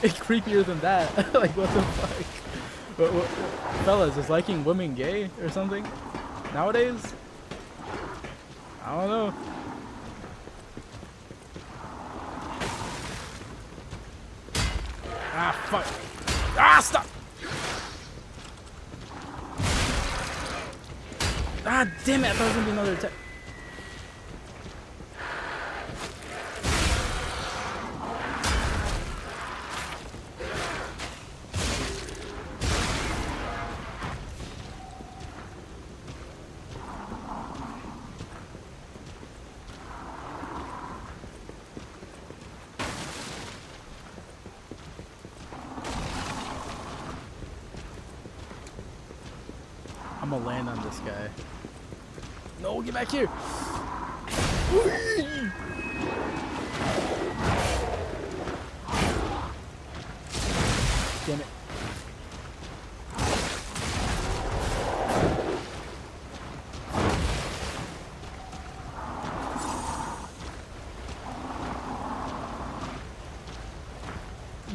It's creepier than that. Like, what the fuck? What, fellas, is liking women gay or something nowadays? I don't know. Ah, fuck. Ah, stop. Ah, damn it. I thought it was going to be another attack. I'm gonna land on this guy. No, get back here! Damn it.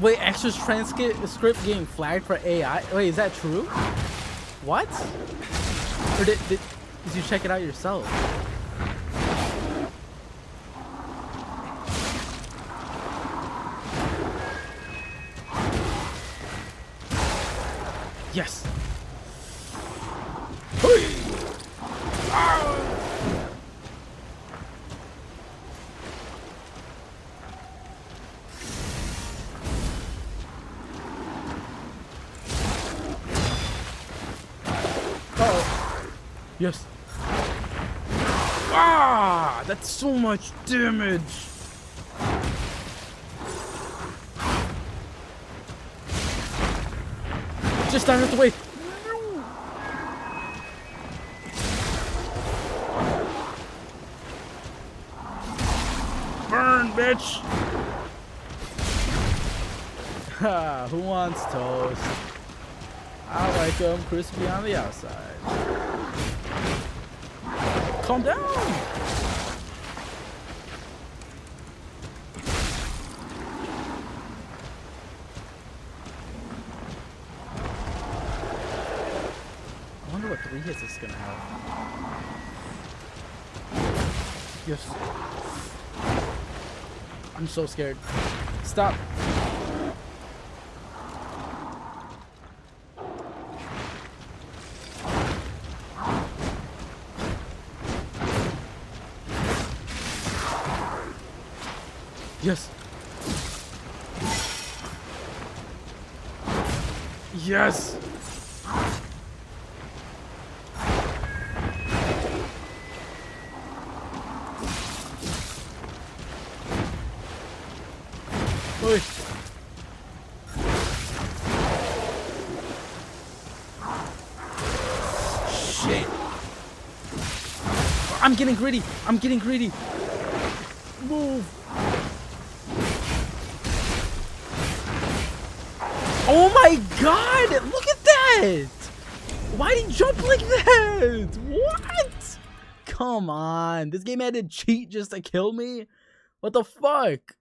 Wait, extra transcript getting flagged for AI? Wait, is that true? What? Or did you check it out yourself? Yes. Yes. Ah, that's so much damage. Just out of the way. Burn, bitch. Ha, who wants toast? I like them crispy on the outside. Calm down. I wonder what 3 hits is gonna have. Yes. I'm so scared. Stop. Yes. Yes. Oi. Shit. I'm getting greedy. I'm getting greedy. Move. Oh my god! Look at that! Why did he jump like that? What? Come on. This game had to cheat just to kill me? What the fuck?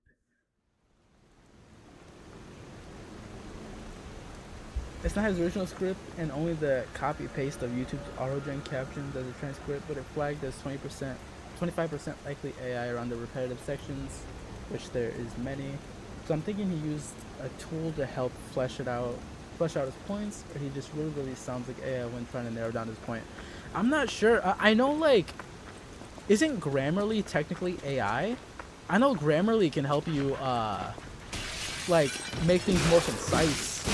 It's not his original script, and only the copy-paste of YouTube's auto-gen captions as a transcript, but it flagged as 25% likely AI around the repetitive sections, which there is many. So I'm thinking he used a tool to help flesh out his points, or he just really sounds like AI when trying to narrow down his point. I'm not sure. I know, like, isn't Grammarly technically AI? I know Grammarly can help you, like, make things more concise.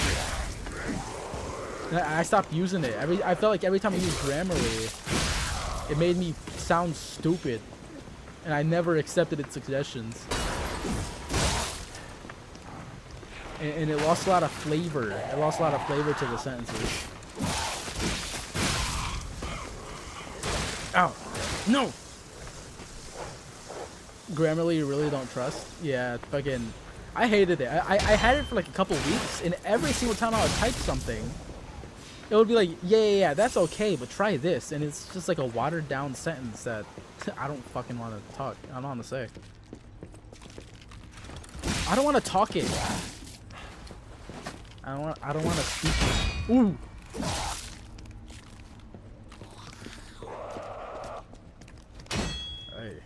I stopped using it. I felt like every time I used Grammarly, it made me sound stupid, and I never accepted its suggestions. And it lost a lot of flavor. It lost a lot of flavor to the sentences. Ow! No! Grammarly you really don't trust? Yeah, fucking... I hated it. I had it for like a couple weeks, and every single time I would type something, it would be like, yeah, that's okay, but try this. And it's just like a watered down sentence that I don't fucking want to talk. I don't want to say. I don't want to talk it. I don't want to speak it. Ooh. Hey.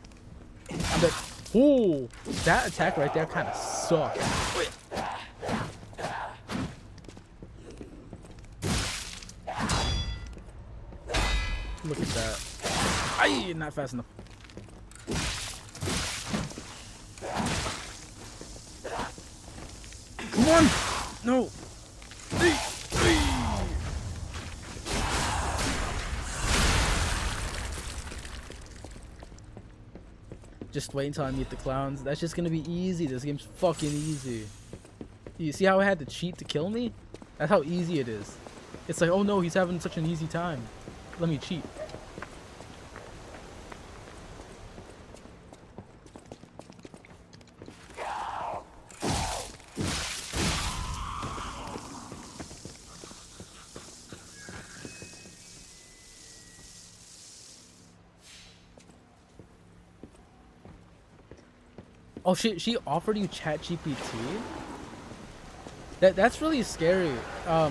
I'm dead. Ooh. That attack right there kind of sucked. Look at that. Aye, not fast enough. Come on! No! Just wait until I meet the clowns. That's just gonna be easy. This game's fucking easy. You see how I had to cheat to kill me? That's how easy it is. It's like, oh no, he's having such an easy time. Let me cheat. Oh shit, she offered you ChatGPT? That's really scary. I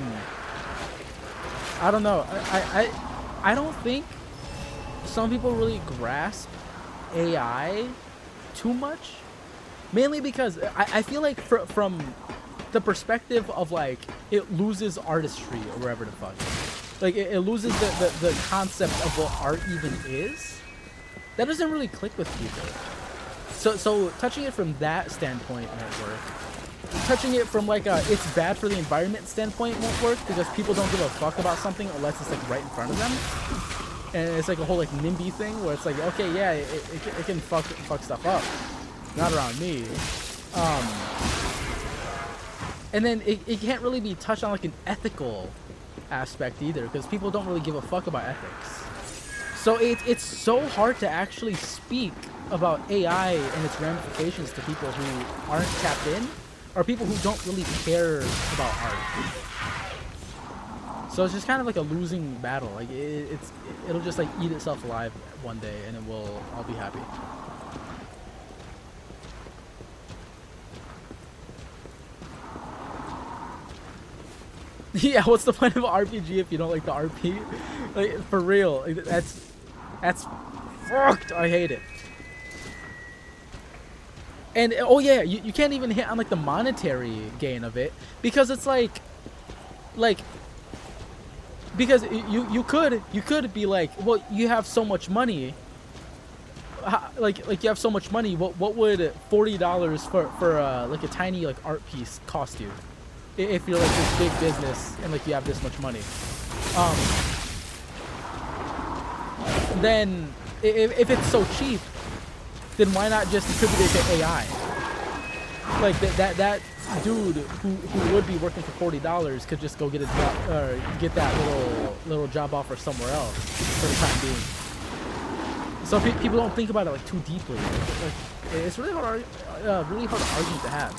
don't know. I don't think some people really grasp AI too much. Mainly because I feel like from the perspective of like it loses artistry or wherever the fuck. Like it loses the concept of what art even is. That doesn't really click with people. So touching it from that standpoint won't work. Touching it from like a it's bad for the environment standpoint won't work because people don't give a fuck about something unless it's like right in front of them. and it's like a whole like NIMBY thing where it's like, okay, yeah, it can fuck stuff up, not around me. And then it can't really be touched on like an ethical aspect either, because people don't really give a fuck about ethics. So it's so hard to actually speak about AI and its ramifications to people who aren't tapped in, or people who don't really care about art. So it's just kind of like a losing battle. Like it'll just like eat itself alive one day, and I'll be happy. Yeah, what's the point of an RPG if you don't like the RP? Like, for real, like, that's fucked. I hate it. And oh yeah, you can't even hit on like the monetary gain of it, because it's like because you could be like, well, you have so much money. Like you have so much money. What would $40 for like a tiny like art piece cost you? If you're like this big business and like you have this much money, then if it's so cheap, then why not just attribute it to AI? Like that dude who would be working for $40 could just go get a job, or get that little job offer somewhere else for the time being. So people don't think about it like too deeply. Like, it's really hard argument to have.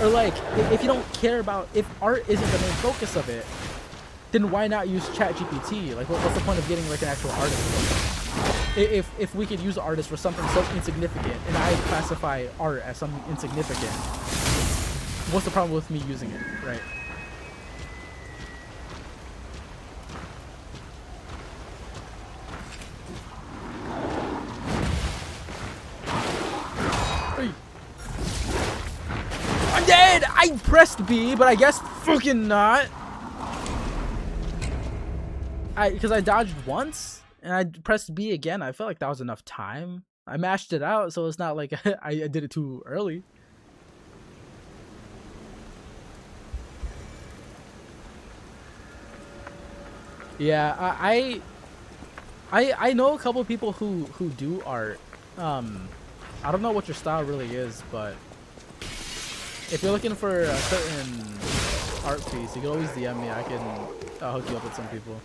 Or like, if you don't care about, if art isn't the main focus of it, then why not use ChatGPT? Like, what's the point of getting like an actual artist? If we could use artists for something so insignificant, and I classify art as something insignificant, what's the problem with me using it, right? I'm dead! I pressed B, but I guess fucking not. Because I dodged once, and I pressed B again. I felt like that was enough time. I mashed it out, so it's not like I did it too early. Yeah, I know a couple people who do art. I don't know what your style really is, but if you're looking for a certain art piece, you can always DM me. I'll hook you up with some people.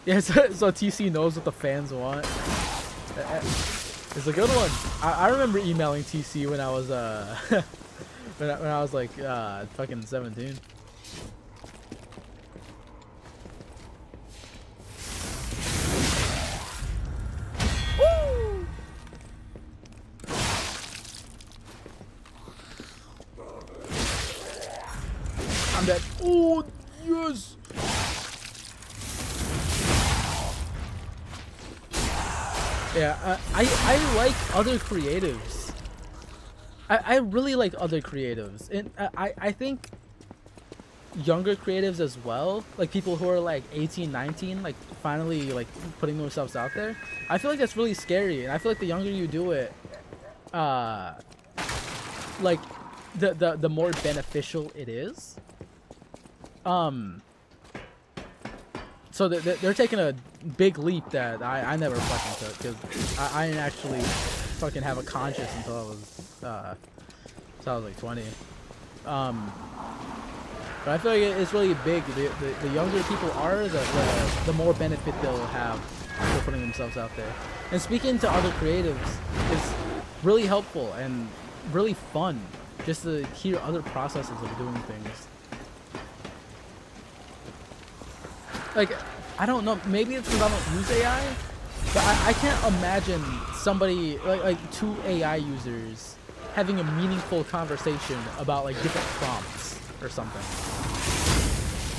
Yeah, so TC knows what the fans want. It's a good one. I remember emailing TC when I was when I was like fucking 17. Woo! I'm dead. Oh yes. Yeah, I like other creatives. I really like other creatives, and I think younger creatives as well, like people who are like 18, 19, like finally like putting themselves out there. I feel like that's really scary, and I feel like the younger you do it, like the more beneficial it is. So they're taking a big leap that I never fucking took, because I didn't actually fucking have a conscience until I was like 20. But I feel like it's really big. The younger people are, the more benefit they'll have for putting themselves out there. And speaking to other creatives is really helpful and really fun, just to hear other processes of doing things. Like, I don't know, maybe it's because I don't use AI, but I can't imagine somebody, like two AI users having a meaningful conversation about like different prompts or something.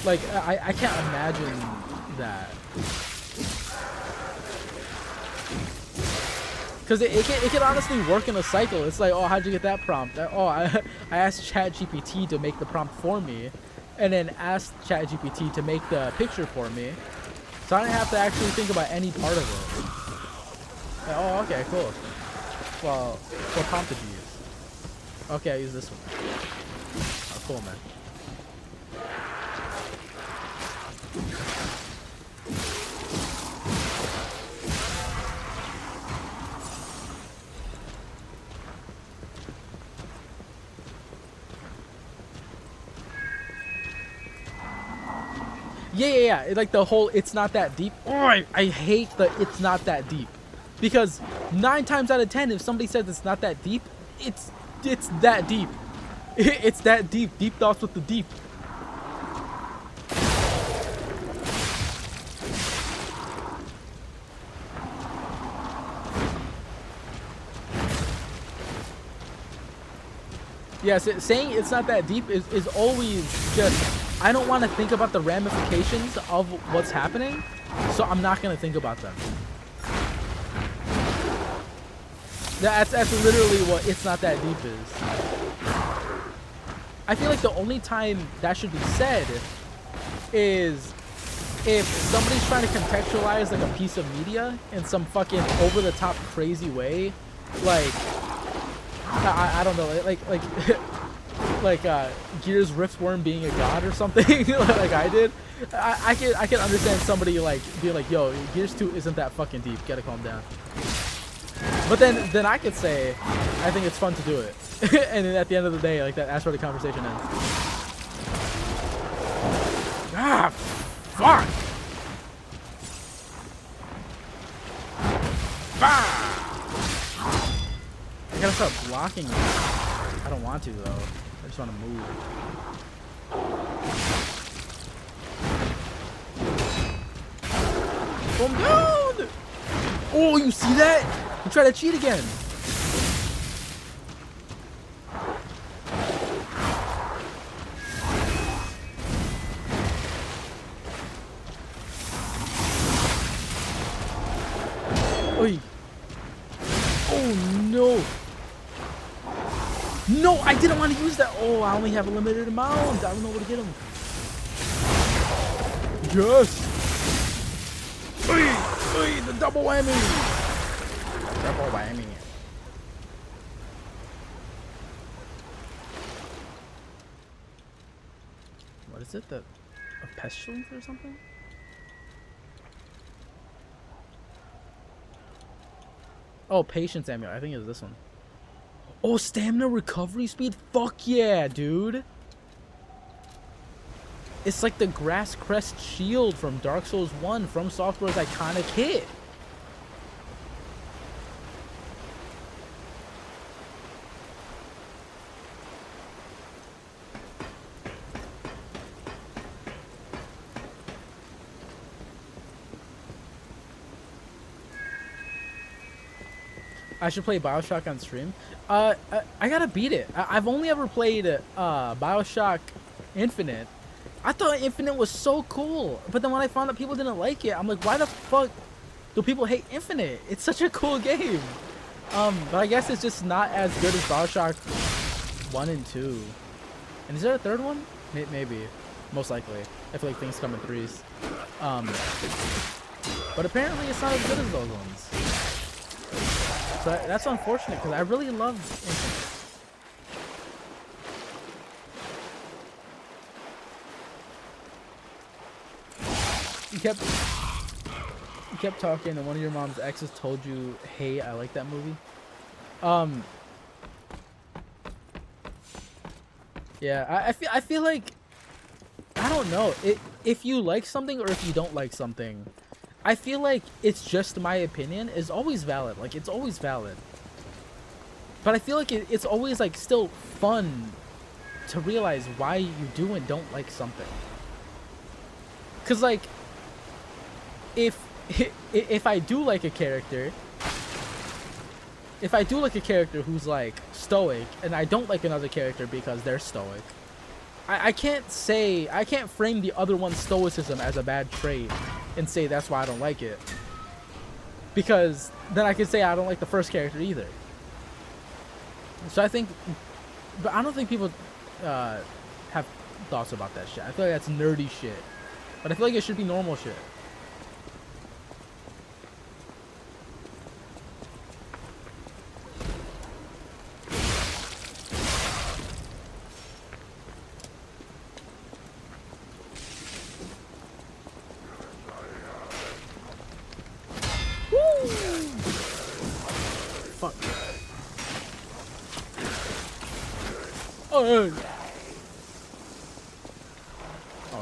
Like, I can't imagine that. Because it can honestly work in a cycle. It's like, oh, how'd you get that prompt? Oh, I asked ChatGPT to make the prompt for me, and then asked ChatGPT to make the picture for me. So I didn't have to actually think about any part of it. Like, oh, okay, cool. Well, what prompt did you use? Okay, I use this one. Oh, cool, man. Yeah. Like the whole "it's not that deep." Oh, I hate the "it's not that deep," because 9 times out of 10, if somebody says it's not that deep, it's that deep. It's that deep. Deep thoughts with the deep. Yes, saying it's not that deep is always just, I don't want to think about the ramifications of what's happening, so I'm not going to think about them. That's literally what "it's not that deep" is. I feel like the only time that should be said is if somebody's trying to contextualize like a piece of media in some fucking over-the-top crazy way, like I don't know, like Gears Riftworm being a god or something, like I did. I can understand somebody like being like, "Yo, Gears 2 isn't that fucking deep. Gotta calm down." But then I could say, I think it's fun to do it, and then at the end of the day, like that's where the conversation ends. Ah, fuck! Ah! I gotta start blocking. I don't want to though. I just want to move. Calm down! Oh, you see that? You try to cheat again. Oy. Oh no. No, I didn't want to use that. Oh, I only have a limited amount. I don't know where to get him. Yes. The double whammy. Double whammy. What is it? A pestilence or something? Oh, patience amulet. I think it's this one. Oh, stamina recovery speed? Fuck yeah, dude. It's like the Grass Crest shield from Dark Souls 1, from Software's iconic hit. I should play BioShock on stream. I gotta beat it. I've only ever played BioShock Infinite. I thought Infinite was so cool, but then when I found out people didn't like it, I'm like, why the fuck do people hate Infinite? It's such a cool game. But I guess it's just not as good as BioShock 1 and 2. And is there a third one? Maybe. Most likely. I feel like things come in threes. But apparently it's not as good as those ones. So that's unfortunate because I really love Infinite. You kept talking and one of your mom's exes told you, "Hey, I like that movie." Yeah, I feel like, I don't know, if you like something or if you don't like something, I feel like it's just my opinion is always valid. Like, it's always valid. But I feel like it's always, like, still fun to realize why you do and don't like something. Because, like, if I do like a character, who's, like, stoic, and I don't like another character because they're stoic, I can't frame the other one's stoicism as a bad trait and say that's why I don't like it. Because then I could say I don't like the first character either. So I think, but I don't think people have thoughts about that shit. I feel like that's nerdy shit. But I feel like it should be normal shit. Oh no.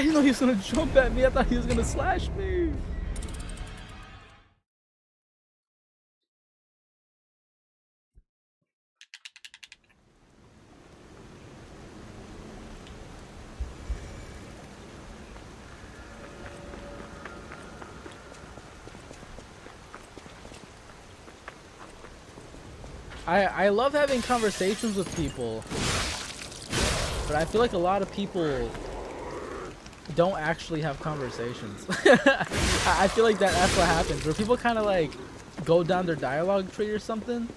I didn't know he was gonna jump at me. I thought he was gonna slash me. I love having conversations with people, but I feel like a lot of people don't actually have conversations. I feel like that's what happens, where people kind of like go down their dialogue tree or something,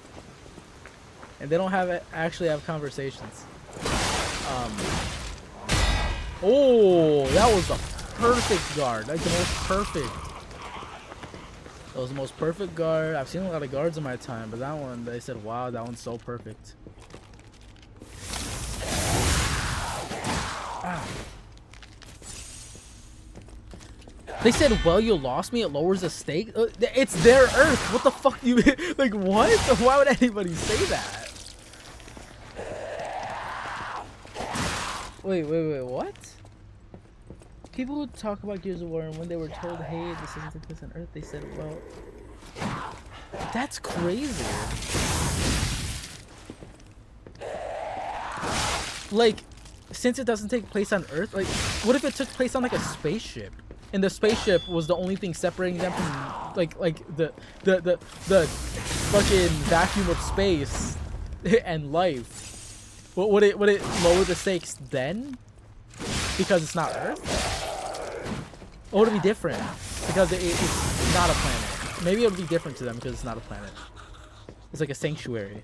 and they don't actually have conversations. Oh, that was a perfect guard. Like the most perfect. That was the most perfect guard. I've seen a lot of guards in my time, but that one, they said, wow, that one's so perfect. Ah. They said, well, you lost me, it lowers the stake. It's their Earth. What the fuck do you like? What? Why would anybody say that? Wait, what? People who talk about Gears of War, and when they were told, hey, this isn't take place on Earth, they said, well, that's crazy. Like, since it doesn't take place on Earth, like, what if it took place on like a spaceship, and the spaceship was the only thing separating them from like the fucking vacuum of space and life? Would it lower the stakes then because it's not Earth? Or would it be different because it's not a planet? Maybe it would be different to them because it's not a planet. It's like a sanctuary.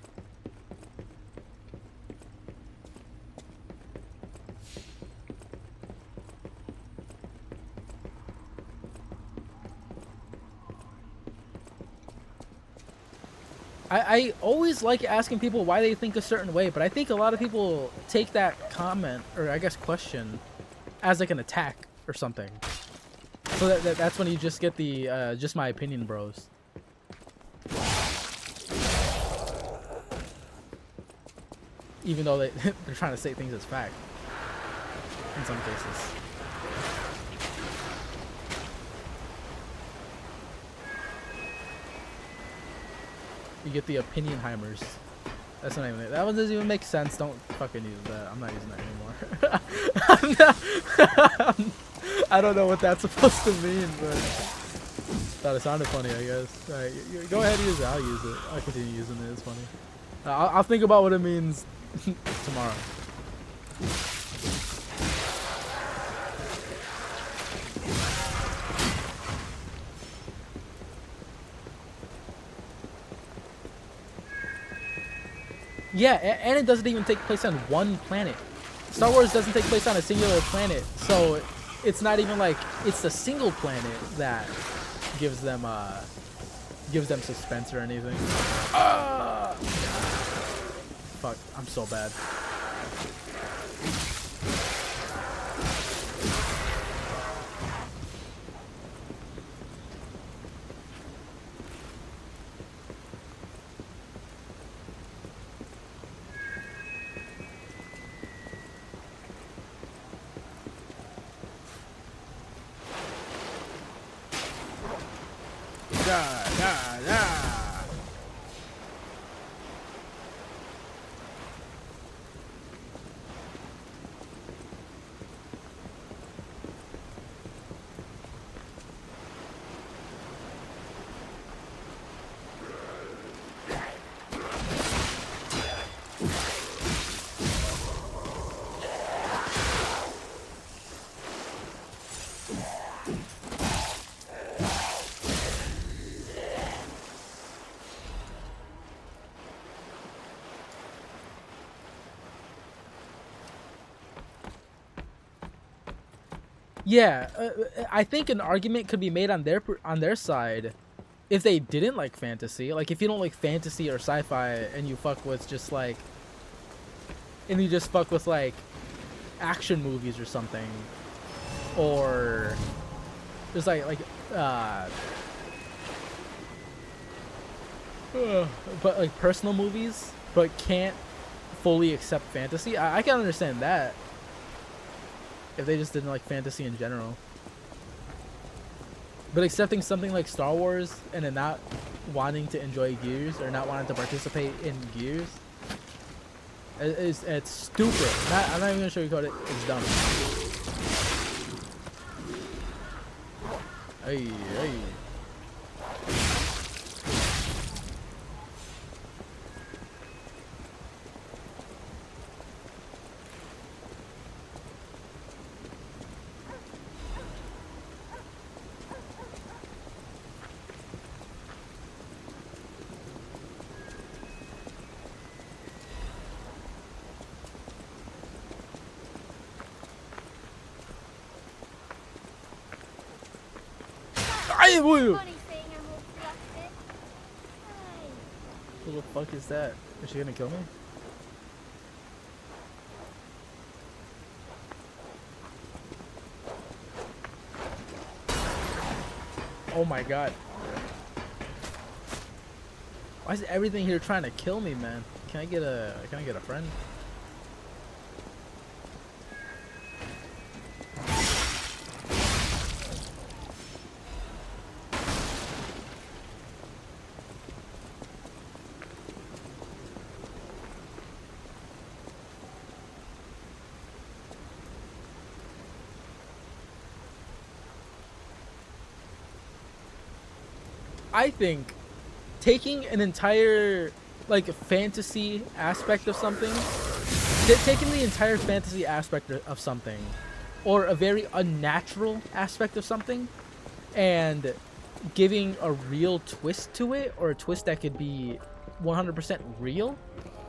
I always like asking people why they think a certain way, but I think a lot of people take that comment, or I guess question, as like an attack or something. So that's when you just get the just my opinion bros. Even though they're trying to say things as fact in some cases. You get the Opinionheimers. That's not even it. That one doesn't even make sense. Don't fucking use that. I'm not using that anymore. I don't know what that's supposed to mean, but thought it sounded funny, I guess. Alright, go ahead and use it. I'll use it. I'll continue using it. It's funny. I'll think about what it means tomorrow. Yeah, and it doesn't even take place on one planet. Star Wars doesn't take place on a singular planet, so it's not even like it's the single planet that gives them suspense or anything. Fuck, I'm so bad. Yeah, I think an argument could be made on their side if they didn't like fantasy. Like if you don't like fantasy or sci-fi and you fuck with just like, and you just fuck with like action movies or something, or just but like personal movies, but can't fully accept fantasy. I can understand that. if they just didn't like fantasy in general. But accepting something like Star Wars and then not wanting to enjoy Gears or not wanting to participate in Gears, it's stupid. I'm not even gonna show you code it. It's dumb. Hey, hey. I will. What the fuck is that? Is she gonna kill me? Oh my god. Why is everything here trying to kill me, man? Can I get a friend? I think taking an entire like fantasy aspect of something, taking the entire fantasy aspect of something, or a very unnatural aspect of something, and giving a real twist to it, or a twist that could be 100% real,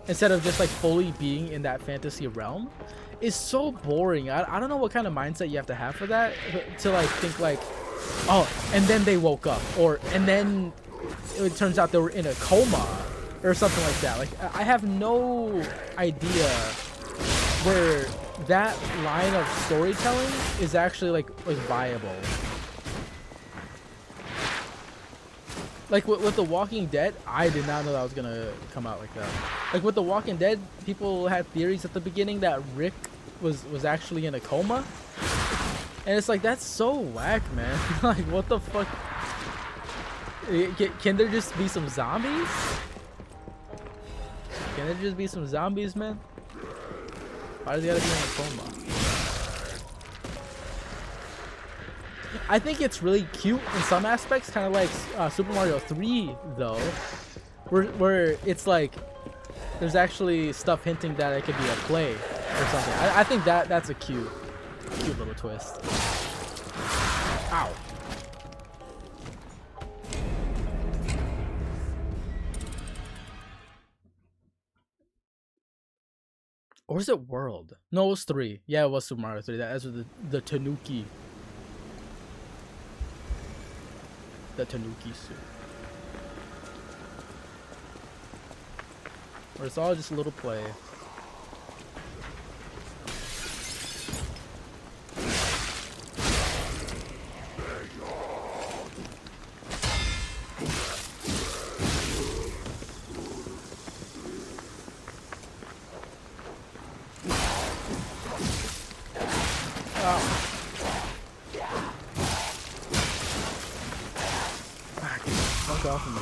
instead of just like fully being in that fantasy realm, is so boring. I don't know what kind of mindset you have to have for that, to like think like, oh, and then they woke up, or and then it turns out they were in a coma or something like that. Like, I have no idea where that line of storytelling is actually like viable. Like with The Walking Dead, I did not know that was gonna come out like that. Like with The Walking Dead, people had theories at the beginning that Rick was actually in a coma. And it's like, that's so whack, man. Like, what the fuck? Can there just be some zombies? Can there just be some zombies, man? Why does he gotta be in a coma? I think it's really cute in some aspects, kind of like Super Mario 3, though, where it's like there's actually stuff hinting that it could be a play or something. I think that's a cute little twist. Ow. Or is it World? No, it was 3. Yeah, it was Super Mario 3. That's with the Tanuki. The Tanuki suit. Or it's all just a little play. Off of me.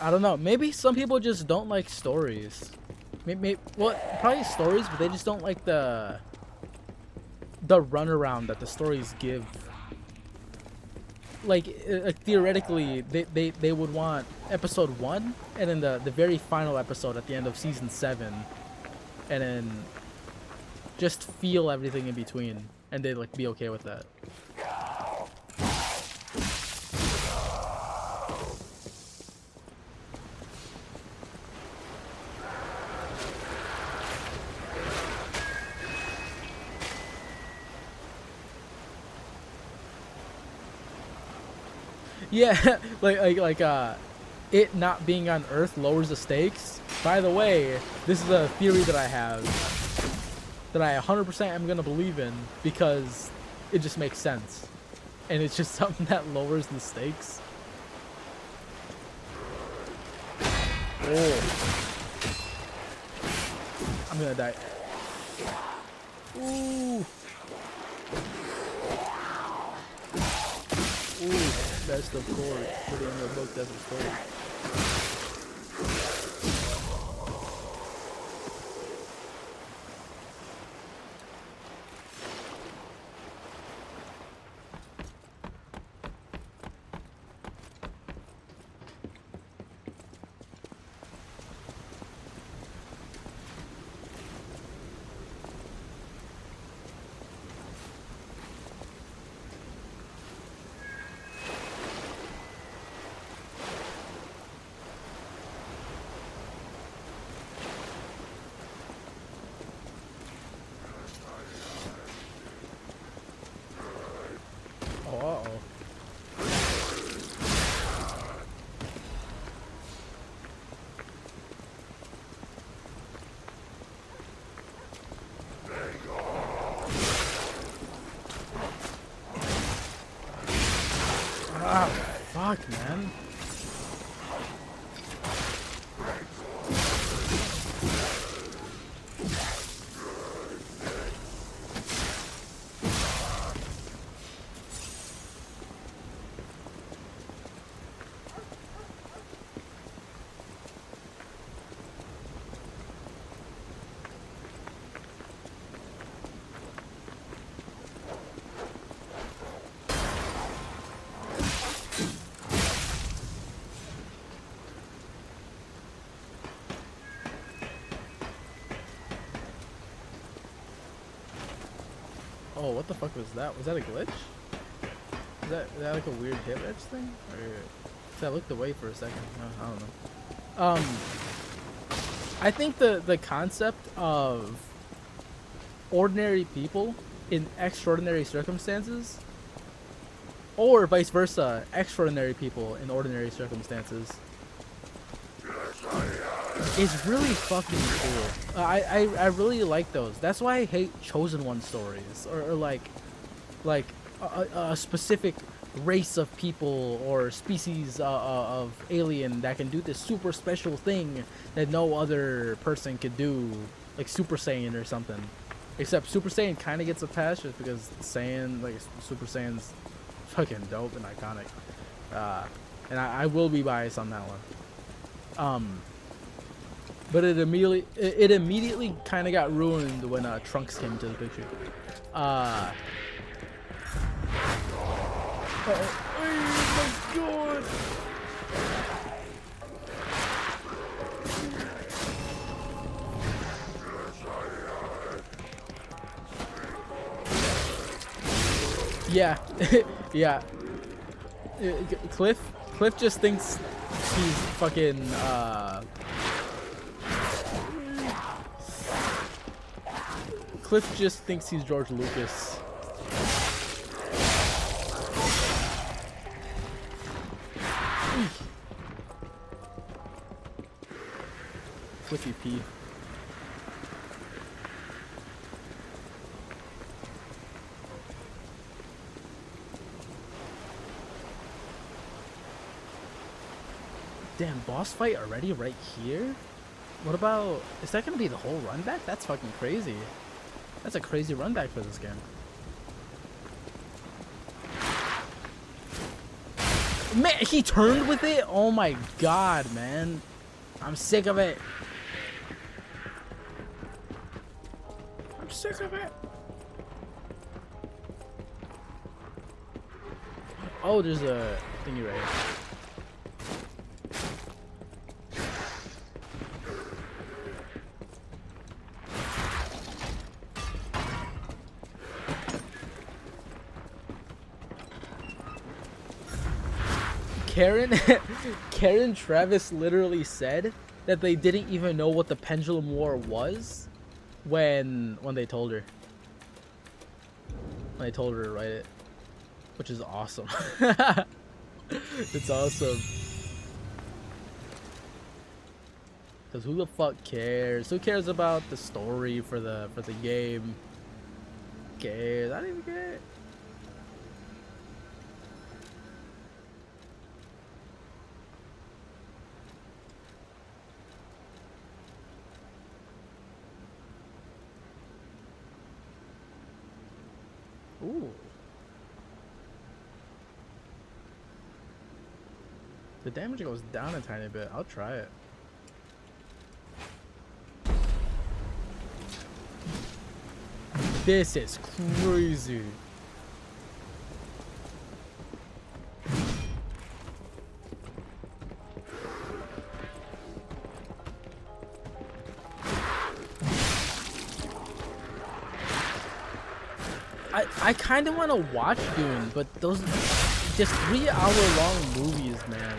I don't know. Maybe some people just don't like stories. Maybe well, probably stories, but they just don't like the runaround that the stories give. Like theoretically, they would want episode 1, and then the very final episode at the end of season 7, and then just feel everything in between, and they'd like be okay with that. Yeah, like it not being on Earth lowers the stakes. By the way, this is a theory that I have, that I 100% am gonna believe in, because it just makes sense, and it's just something that lowers the stakes. Oh. I'm gonna die. Ooh. Ooh, best of course. Put it in the book, that's a story. Uh-oh. Ah, fuck, man. Oh, what the fuck was that? Was that a glitch? Is that like a weird hit edge thing? Or did I look away for a second? No, I don't know. I think the concept of ordinary people in extraordinary circumstances, or vice versa, extraordinary people in ordinary circumstances, is really fucking cool. I really like those. That's why I hate Chosen One stories, or like a specific race of people or species of alien that can do this super special thing that no other person could do, like Super Saiyan or something. Except Super Saiyan kind of gets a pass just because Saiyan, like Super Saiyan's fucking dope and iconic. And I will be biased on that one. But it immediately kind of got ruined when Trunks came to the picture. Oh my god! Yeah, yeah. Cliff just thinks he's fucking Cliff just thinks he's George Lucas. Cliffy P. Damn, boss fight already right here? What about... Is that gonna be the whole run back? That's fucking crazy. That's a crazy run back for this game. Man, he turned with it? Oh my god, man. I'm sick of it. I'm sick of it. Oh, there's a thingy right here. Karen Travis literally said that they didn't even know what the Pendulum War was when they told her. When they told her to write it. Which is awesome. It's awesome. Cause who the fuck cares? Who cares about the story for the game? Who cares? I don't even care. Ooh. The damage goes down a tiny bit. I'll try it. This is crazy. I kind of want to watch Dune, but those just 3-hour-long movies, man.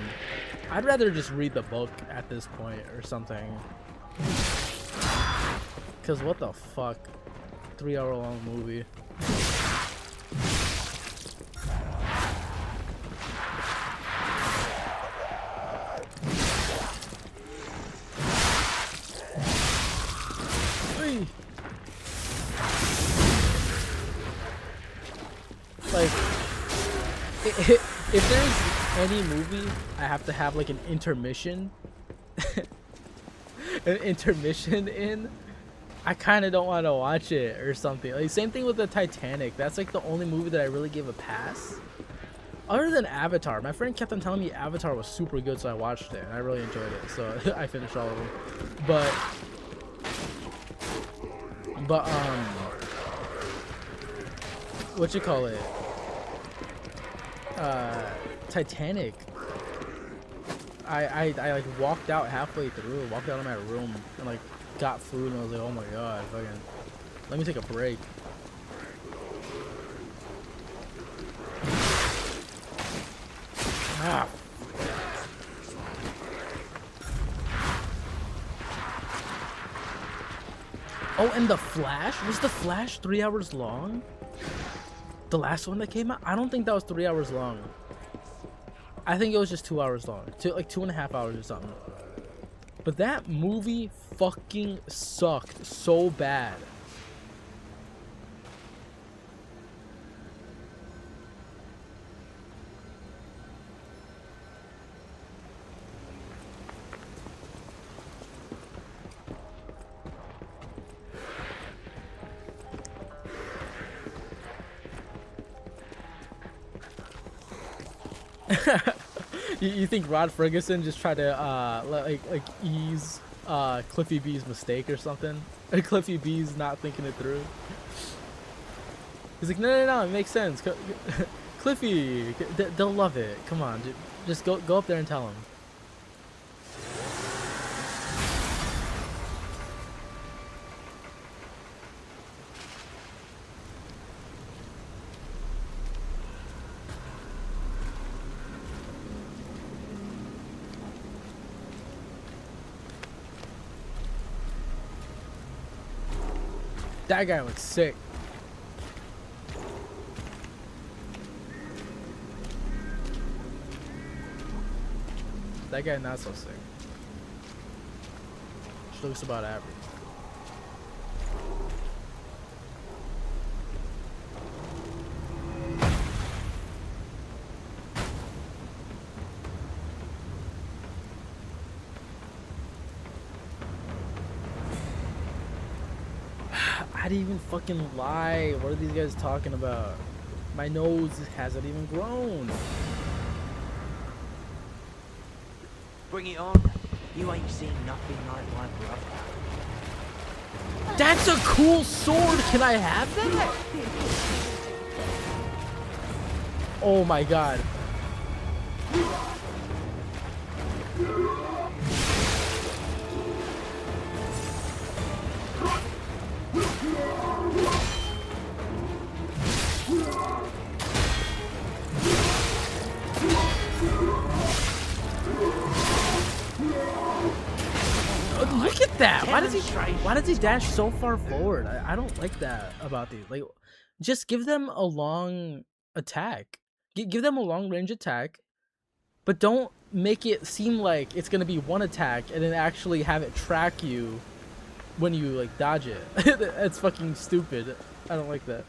I'd rather just read the book at this point or something. Cause what the fuck, 3-hour-long movie. Like, if there's any movie I have to have like an intermission, in, I kind of don't want to watch it or something. Like, same thing with the Titanic. That's like the only movie that I really give a pass. Other than Avatar, my friend kept on telling me Avatar was super good, so I watched it and I really enjoyed it. So I finished all of them. But what you call it? Titanic. I like walked out halfway through, walked out of my room and like got food and I was like, oh my god, fucking let me take a break. Ah. Oh, and The Flash? Was The Flash 3 hours long? The last one that came out? I don't think that was 3 hours long. I think it was just 2 hours long. Like 2.5 hours or something. But that movie fucking sucked so bad. You think Rod Ferguson just tried to like ease Cliffy B's mistake or something? Cliffy B's not thinking it through. He's like, no, it makes sense. Cliffy, they'll love it. Come on, just go up there and tell him. That guy looks sick. That guy not so sick. She looks about average. I didn't even fucking lie. What are these guys talking about? My nose hasn't even grown. Bring it on. You ain't seen nothing like my brother. That's a cool sword. Can I have that? Oh my god. Look at that! Why does he dash so far forward? I don't like that about these. Like, just give them a long attack. Give them a long range attack, but don't make it seem like it's gonna be one attack and then actually have it track you when you like dodge it. That's fucking stupid. I don't like that.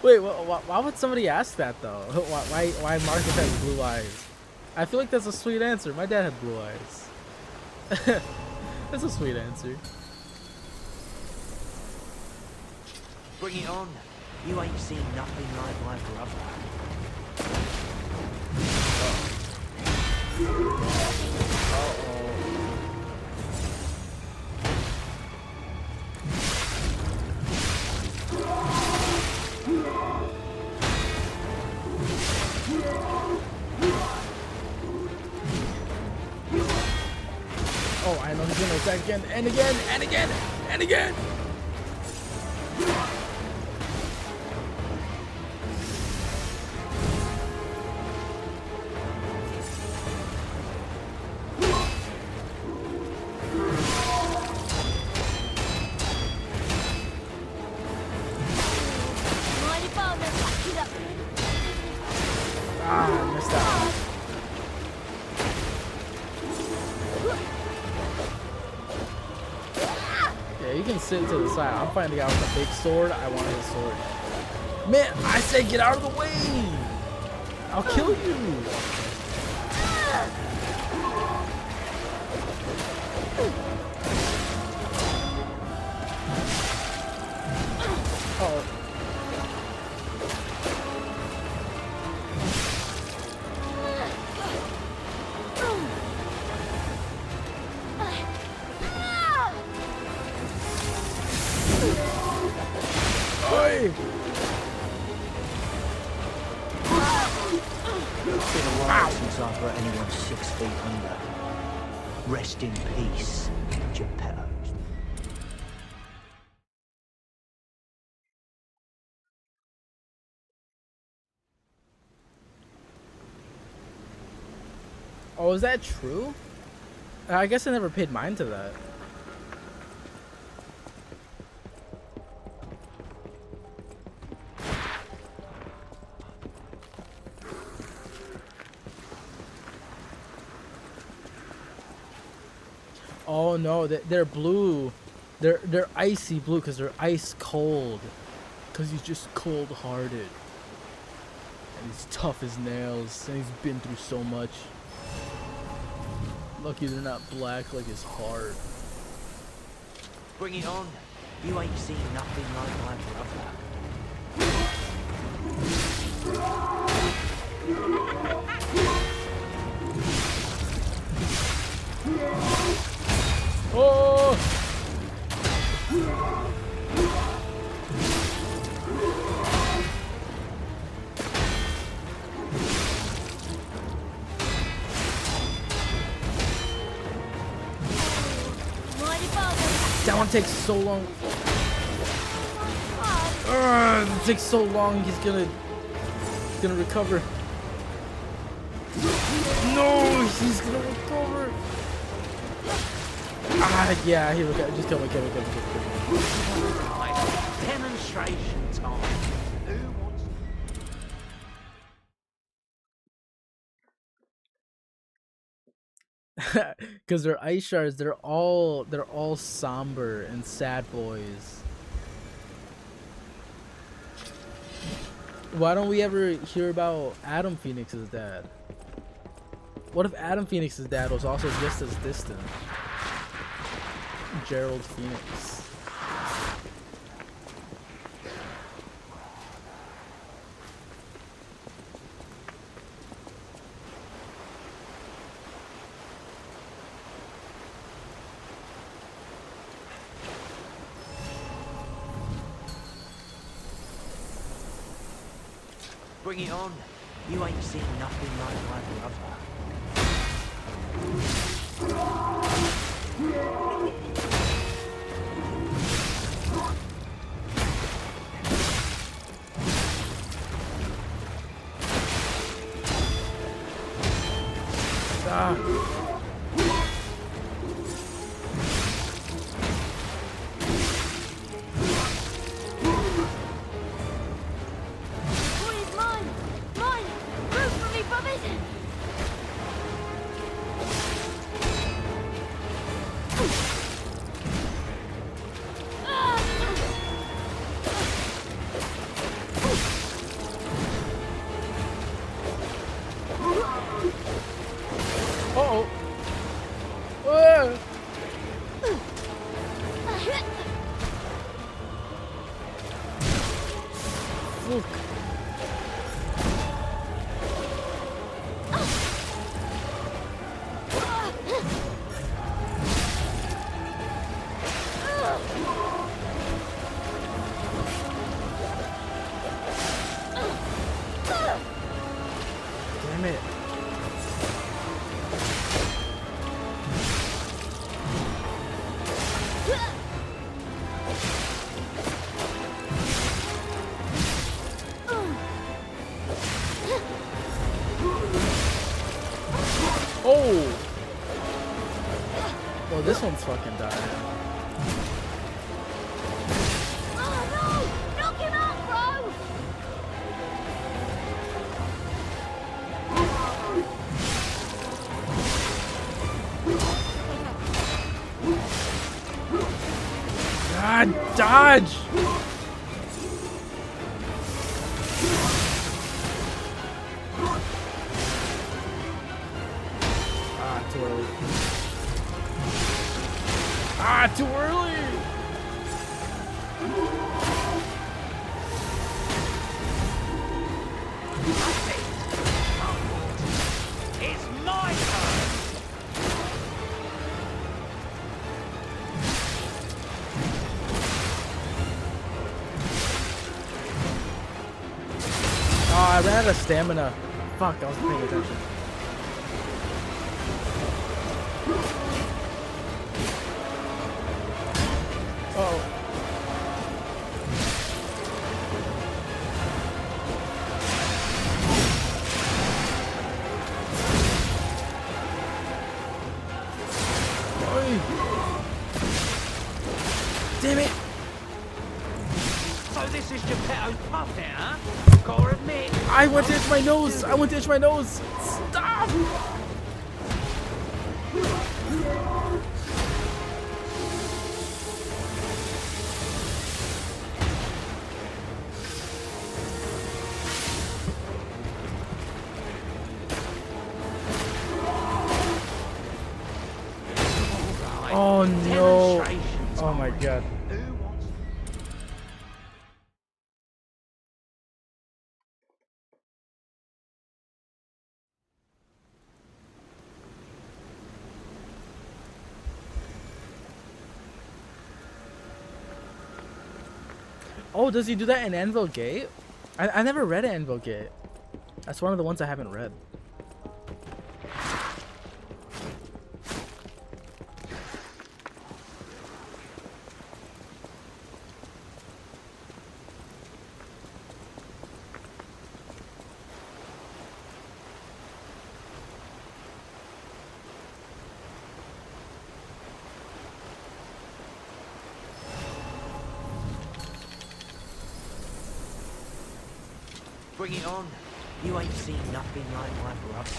Wait, why would somebody ask that though? Why Marcus has blue eyes? I feel like that's a sweet answer. My dad had blue eyes. That's a sweet answer. Bring it on. You ain't seen nothing like my brother. Oh, I know he's gonna attack again and again and again and again. Ah, I missed that one. Yeah, you can sit to the side. I'm fighting the guy with the big sword. I want his sword. Man, I said get out of the way! I'll kill you! Oh. Oi! It's been a while since I've got anyone 6 feet under. Rest in peace, Geppetto. Oh, is that true? I guess I never paid mind to that. Oh no, they're blue. They're icy blue because they're ice cold. Because he's just cold-hearted. And he's tough as nails. And he's been through so much. Lucky they're not black like his heart. Bring it on. You ain't seen nothing like my brother. Oh! That one takes so long. It takes so long. He's gonna recover. No, he's gonna recover. Ah, yeah, he recovered. Just kill me. Demonstration time. Who wants? Because they're ice shards, they're all somber and sad boys. Why don't we ever hear about Adam Phoenix's dad? What if Adam Phoenix's dad was also just as distant? Gerald Phoenix. Bring it on. You ain't seen nothing like my Ah. Oh, this one's fucking dying. Oh no! Knock him out, bro! God, dodge! Ah, too early. Ah, too early! It's my turn! Oh, I ran out of stamina. Fuck, I wasn't paying attention. Oh. Damn it! So this is Geppetto's pub now, huh? Gotta admit. I went to itch my nose! I went to itch my nose! Stop! Oh no! Oh my god. Oh, does he do that in Anvil Gate? I never read Anvil Gate. That's one of the ones I haven't read. Bring it on. You ain't seen nothing like my brother.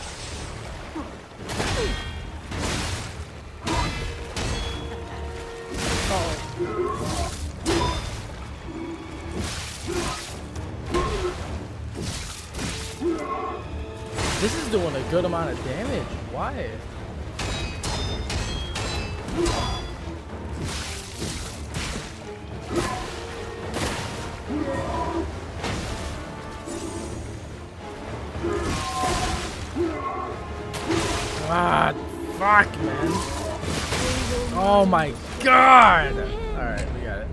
This is doing a good amount of damage. Why? Ah, fuck, man. Oh my god! Alright, we got it.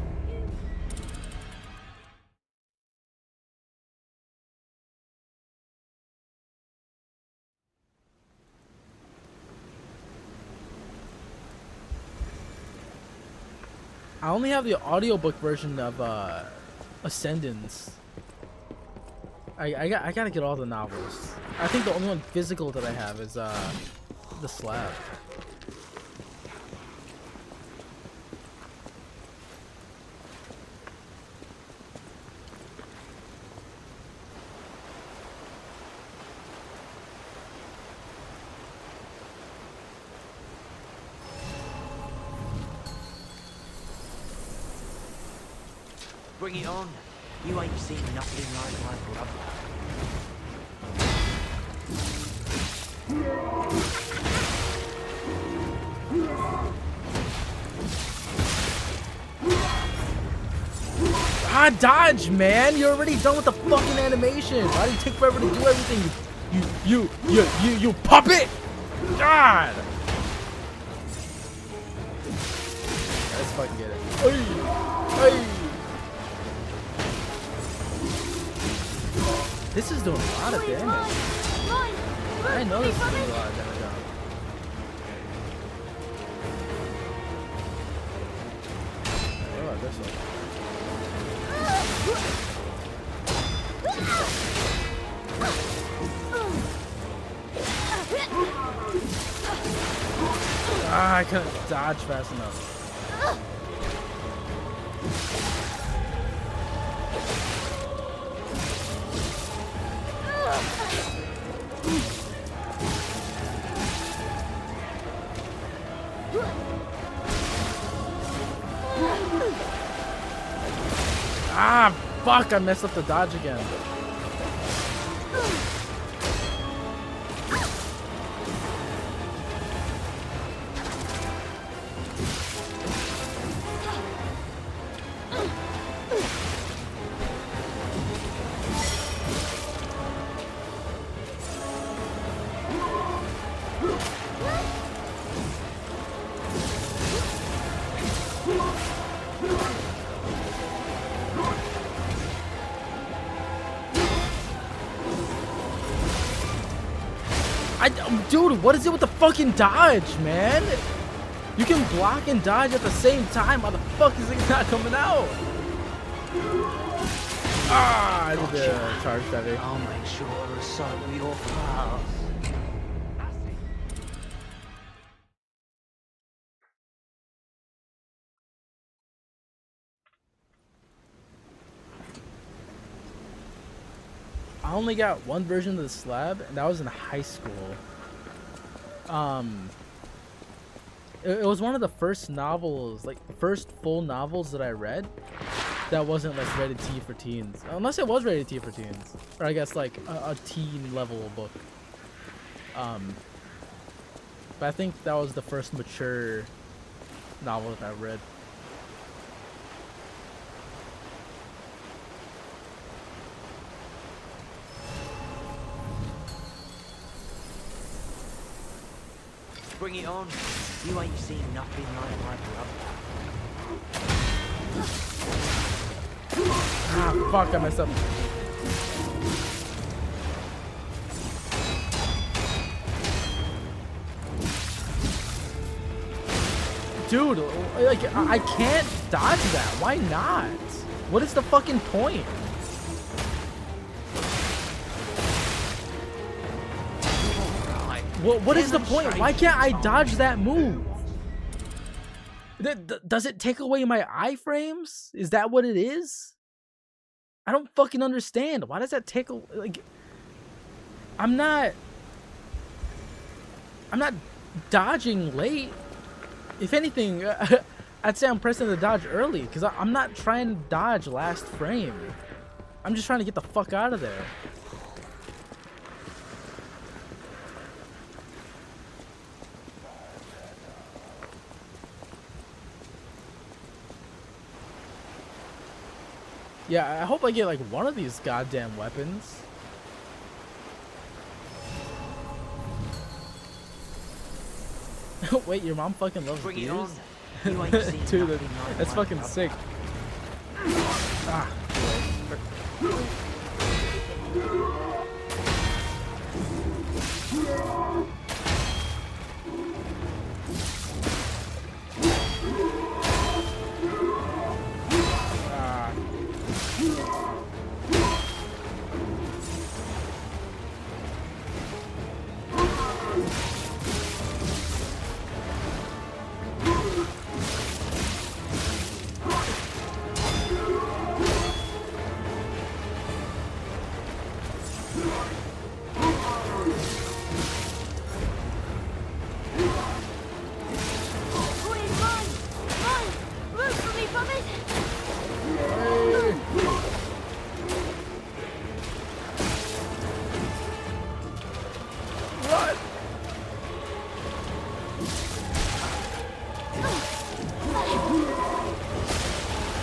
I only have the audiobook version of Ascendance. I gotta get all the novels. I think the only one physical that I have is the Slab. Bring it on. You ain't seen nothing like my brother. Ah, dodge, man! You're already done with the fucking animation. Why do you take forever to do everything? You puppet! God! Let's fucking get it. Oy! Oy! This is doing a lot of damage. I know this is doing a lot of damage. What about this one? Ah, I couldn't dodge fast enough. Ah, fuck, I messed up the dodge again. Dude, what is it with the fucking dodge, man? You can block and dodge at the same time. Why the fuck is it not coming out? Ah, I did the charge heavy. I'll make sure to recycle your path. I only got one version of the slab, and that was in high school. It was one of the first novels, like the first full novels that I read that wasn't like rated T for teens. Unless it was rated T for teens. Or I guess like a teen level book. But I think that was the first mature novel that I read. Bring it on. You ain't seen nothing like my brother. Ah, fuck, I messed up. Dude, like, I can't dodge that. Why not? What is the fucking point? What is the point? Why can't I dodge that move? Does it take away my iframes? Is that what it is? I don't fucking understand. Why does that take like? I'm not dodging late. If anything, I'd say I'm pressing the dodge early because I'm not trying to dodge last frame. I'm just trying to get the fuck out of there. Yeah, I hope I get like one of these goddamn weapons. Wait, your mom fucking loves deers? Dude, that's fucking sick. Ah.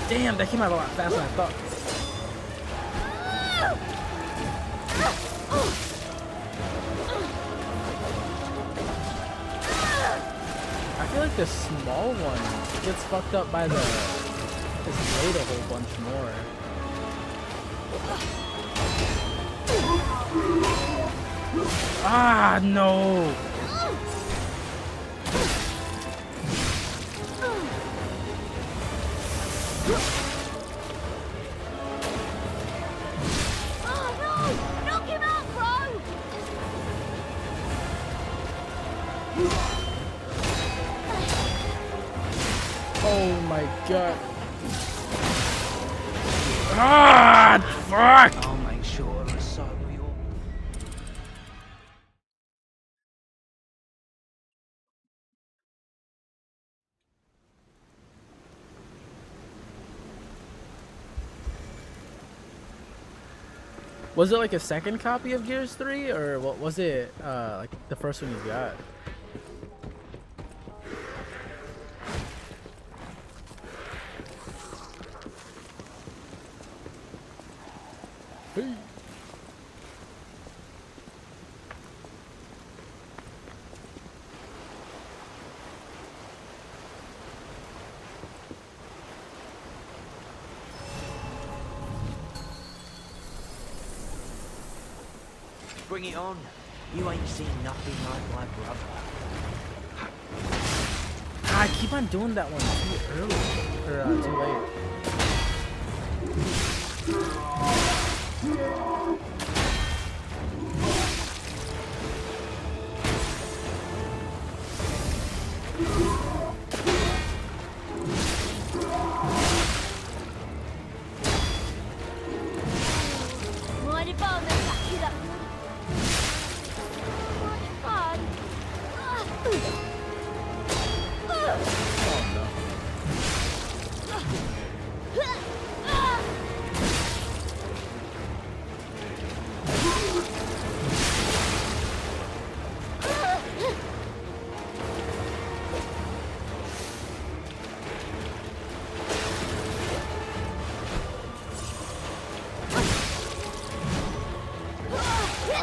Damn, that came out a lot faster than I thought. I feel like the small one gets fucked up by this blade a whole bunch more. Ah, no! my god. Ah, fuck! I'll make sure to recycle your... Was it like a second copy of Gears 3, or what was it? Like the first one you got? Hey. Bring it on. You ain't seen nothing like my brother. I keep on doing that one too early, or too late. Mind if I'll make you that much fun?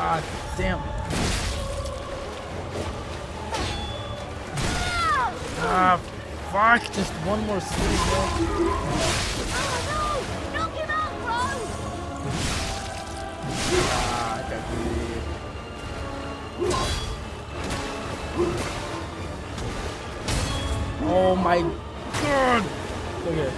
Ah, damn. Ah, fuck. Just one more squeeze, man. Knock him out, bro! Ah, I got greedy. Oh my god. Look at it.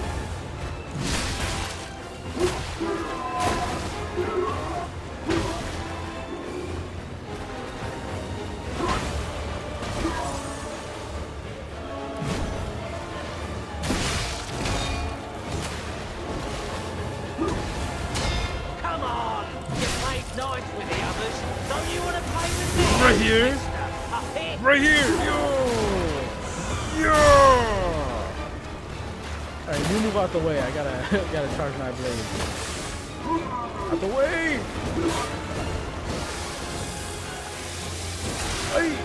Come on! You played nice with the others. Don't you want to play with me? Right here. Up here. Right here. Yo. Yo. Alright, you move out the way. I gotta charge my blade. Out the way. Hey.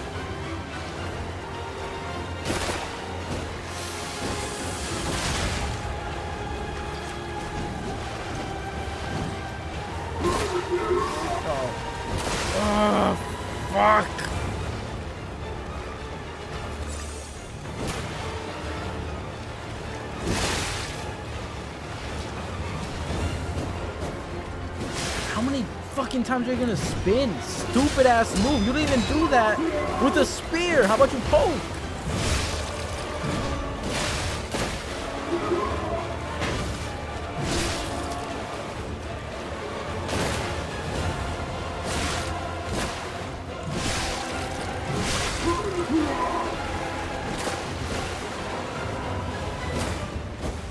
Oh, fuck. How many fucking times are you gonna spin? Stupid ass move. You didn't even do that with a spear. How about you poke?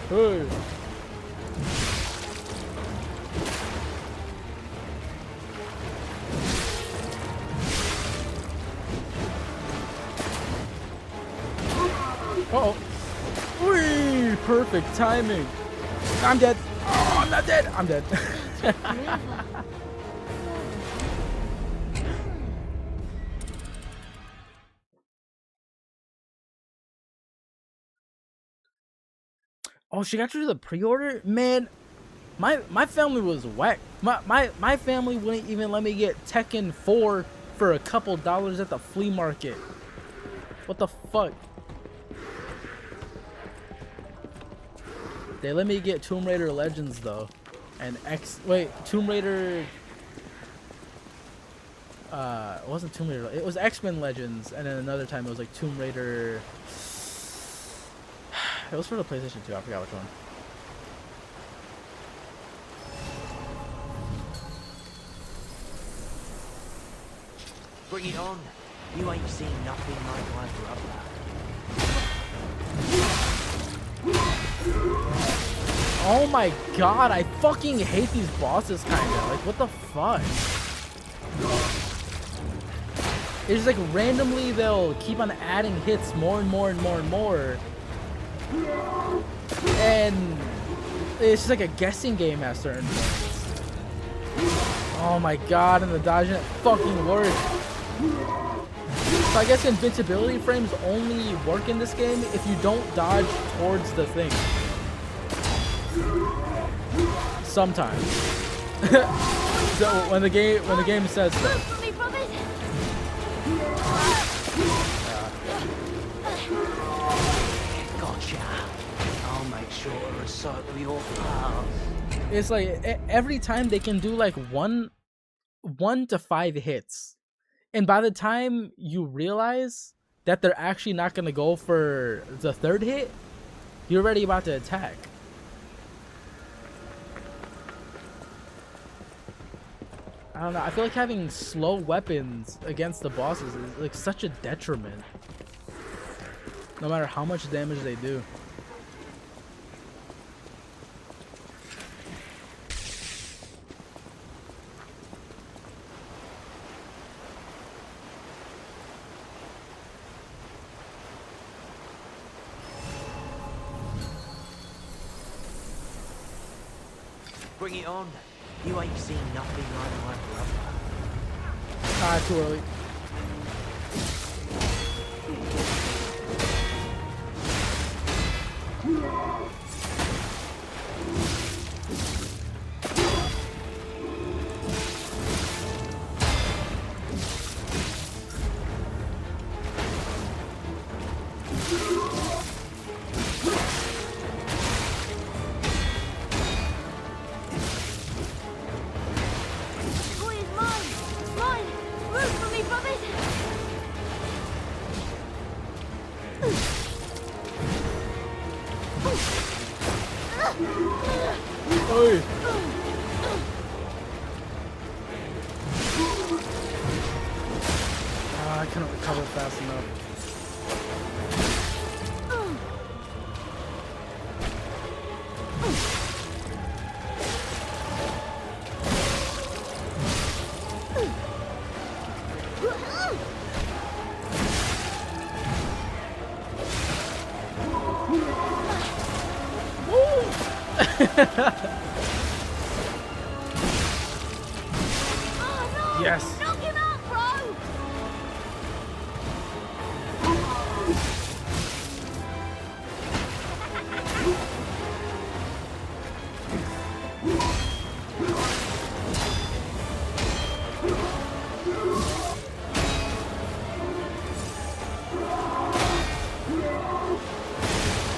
Hey. Uh-oh. Whee! Perfect timing. I'm dead. Oh, I'm not dead. I'm dead. Oh, she got you to the pre-order? Man, my family was whack. My family wouldn't even let me get Tekken 4 for a couple dollars at the flea market. What the fuck? They let me get Tomb Raider Legends though. And Tomb Raider it wasn't Tomb Raider, it was X-Men Legends, and then another time it was like Tomb Raider. It was for the PlayStation 2, I forgot which one. Bring it on. You ain't seen nothing like my brother. Oh my god, I fucking hate these bosses kinda. Like, what the fuck? It's just like randomly they'll keep on adding hits more and more and more and more. And it's just like a guessing game at certain points. Oh my god, and the dodging it fucking works. So I guess invincibility frames only work in this game if you don't dodge towards the thing. Sometimes. So when the game says so. Gotcha. I'll make sure to recycle your parts. It's like every time they can do like one to 5 hits, and by the time you realize that they're actually not gonna go for the 3rd hit, you're already about to attack. I don't know, I feel like having slow weapons against the bosses is like such a detriment. No matter how much damage they do. Bring it on. You ain't seen nothing like my brother. Ah, too early. Oi. Ah, I couldn't recover fast enough. Yes. Knock him out, bro!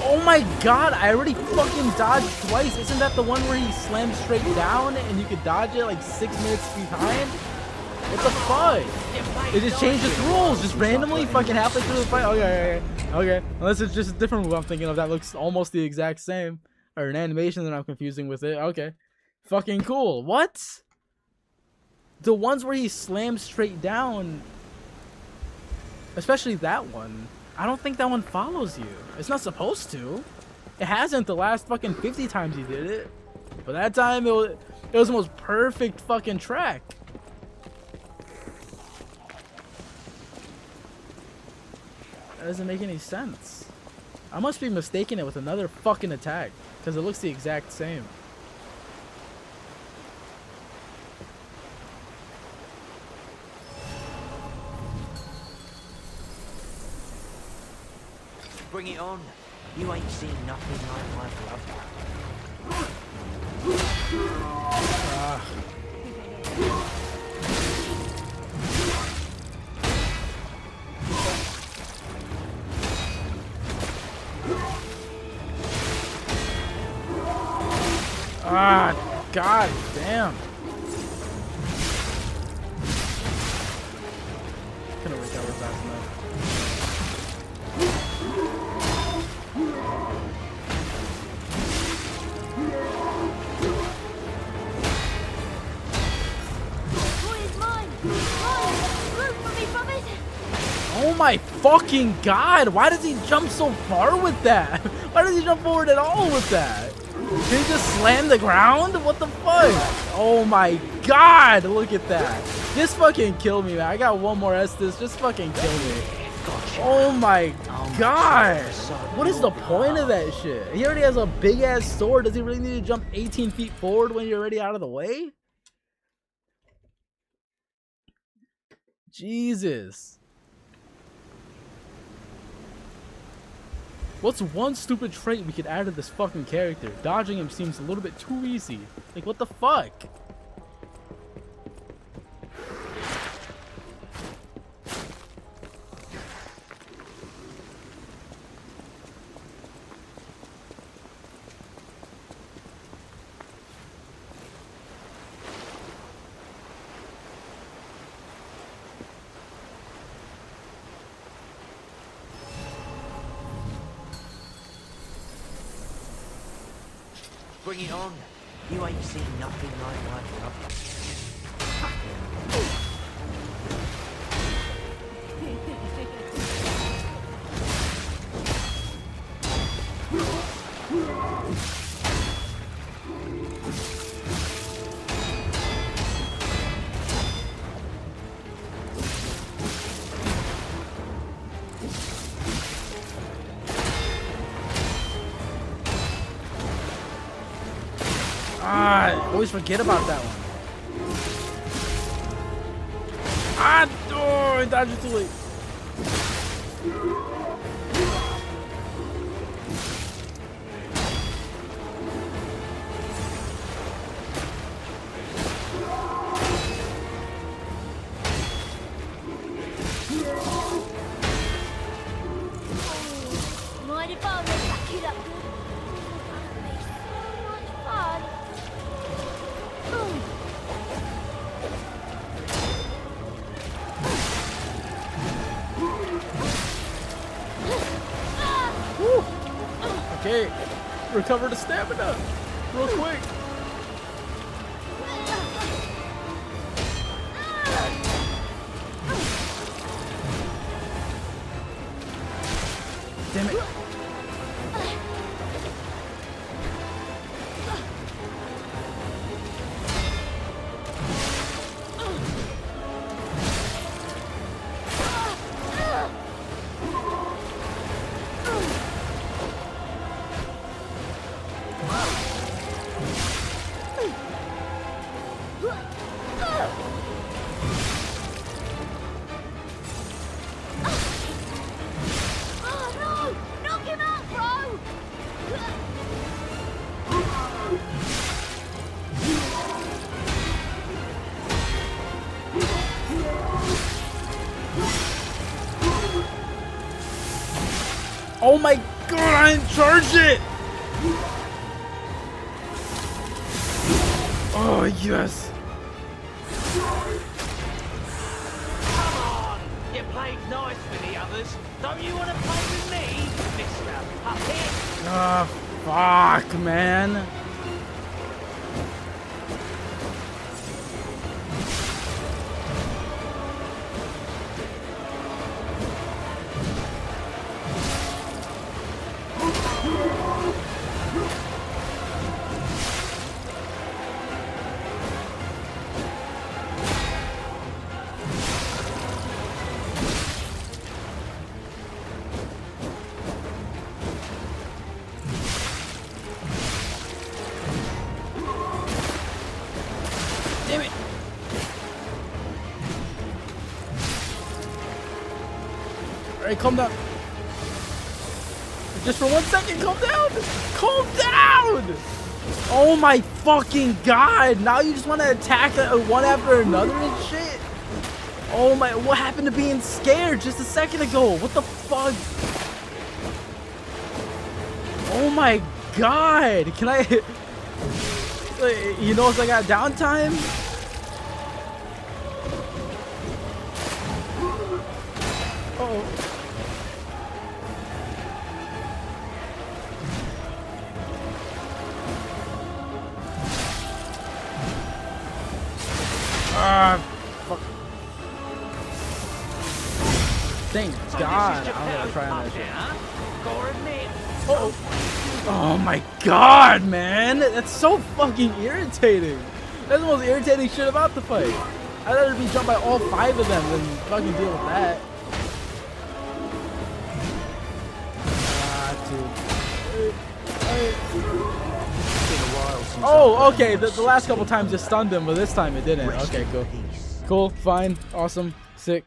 Oh my god, I already fucking dodged twice. Isn't that the one where he slams straight down and you could dodge it like 6 minutes behind? What the fuck? It just changed its rules, just randomly fucking halfway through the fight. Okay. Unless it's just a different move I'm thinking of that looks almost the exact same. Or an animation that I'm confusing with it. Okay. Fucking cool. What? The ones where he slams straight down, especially that one, I don't think that one follows you. It's not supposed to. It hasn't the last fucking 50 times he did it. But that time it was the most perfect fucking track. That doesn't make any sense. I must be mistaking it with another fucking attack, because it looks the exact same. Bring it on. You ain't seen nothing like my brother. Ah. Ah, god damn. Couldn't recover fast enough. Oh my fucking god! Why does he jump so far with that? Why does he jump forward at all with that? Did he just slam the ground? What the fuck? Oh my god, look at that. Just fucking kill me, man. I got one more Estes. Just fucking kill me. Oh my god. What is the point of that shit? He already has a big ass sword. Does he really need to jump 18 feet forward when you're already out of the way? Jesus. What's one stupid trait we could add to this fucking character? Dodging him seems a little bit too easy. Like, what the fuck? Bring it on. You ain't seen nothing like my brother. I always forget about that one. Oh, I dodged it too late. Mind if I make that kid up good? That'd be so much fun. Woo. Okay, recover the stamina real quick. Damn it. Oh no! Knock him out, bro! Oh my god, I didn't charge it! Oh, yes. Come on! You played nice with the others. Don't you want to play with me, Mr. Puppet? Ah, fuck, man. Damn it. Alright, calm down. Just for 1 second, calm down! Calm down! Oh my fucking god! Now you just want to attack one after another and shit? Oh my, what happened to being scared just a second ago? What the fuck? Oh my god! Can I... You know if I got downtime? Uh-oh. Ah, fuck. Thank God I'm gonna try on that shit. Gotta admit, Uh-oh. Oh my god, man! That's so fucking irritating. That's the most irritating shit about the fight. I'd rather be jumped by all 5 of them than fucking deal with that. Ah, dude. Oh, okay. The last couple times just stunned him, but this time it didn't. Okay, cool. Cool, fine, awesome, sick,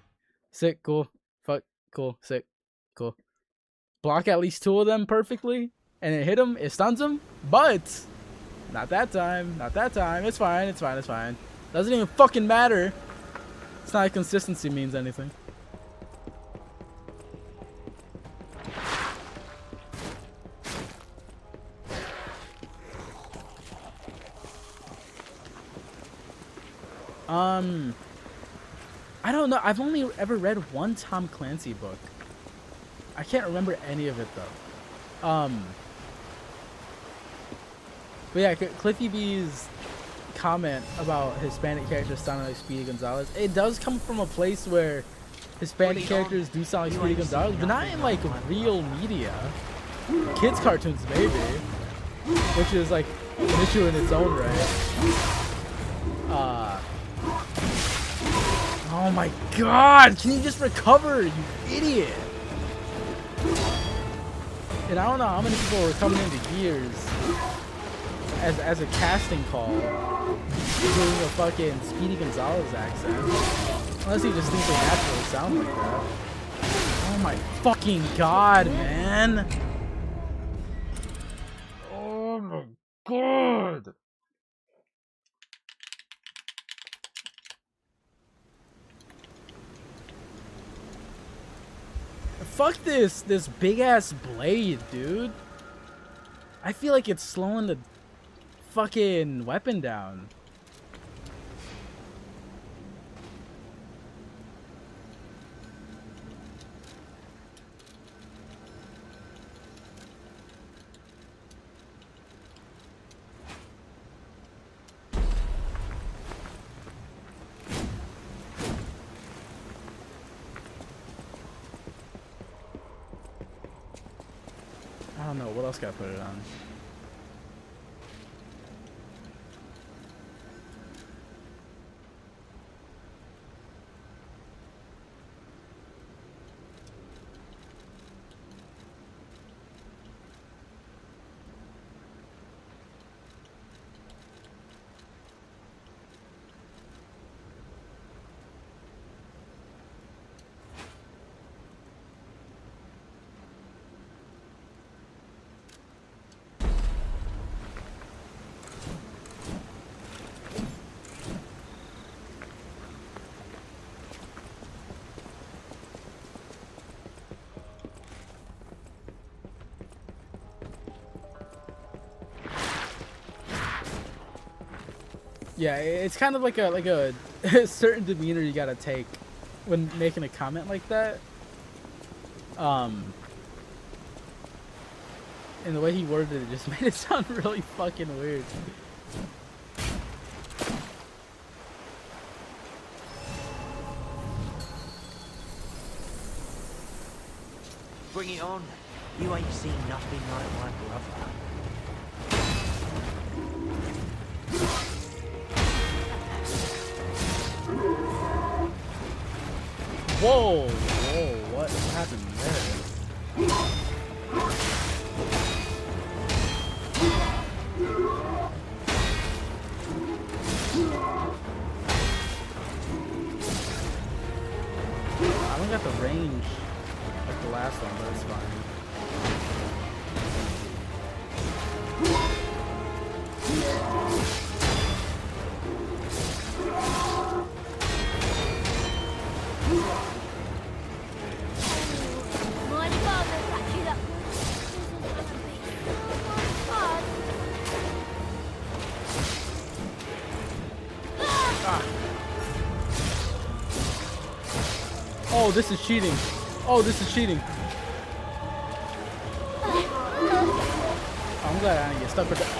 cool, fuck, cool, sick, cool. Block at least 2 of them perfectly, and it hit him, it stuns him, but not that time, not that time. It's fine, it's fine, it's fine. Doesn't even fucking matter. It's not like consistency means anything. I don't know. I've only ever read one Tom Clancy book. I can't remember any of it though. But yeah, Cliffy B's comment about Hispanic characters sounding like Speedy Gonzalez, it does come from a place where Hispanic characters do sound like Speedy Gonzalez, but not in like real media. Kids cartoons maybe, which is like an issue in its own right. Oh my god, can you just recover, you idiot? And I don't know how many people were coming into Gears as a casting call doing a fucking Speedy Gonzalez accent. Unless you just think they naturally sound like that. Oh my fucking god, man. Oh my god. Fuck this big ass blade, dude. I feel like it's slowing the fucking weapon down. I don't know, what else can I put it on? Yeah, it's kind of like a certain demeanor you gotta take when making a comment like that. And the way he worded it just made it sound really fucking weird. Bring it on. You ain't seen nothing like my brother. Whoa, whoa, what happened there? I don't got the range like the last one, but it's fine. My father packed it up. Oh, this is cheating. Oh, this is cheating. I'm glad I didn't get stuck with that. Oh.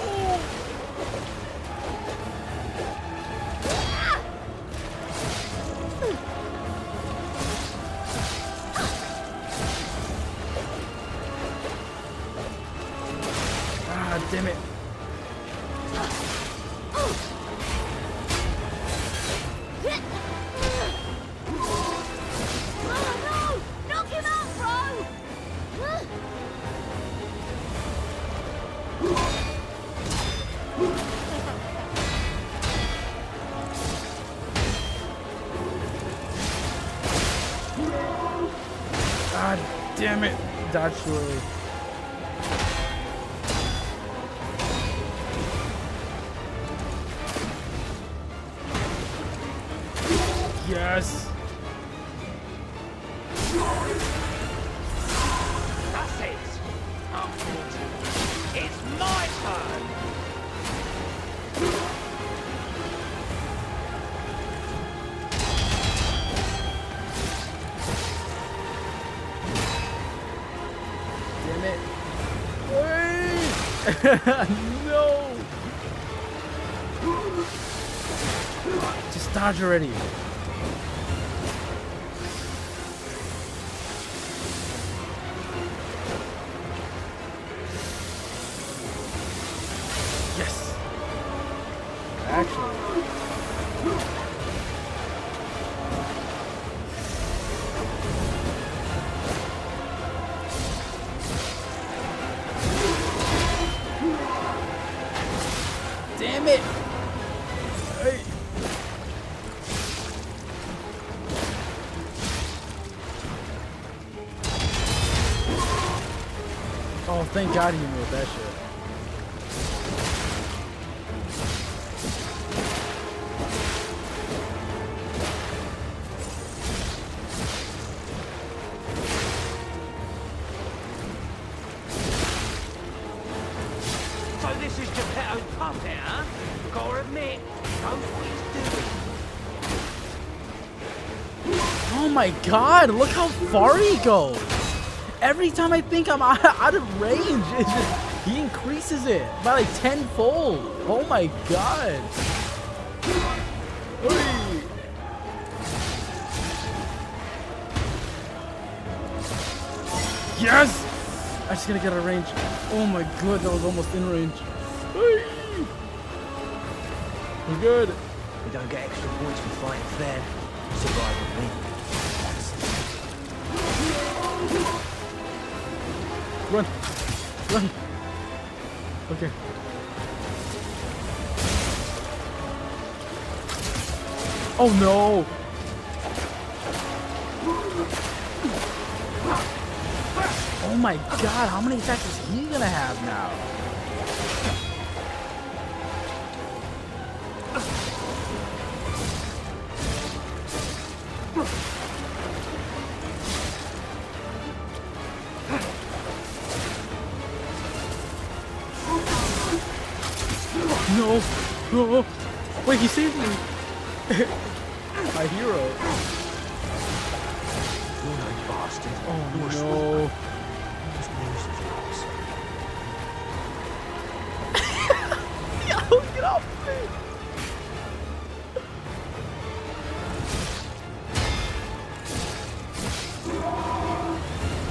God damn it. Oh no! Knock him out, bro! God damn it. Dodge slowly. Yes. That's it. It's my turn. Damn it. Wait. No. Just dodge already. Yes. Actually. Damn it. Hey. Oh, thank God he moved that shit. So this is Geppetto's puppet, huh? Gotta admit, knows what he's doing. Oh my God, look how far he goes. Every time I think I'm out of range, it's just, he increases it by like tenfold. Oh my God. Hey. Yes! I just gotta get out of range. Oh my God, that was almost in range. Hey. We're good. We don't get extra points for fighting fair. Survival wins. Run! Run! Okay. Oh no! Oh my God, how many attacks is he gonna have now? No! No! Wait, he saved me! My hero! You know, bastard. Oh You're a no! Just lose his Yo, get off me!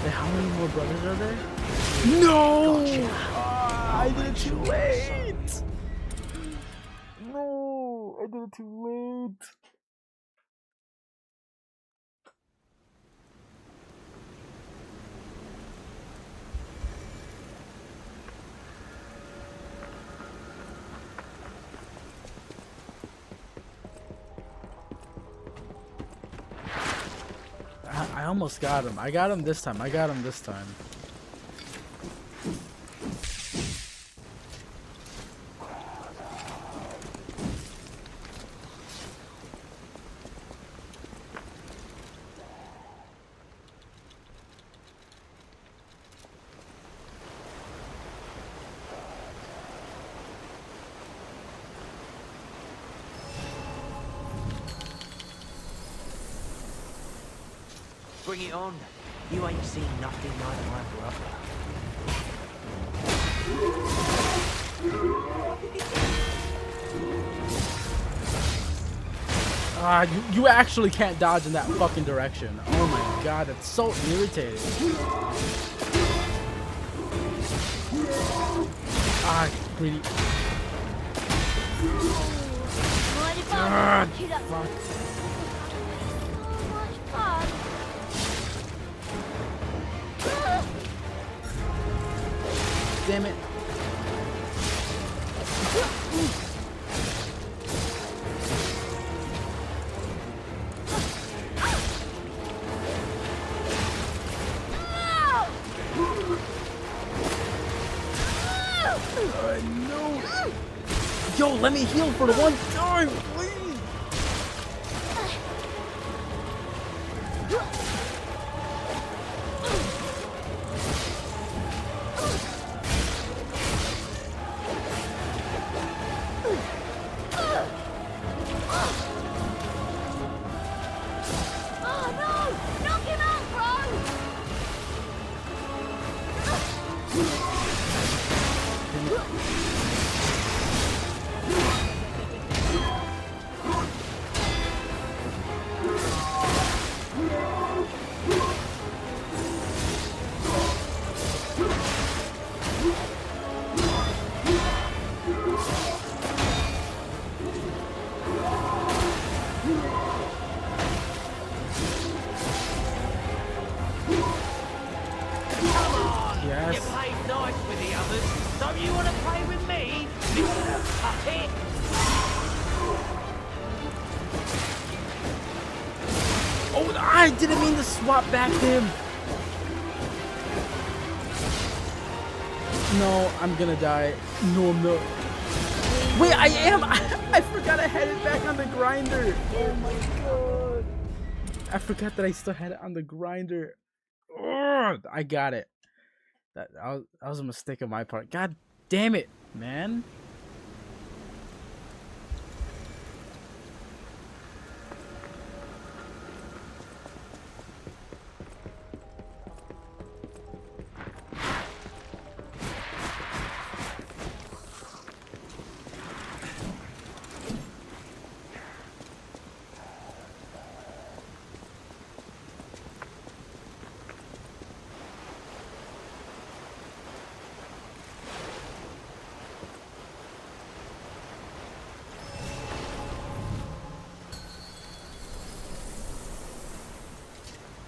Wait, how many more brothers are there? No! Gotcha. I did it too late! No! I did it too late! I almost got him. I got him this time. I got him this time. Bring it on. You ain't seen nothing like my brother. You actually can't dodge in that fucking direction. Oh my God, it's so irritating. greedy. Mind if I pick it up? Fuck. So much fun. Damn it. No. Yo, let me heal for the one time, please. Oh no! Knock him out, bro! You played nice with the others. Don't you want to play with me, Mr. Puppet? Oh, I didn't mean to swap back to him. No, I'm gonna die. No, I'm not. Wait, I am. I forgot I had it back on the grinder. Oh my god. I forgot that I still had it on the grinder. Ugh, I got it. That was a mistake on my part. God damn it, man.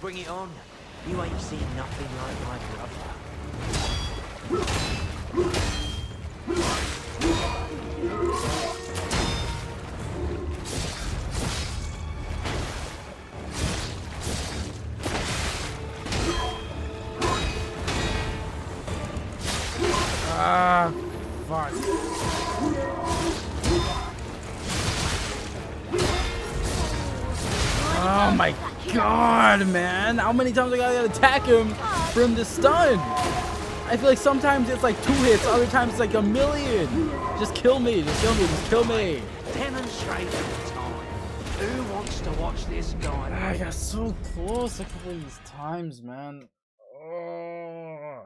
Bring it on. You ain't seen nothing like my Ah, fuck. Oh my god, man. How many times I gotta attack him for him to stun? I feel like sometimes it's like 2 hits, other times it's like a million. Just kill me, just kill me, just kill me. Demonstrate the time. Who wants to watch this guy? I got so close a couple of these times, man. Oh.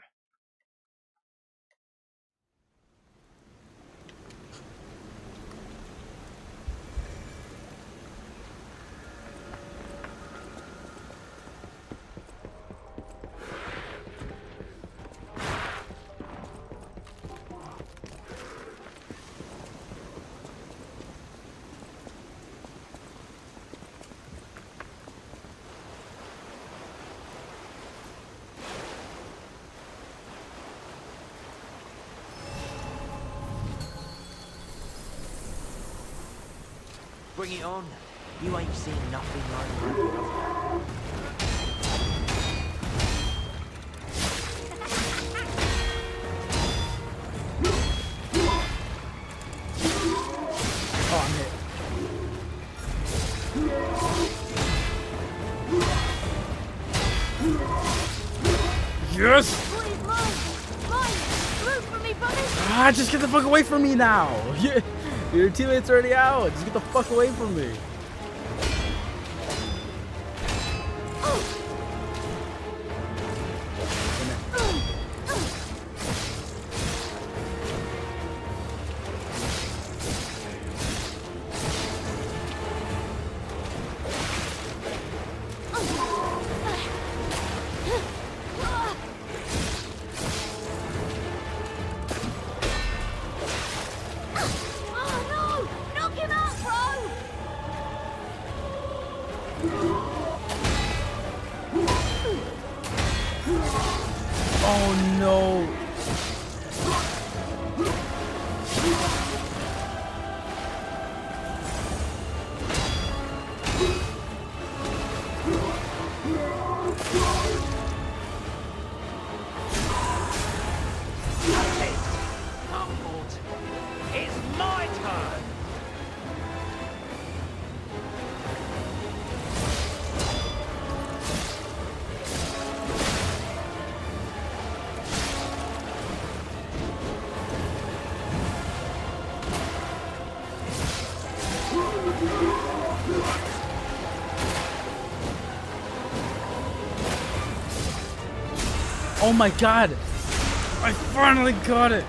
Bring it on. You ain't seen nothing like my brother. Oh, I'm hit. Yes! Ah, just get the fuck away from me now! Your teammate's already out. Just get the fuck away from me. no. It's my turn! Oh my god! I finally got it!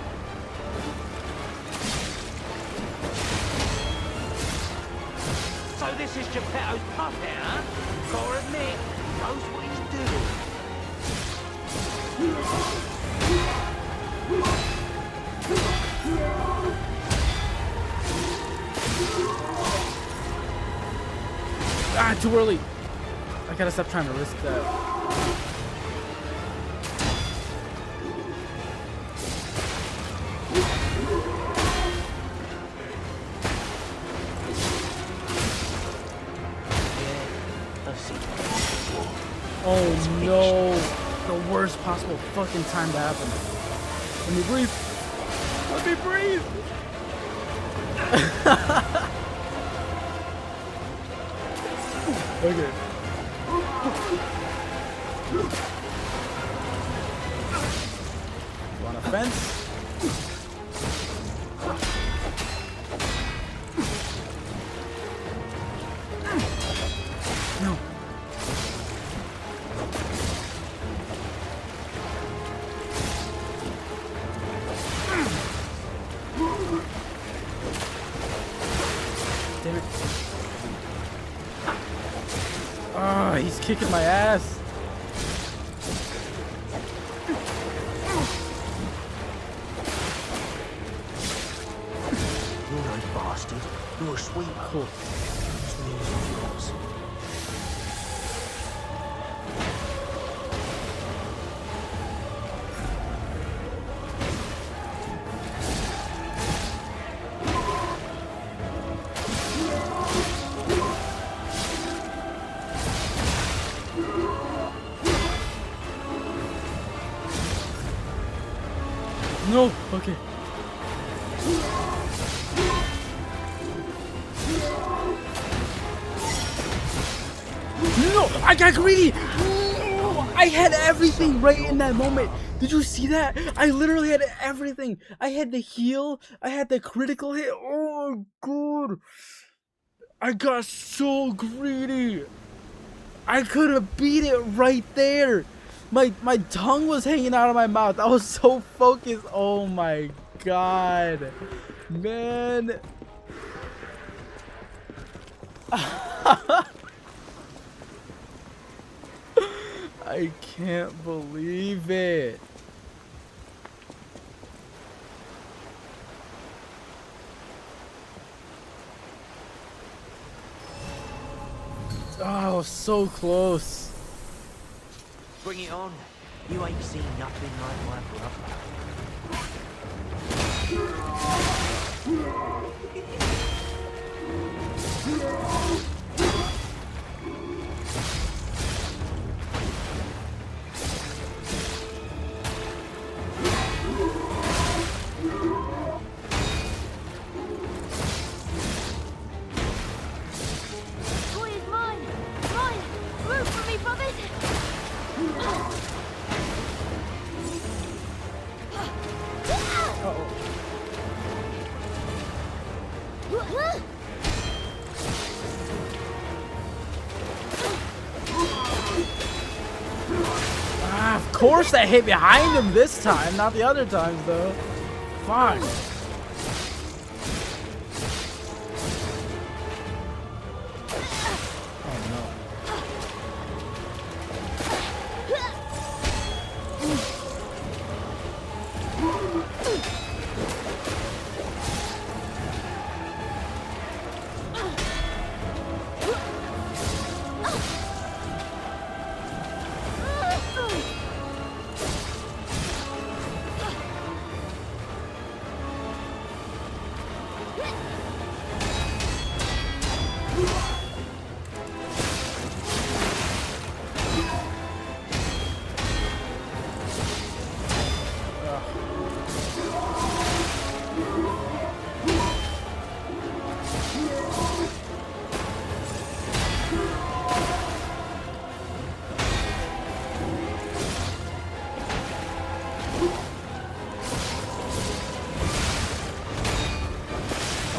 So this is Geppetto's puppet, huh? Gotta admit, he knows what he's doing. Ah, too early! I gotta stop trying to risk that. Oh no! The worst possible fucking time to happen. Let me breathe! Let me breathe! Okay. You want a fence? No. Damn it. Ah, he's kicking my ass. You no bastard. You're a sweet cook. It's the news of yours. No, okay. No, I got greedy. No, I had everything right in that moment. Did you see that? I literally had everything. I had the heal. I had the critical hit. Oh, God. I got so greedy. I could have beat it right there. My tongue was hanging out of my mouth. I was so focused. Oh my god. Man. I can't believe it. Oh, so close. Bring it on. You ain't seen nothing like my Boy is mine! Mine! Root for me, brothers! Ah, of course I hit behind him this time, not the other times though. Fuck. Oh no.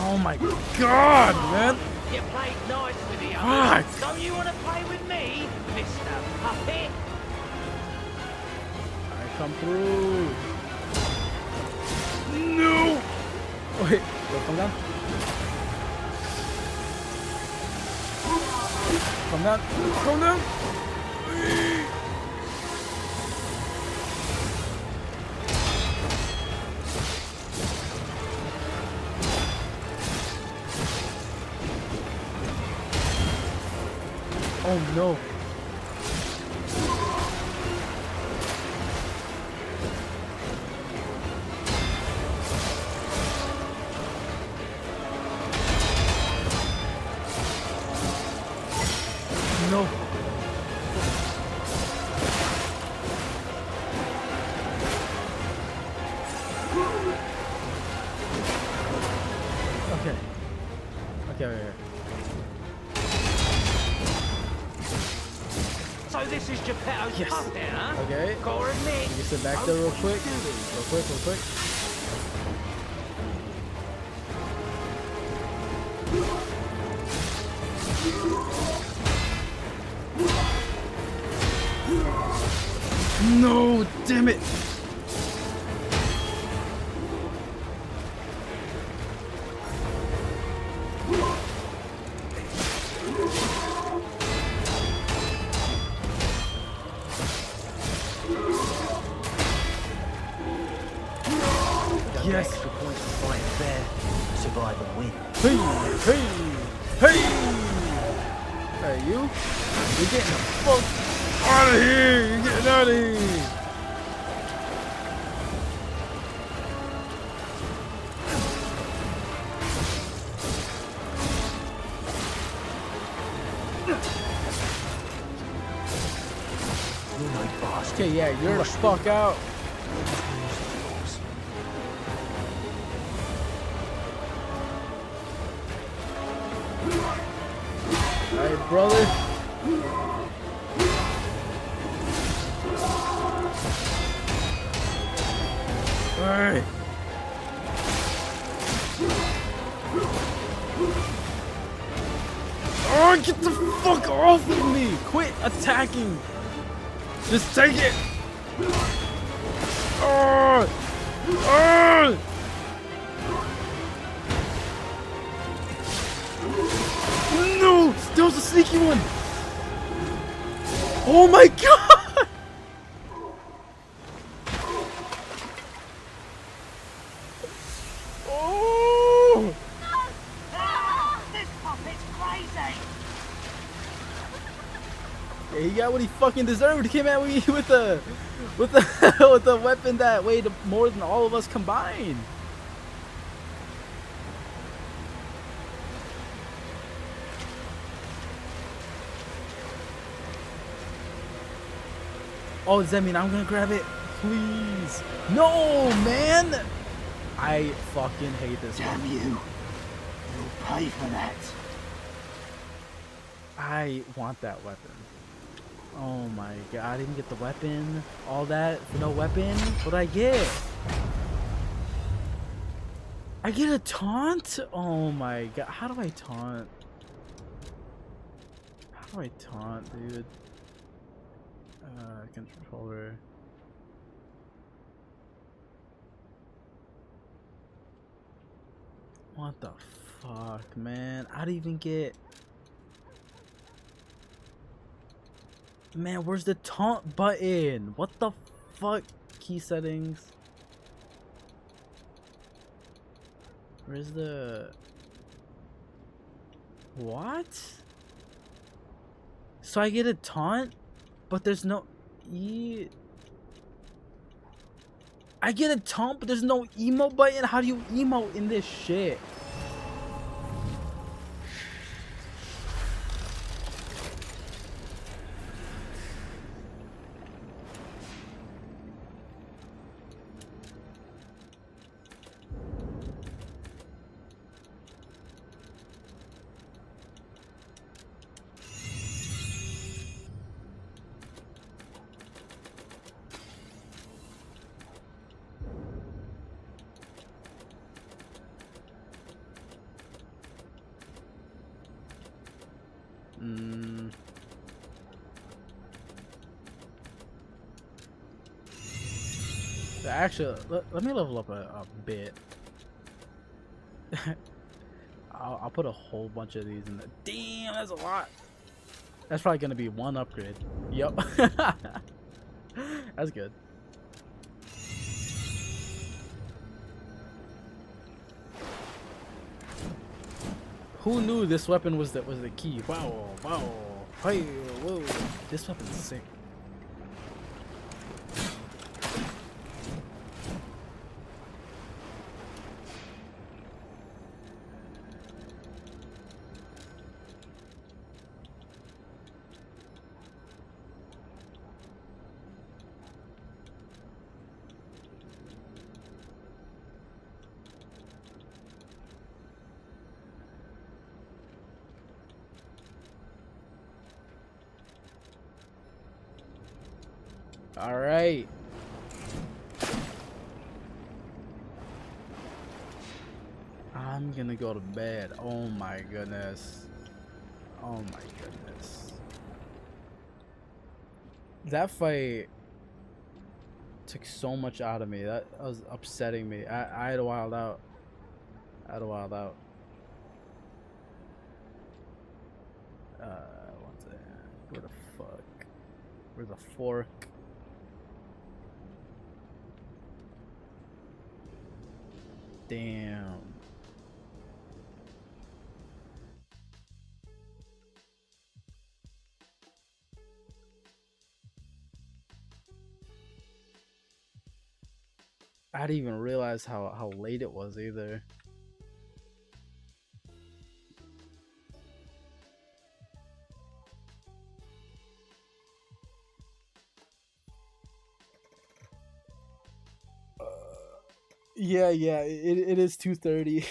Oh my god, man! You played nice with the Fuck. others. So you want to play with me, Mr. Puppet? I come through. No! Wait, come down. Come down. Come down. Oh no. No. Okay. Okay. So this is Geppetto's Yes. puppet, huh? Okay. Gotta admit. You can sit back there real quick. Real quick. No, damn it. Yes. Extra points for fighting fair, survive and win. Hey! Hey, you? You're getting the fuck out of here! You're getting out of here! You know, bastard. Okay, yeah, you're the fuck out. Alright, brother. Alright. Oh, get the fuck off of me! Quit attacking! Just take it! Oh! Oh! No! There was a sneaky one! Oh my god! Oh! This puppet's crazy. Yeah, he got what he fucking deserved. He came at me with a with a weapon that weighed more than all of us combined. Oh, does that mean I'm gonna grab it? Please. No, man! I fucking hate this Damn one. you. You'll pay for that. I want that weapon. Oh my god, I didn't get the weapon. All that for no weapon? What'd I get? I get a taunt? Oh my god, how do I taunt? How do I taunt, dude? Controller. What the fuck, man? I'd even get... Man, where's the taunt button? What the fuck? Key settings. Where's the... What? So I get a taunt, but there's no I get a taunt, but there's no emote button? How do you emote in this shit? Actually, let me level up a bit. I'll put a whole bunch of these in there. Damn, that's a lot. That's probably gonna be one upgrade. Yep. That's good. Who knew this weapon was the key? Wow, wow, hey, whoa! This weapon's sick. All right. I'm gonna go to bed. Oh my goodness. Oh my goodness. That fight took so much out of me. That was upsetting me. I had to wild out. I had to wild out. One second. Where the fuck? Where's the fork? Damn. I didn't even realize how late it was either. Yeah, it is 2:30.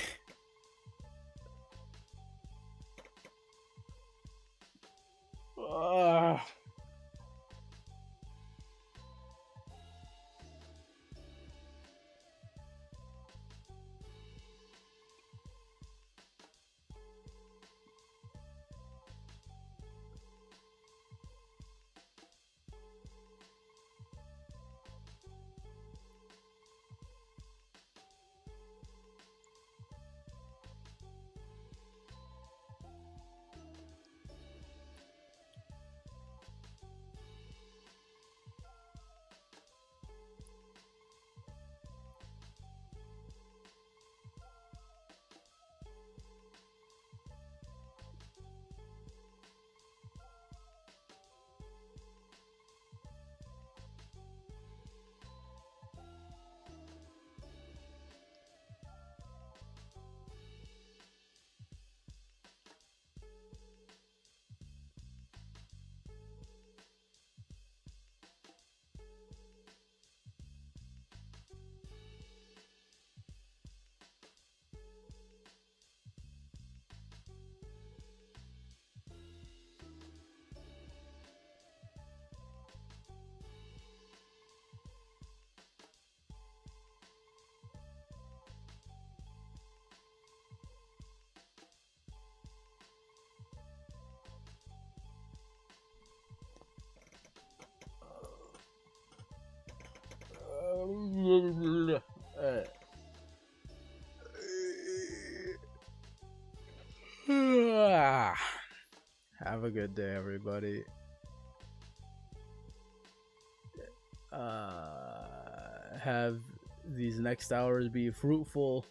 Have a good day, everybody. Have these next hours be fruitful.